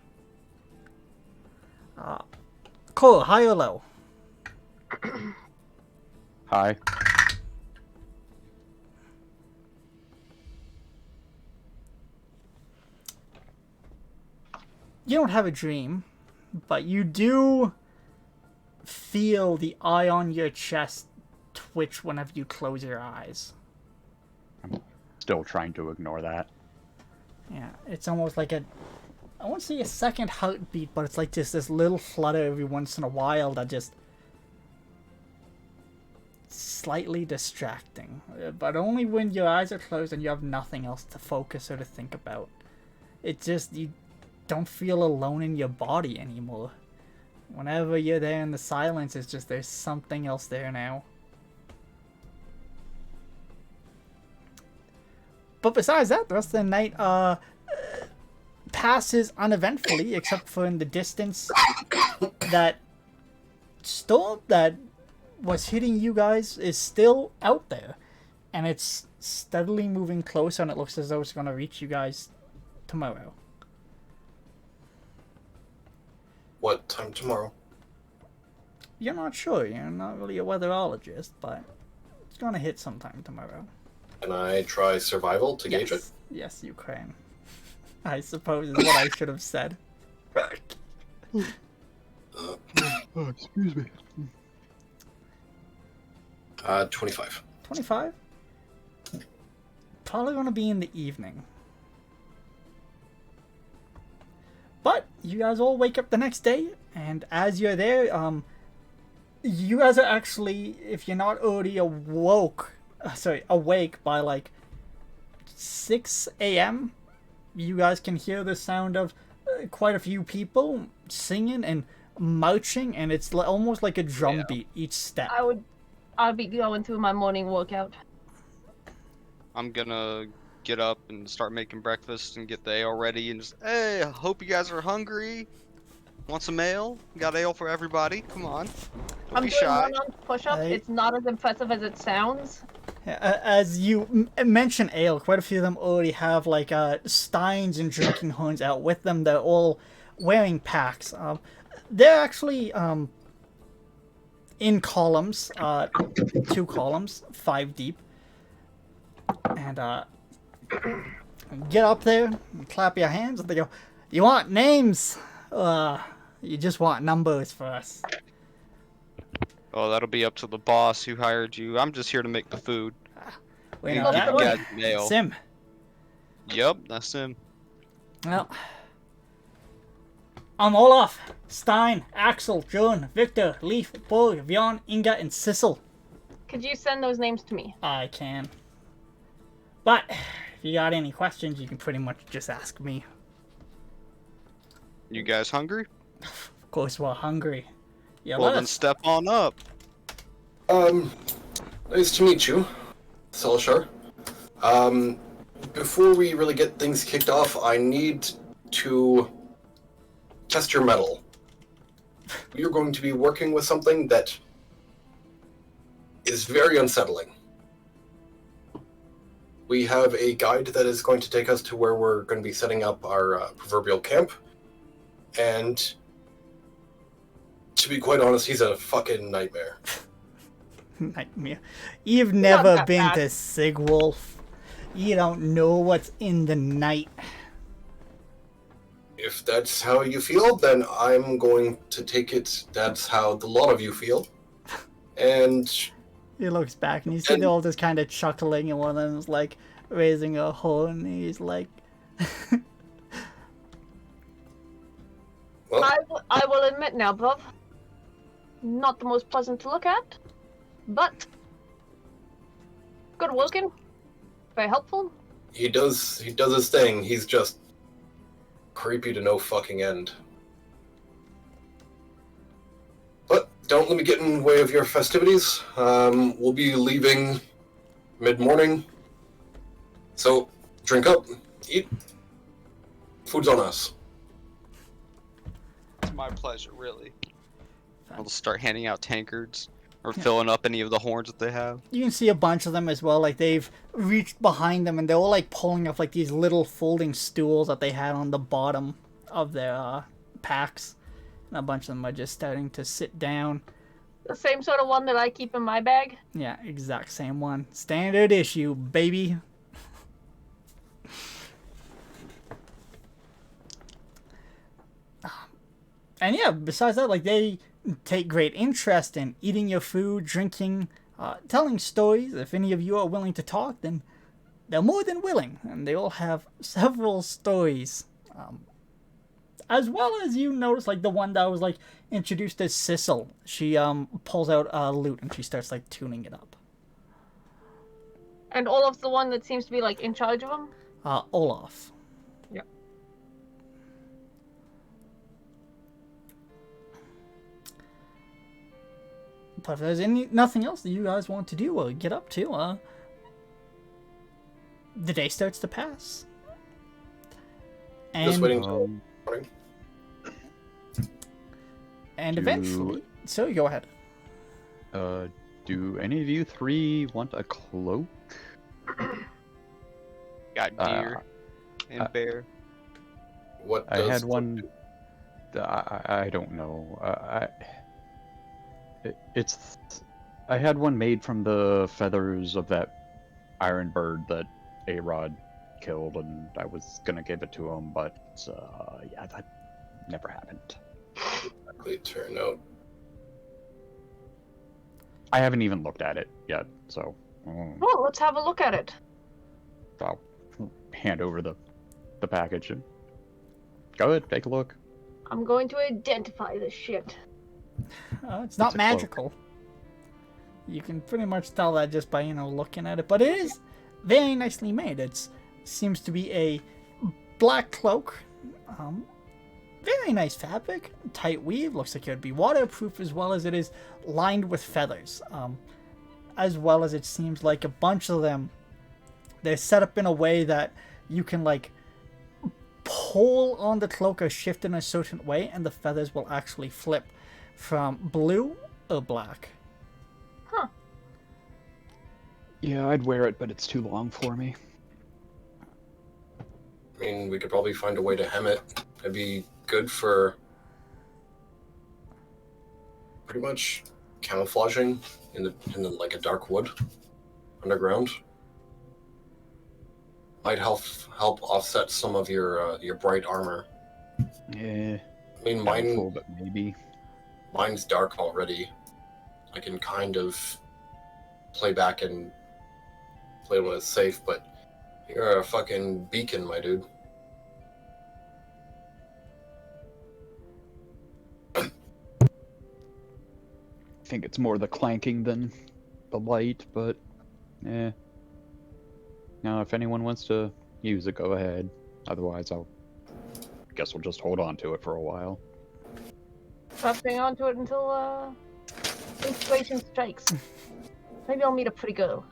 A: Cole, high or low?
B: Hi.
A: You don't have a dream, but you do feel the eye on your chest twitch whenever you close your eyes.
B: still trying to ignore that.
A: Yeah, it's almost like I won't say a second heartbeat, but it's like just this little flutter every once in a while that just slightly distracting. But only when your eyes are closed and you have nothing else to focus or to think about. It just, you don't feel alone in your body anymore. Whenever you're there in the silence, it's just there's something else there now. But besides that, the rest of the night passes uneventfully, except for in the distance, that storm that was hitting you guys is still out there. And it's steadily moving closer, and it looks as though it's going to reach you guys tomorrow.
E: What time tomorrow?
A: You're not sure. You're not really a weatherologist, but it's going to hit sometime tomorrow.
E: Can I try survival to gauge it?
A: Yes, you can. I suppose is what I should have said.
B: Excuse me.
E: 25.
A: 25? Probably going to be in the evening. But you guys all wake up the next day, and as you're there, you guys are actually, if you're not already awake by like 6 a.m., you guys can hear the sound of quite a few people singing and marching, and it's almost like a drum beat each step.
C: I'll be going through my morning workout.
D: I'm gonna get up and start making breakfast and get the ale ready and just, hey, I hope you guys are hungry. Want some ale? Got ale for everybody. Come on. Don't
C: I'm
D: be
C: doing
D: shy.
C: one-arm push-up. It's not as impressive as it sounds.
A: As you mention ale, quite a few of them already have like steins and drinking horns out with them. They're all wearing packs. They're actually in columns, 2 columns, 5 deep. And get up there, and clap your hands, and they go, "You want names? You just want numbers for us."
D: Oh, that'll be up to the boss who hired you. I'm just here to make the food.
A: We
D: You
A: know
D: give
A: that
D: you
A: one.
D: guys an ale.
A: Sim.
D: Yep, that's him.
A: Well, I'm Olaf, Stein, Axel, John, Victor, Leif, Borg, Bjorn, Inga, and Sissel.
C: Could you send those names to me?
A: I can. But if you got any questions, you can pretty much just ask me.
D: You guys hungry?
A: Of course, we're hungry. Yeah,
D: Well, then step on up.
E: Nice to meet you, Selshar. Before we really get things kicked off, I need to test your mettle. You're going to be working with something that is very unsettling. We have a guide that is going to take us to where we're going to be setting up our proverbial camp, and to be quite honest, he's a fucking nightmare.
A: Nightmare. You've never
C: that
A: been
C: bad.
A: to Sigwolf. You don't know what's in the night.
E: If that's how you feel, then I'm going to take it that's how the lot of you feel. And
A: He looks back and you see they're all just kind of chuckling, and one of them's like raising a horn. And he's like,
E: well,
C: I will admit now, bruv. Not the most pleasant to look at, but good working. Very helpful.
E: he does his thing. He's just creepy to no fucking end. But don't let me get in the way of your festivities. We'll be leaving mid-morning. So drink up, eat. Food's on us.
D: It's my pleasure, really. I'll start handing out tankards or filling up any of the horns that they have.
A: you can see a bunch of them as well. Like they've reached behind them and they're all like pulling off like these little folding stools that they had on the bottom of their packs. And a bunch of them are just starting to sit down.
C: The same sort of one that I keep in my bag.
A: Yeah, exact same one. Standard issue, baby. And yeah, besides that, like they take great interest in eating your food, drinking, telling stories. If any of you are willing to talk, then they're more than willing, and they all have several stories. As well as you notice, like, the one that was, like, introduced as Sissel. She, pulls out a lute and she starts, like, tuning it up.
C: And Olaf's the one that seems to be, like, in charge of them?
A: Olaf.
C: Yeah.
A: But if there's nothing else that you guys want to do or get up to, the day starts to pass. And,
E: Just waiting till morning.
A: And eventually... So, go ahead.
B: Do any of you three want a cloak?
D: Got deer and bear.
E: What
B: I
E: does
B: had
E: the-
B: one. I don't know. I had one made from the feathers of that iron bird that A-Rod killed, and I was gonna give it to him, but yeah, that never happened.
E: Exactly turn out?
B: I haven't even looked at it yet, so
C: Well, let's have a look at it.
B: I'll hand over the package and go ahead, take a look.
C: I'm going to identify this shit.
A: It's not
B: It's a cloak.
A: magical. You can pretty much tell that just by, looking at it. But it is very nicely made. It seems to be a black cloak. Very nice fabric. Tight weave. Looks like it would be waterproof, as well as it is lined with feathers. As well as it seems like a bunch of them, they're set up in a way that you can, like, pull on the cloak or shift in a certain way, and the feathers will actually flip from blue or black.
C: Huh.
B: Yeah, I'd wear it, but it's too long for me.
E: I mean, we could probably find a way to hem it. It'd be good for pretty much camouflaging in the like a dark wood underground. Might help offset some of your bright armor.
B: Yeah,
E: I mean,
B: doubtful, but maybe.
E: mine's dark already. I can kind of play back and play when it's safe, but you're a fucking beacon, my dude.
B: I think it's more the clanking than the light, but yeah. Now, if anyone wants to use it, go ahead. Otherwise, guess we'll just hold on to it for a while.
C: Trapping onto it until inspiration strikes. Maybe I'll meet a pretty girl.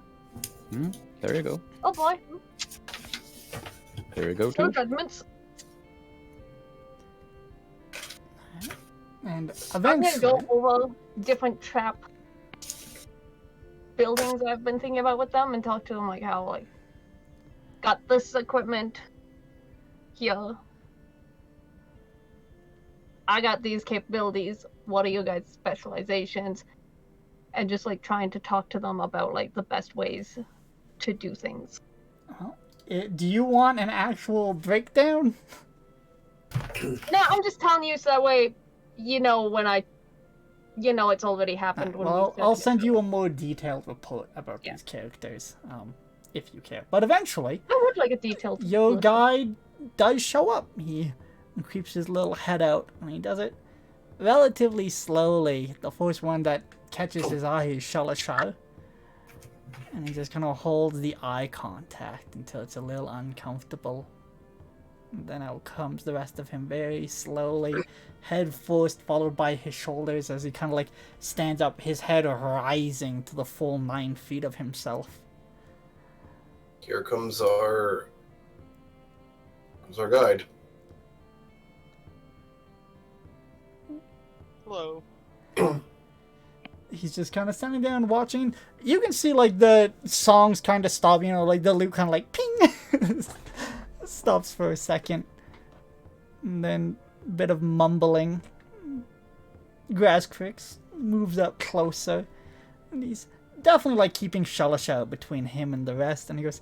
B: There you go.
C: Oh boy.
B: There you go,
C: No
B: too.
C: judgments.
A: And
C: I'm gonna
A: eventually,
C: go over different trap buildings I've been thinking about with them and talk to them like how like got this equipment here. I got these capabilities. What are your guys' specializations? And just like trying to talk to them about like the best ways to do things.
A: do you want an actual breakdown?
C: No, I'm just telling you so that way when it's already happened. When
A: Well,
C: we
A: I'll send you a more detailed report about these characters, if you care. But eventually,
C: I would like a detailed.
A: your
C: list.
A: guy does show up. He creeps his little head out, and he does it relatively slowly. The first one that catches his eye is Shalashar. And he just kind of holds the eye contact until it's a little uncomfortable. And then out comes the rest of him very slowly, head first, followed by his shoulders as he kind of like stands up, his head rising to the full 9 feet of himself.
E: Here comes our guide.
D: Hello.
A: He's just kind of standing there and watching. You can see like the songs kind of stop, like the loop kind of like ping stops for a second. And then a bit of mumbling. Grasscrix moves up closer. And he's definitely like keeping Shalasha between him and the rest. And he goes,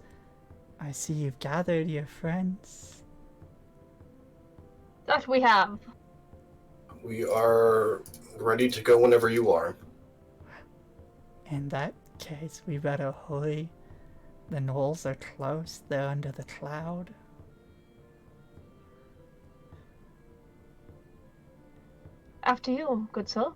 A: I see you've gathered your friends.
C: That we have.
E: We are ready to go whenever you are.
A: In that case, we better hurry. The knolls are close. They're under the cloud.
C: After you, good sir.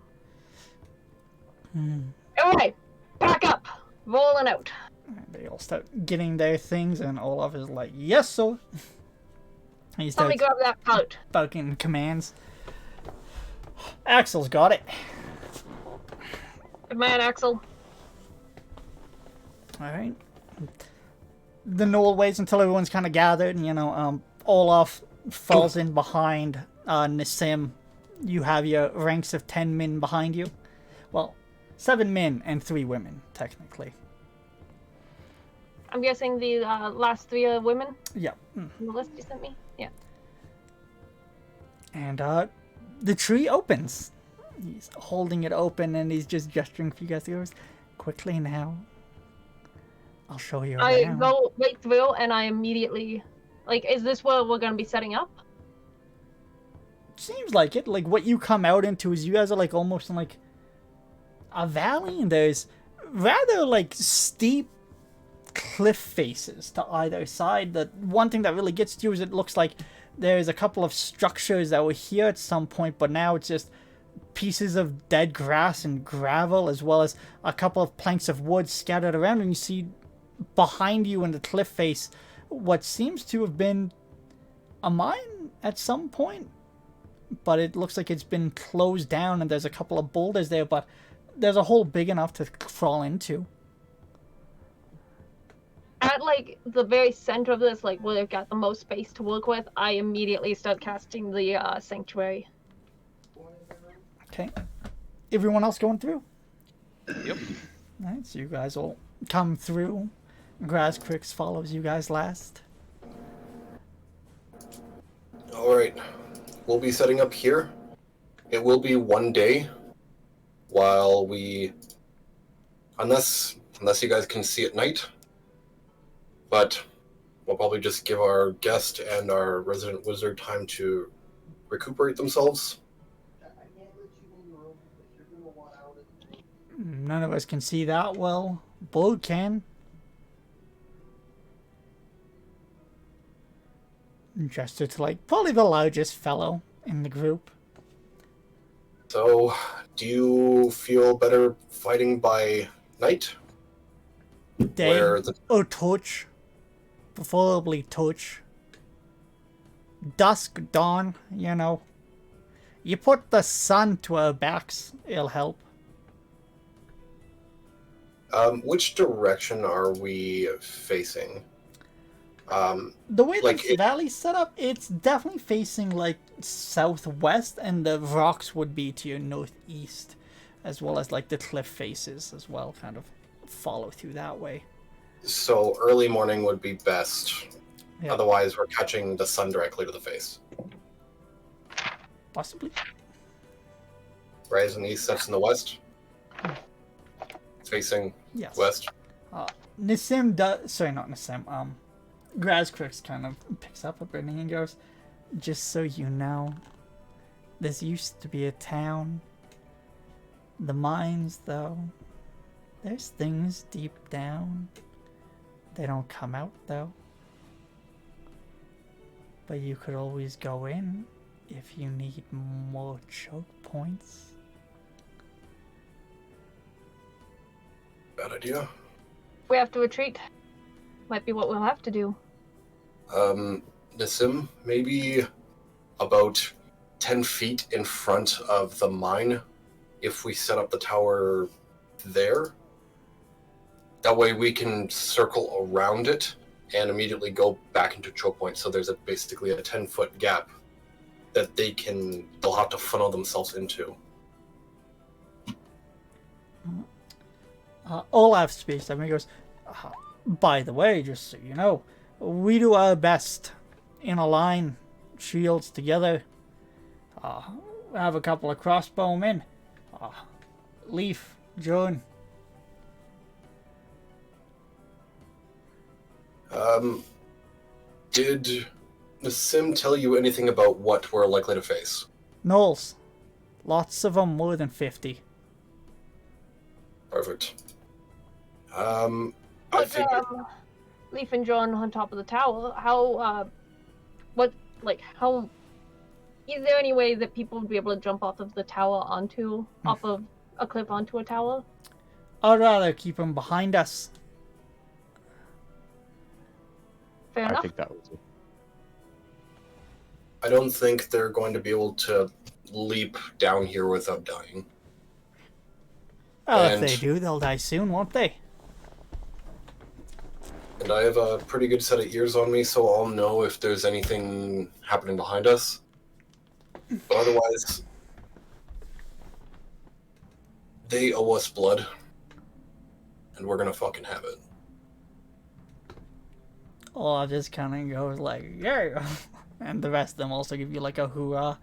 A: Hmm.
C: Alright, back up. Rolling out.
A: And they all start getting their things, and Olaf is like, "Yes, sir." He
C: Somebody
A: starts
C: grab that cart.
A: barking commands. Axel's got it.
C: Good man, Axel.
A: All right. The Knoll waits until everyone's kind of gathered, and Olaf falls in behind Nassim. You have your ranks of 10 men behind you. Well, 7 men and 3 women, technically.
C: I'm guessing the last 3 are women
A: Yeah.
C: on the list you sent me? Yeah.
A: And the tree opens. He's holding it open, and he's just gesturing for you guys. He goes, "Quickly now. I'll show you
C: I
A: around."
C: go right through and I immediately... Like, is this where we're going to be setting up?
A: Seems like it. Like, what you come out into is you guys are, like, almost in, like, a valley, and there's rather, like, steep cliff faces to either side. The one thing that really gets to you is it looks like there's a couple of structures that were here at some point, but now it's just pieces of dead grass and gravel, as well as a couple of planks of wood scattered around, and you see behind you in the cliff face what seems to have been a mine at some point, but it looks like it's been closed down, and there's a couple of boulders there, but there's a hole big enough to crawl into.
C: At, like, the very center of this, like, where they've got the most space to work with, I immediately start casting the sanctuary.
A: Okay. Everyone else going through?
D: Yep.
A: Alright, so you guys will come through. Grazkrix follows you guys last.
E: Alright. We'll be setting up here. It will be one day while we... Unless you guys can see at night. But we'll probably just give our guest and our resident wizard time to recuperate themselves.
A: None of us can see that well. Bo can. Gesture to, like, probably the largest fellow in the group.
E: So, do you feel better fighting by night?
A: Day
E: Where the...
A: or touch. Preferably touch. Dusk, dawn, you know. You put the sun to our backs, it'll help.
E: Which direction are we facing?
A: The way
E: like
A: this valley's set up, it's definitely facing, like, southwest, and the rocks would be to your northeast, as well as, like, the cliff faces as well, kind of follow through that way.
E: So early morning would be best.
A: Yeah.
E: Otherwise, we're catching the sun directly to the face.
A: Possibly.
E: Rise in the east, sets in the west. Facing
A: Yes.
E: west.
A: Nassim does... Sorry, not Nassim. Grazkrix kind of picks up a bit and he goes, "Just so you know, this used to be a town. The mines, though, there's things deep down. They don't come out, though. But you could always go in if you need more choke points."
E: Bad idea.
C: We have to retreat. Might be what we'll have to do.
E: Nassim, maybe about 10 feet in front of the mine, if we set up the tower there. That way we can circle around it and immediately go back into choke point. So there's basically a 10-foot gap that they'll have to funnel themselves into.
A: Olaf speaks up and he goes, "By the way, just so you know, we do our best in a line, shields together. Have a couple of crossbowmen. Leaf, John."
E: Did Nassim tell you anything about what we're likely to face?
A: Knolls. Lots of them, more than 50.
E: Perfect. I
C: But,
E: figured...
C: Leaf and John on top of the tower. How is there any way that people would be able to jump off of the tower off of a cliff onto a tower?
A: I'd rather keep them behind us.
C: Fair
B: I
C: enough.
B: think that was it.
E: I don't think they're going to be able to leap down here without dying.
A: Well, if
E: And-
A: they do, they'll die soon, won't they?
E: And I have a pretty good set of ears on me, so I'll know if there's anything happening behind us. But otherwise, they owe us blood. And we're gonna fucking have it.
A: Olaf just kind of goes like, yeah. And the rest of them also give you like a hoorah.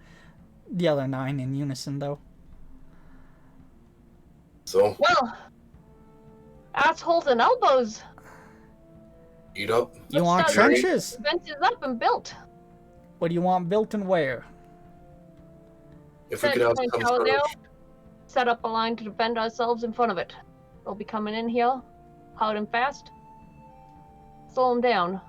A: The other 9 in unison, though.
E: So,
C: Well, assholes and elbows.
E: eat up.
A: You
C: Let's
A: want
C: start
A: trenches?
C: Benches up and built.
A: What do you want built and where?
E: If we
C: Set
E: could have
C: point
E: some
C: tower
E: sort
C: there.
E: of...
C: Set up a line to defend ourselves in front of it. They'll be coming in here, hard and fast. Slow them down.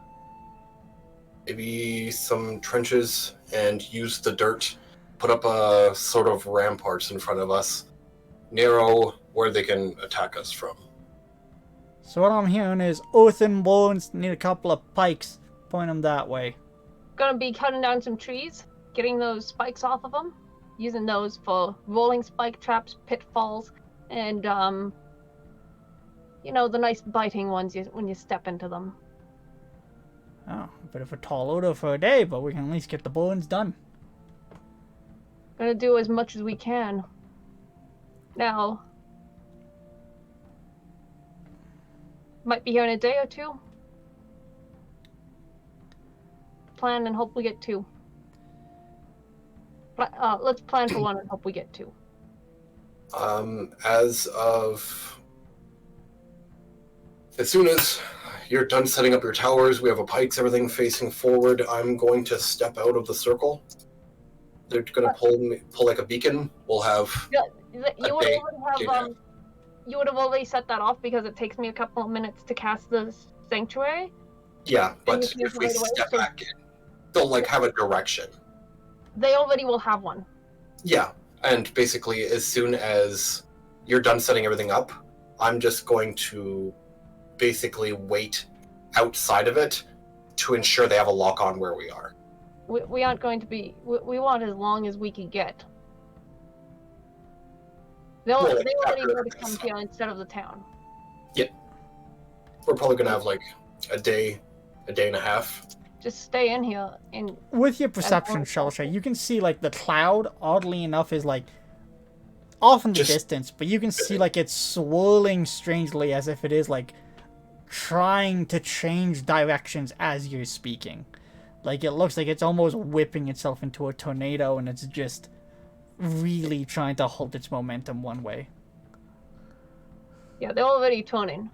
E: Maybe some trenches and use the dirt. Put up a sort of ramparts in front of us. Narrow where they can attack us from.
A: So what I'm hearing is oath and bones need a couple of pikes. Point them that way.
C: Gonna be cutting down some trees, getting those spikes off of them, using those for rolling spike traps, pitfalls, and you know, the nice biting ones when you step into them.
A: Oh, a bit of a tall order for a day, but we can at least get the bones done.
C: Gonna do as much as we can. Now, might be here in a day or two. Plan and hope we get 2. Let's plan for 1 and hope we get 2.
E: As soon as you're done setting up your towers, we have a pikes, everything facing forward, I'm going to step out of the circle. They're gonna pull like a beacon. We'll have
C: You would have already set that off because it takes me a couple of minutes to cast the sanctuary.
E: yeah, but
C: you can
E: if we
C: right away,
E: step
C: so-
E: back in, they'll like have a direction.
C: They already will have one.
E: Yeah, and basically as soon as you're done setting everything up, I'm just going to basically wait outside of it to ensure they have a lock on where we are.
C: We aren't going to be. We want as long as we can get. They
E: Well, like,
C: already
E: after
C: know to
E: this.
C: come here instead of the town.
E: We're probably gonna have like a day and a half.
C: Just stay in here and
A: With your perception, Shelsha, you can see like the cloud, oddly enough, is like off in the
E: Just-
A: distance, but you can see like it's swirling strangely as if it is like trying to change directions as you're speaking. Like it looks like it's almost whipping itself into a tornado and it's just really trying to hold its momentum one way.
C: yeah, they're already turning.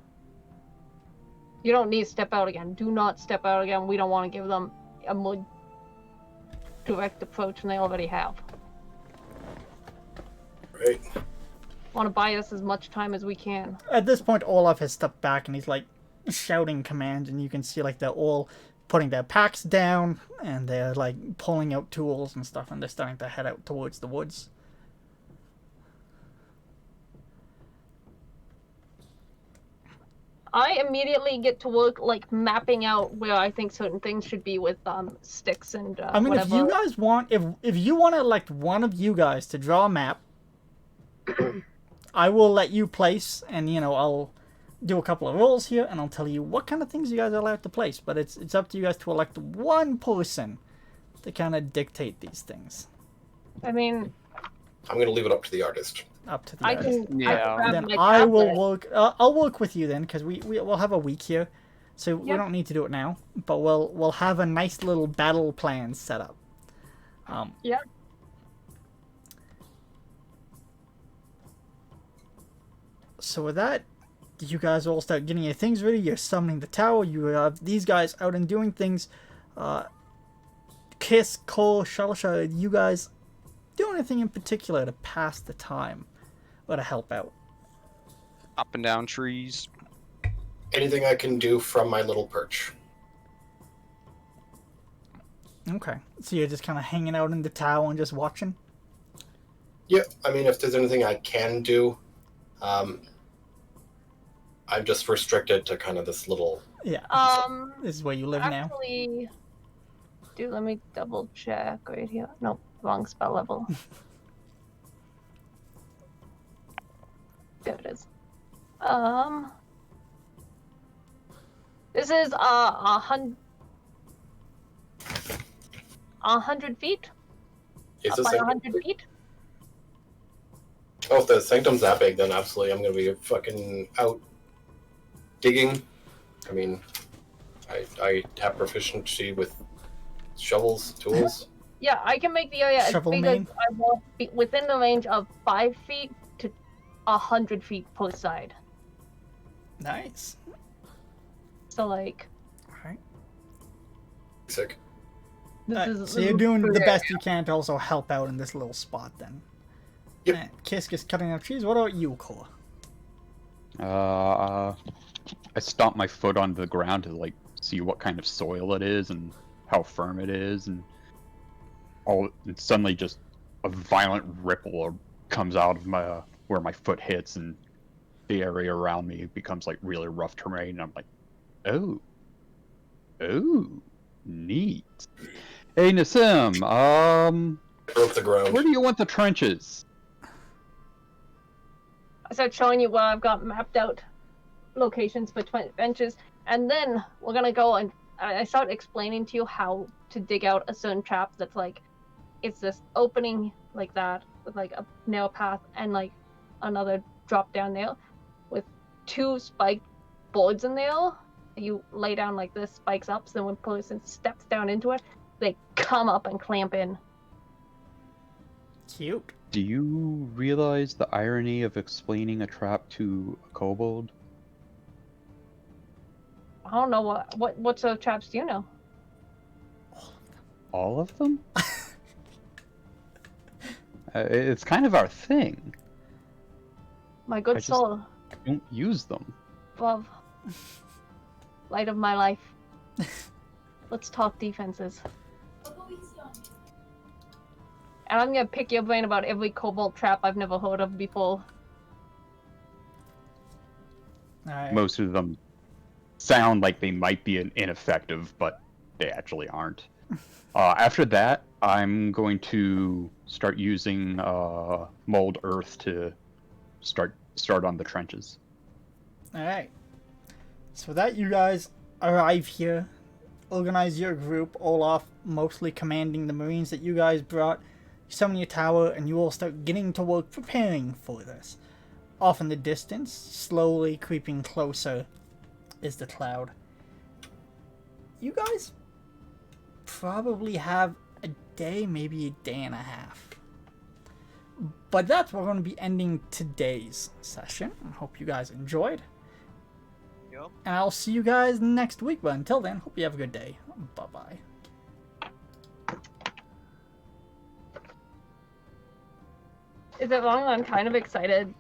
C: You don't need to step out again. Do not step out again. We don't want to give them a more direct approach than they already have.
E: Right.
C: Want to buy us as much time as we can.
A: At this point, Olaf has stepped back and he's like shouting commands, and you can see like they're all putting their packs down and they're like pulling out tools and stuff, and they're starting to head out towards the woods.
C: I immediately get to work like mapping out where I think certain things should be with sticks and
A: I mean,
C: whatever.
A: if you guys want, if you want to elect one of you guys to draw a map, I will let you place, and you know I'll do a couple of rolls here, and I'll tell you what kind of things you guys are allowed to place. But it's up to you guys to elect one person to kind of dictate these things.
C: I mean,
E: I'm gonna leave it up to the artist.
A: Up to the
C: I
A: artist.
C: can.
D: Yeah.
C: grab
A: Then
C: my
A: I will
C: tablet.
A: work. I'll work with you then, because we'll have a week here, so we
C: Yep.
A: don't need to do it now. But we'll have a nice little battle plan set up.
C: Yeah.
A: So with that, you guys all start getting your things ready. You're summoning the tower. You have these guys out and doing things. Kiss, Cole, Shalisha, you guys do anything in particular to pass the time or to help out?
D: Up and down trees.
E: anything I can do from my little perch.
A: Okay. So you're just kind of hanging out in the tower and just watching?
E: Yeah, I mean, if there's anything I can do, I'm just restricted to kind of this little.
A: Yeah. This is where you live now.
C: Actually, dude, let me double check right here. Nope, wrong spell level. There it is. This is 100 feet.
E: Is
C: Up
E: this
C: by
E: sanctum?
C: 100 feet.
E: Oh, if the sanctum's that big, then absolutely, I'm gonna be fucking out digging. I mean, I have proficiency with shovels, tools.
C: Yeah, I can make the area as
A: Shovel
C: big
A: main?
C: as I want, be within the range of 5 feet to 100 feet per side.
A: Nice.
C: So like,
A: Alright.
E: Sick.
A: So you're doing the best you can to also help out in this little spot then.
E: Yep.
A: Kisk is cutting up trees. What about you, Cole?
B: I stomp my foot on the ground to like see what kind of soil it is and how firm it is, and suddenly just a violent ripple comes out of my where my foot hits, and the area around me becomes like really rough terrain. And I'm like, oh, neat. Hey Nassim,
E: Broke the ground.
B: where do you want the trenches?
C: I start showing you where I've got mapped out locations for benches, and then we're gonna go and I start explaining to you how to dig out a certain trap that's like, it's this opening like that with like a narrow path and like another drop down there with 2 spiked boards in there. You lay down like this, spikes up, so then when person steps down into it, they come up and clamp in.
A: Cute.
B: Do you realize the irony of explaining a trap to a kobold?
C: I don't know what sort of traps do you know?
B: All of them? It's kind of our thing.
C: My good
B: I just-
C: soul,
B: I don't use them.
C: love, light of my life. Let's talk defenses. And I'm gonna pick your brain about every cobalt trap I've never heard of before.
A: Alright.
B: Most of them sound like they might be ineffective, but they actually aren't. After that, I'm going to start using mold earth to start on the trenches.
A: Alright. So with that, you guys arrive here, organize your group, Olaf mostly commanding the marines that you guys brought, summon your tower, and you all start getting to work preparing for this. Off in the distance, slowly creeping closer, is the cloud. You guys probably have a day, maybe a day and a half. But that's where we're going to be ending today's session. I hope you guys enjoyed.
D: Yep.
A: And I'll see you guys next week. But until then, hope you have a good day. Bye-bye.
C: Is it wrong? I'm kind of excited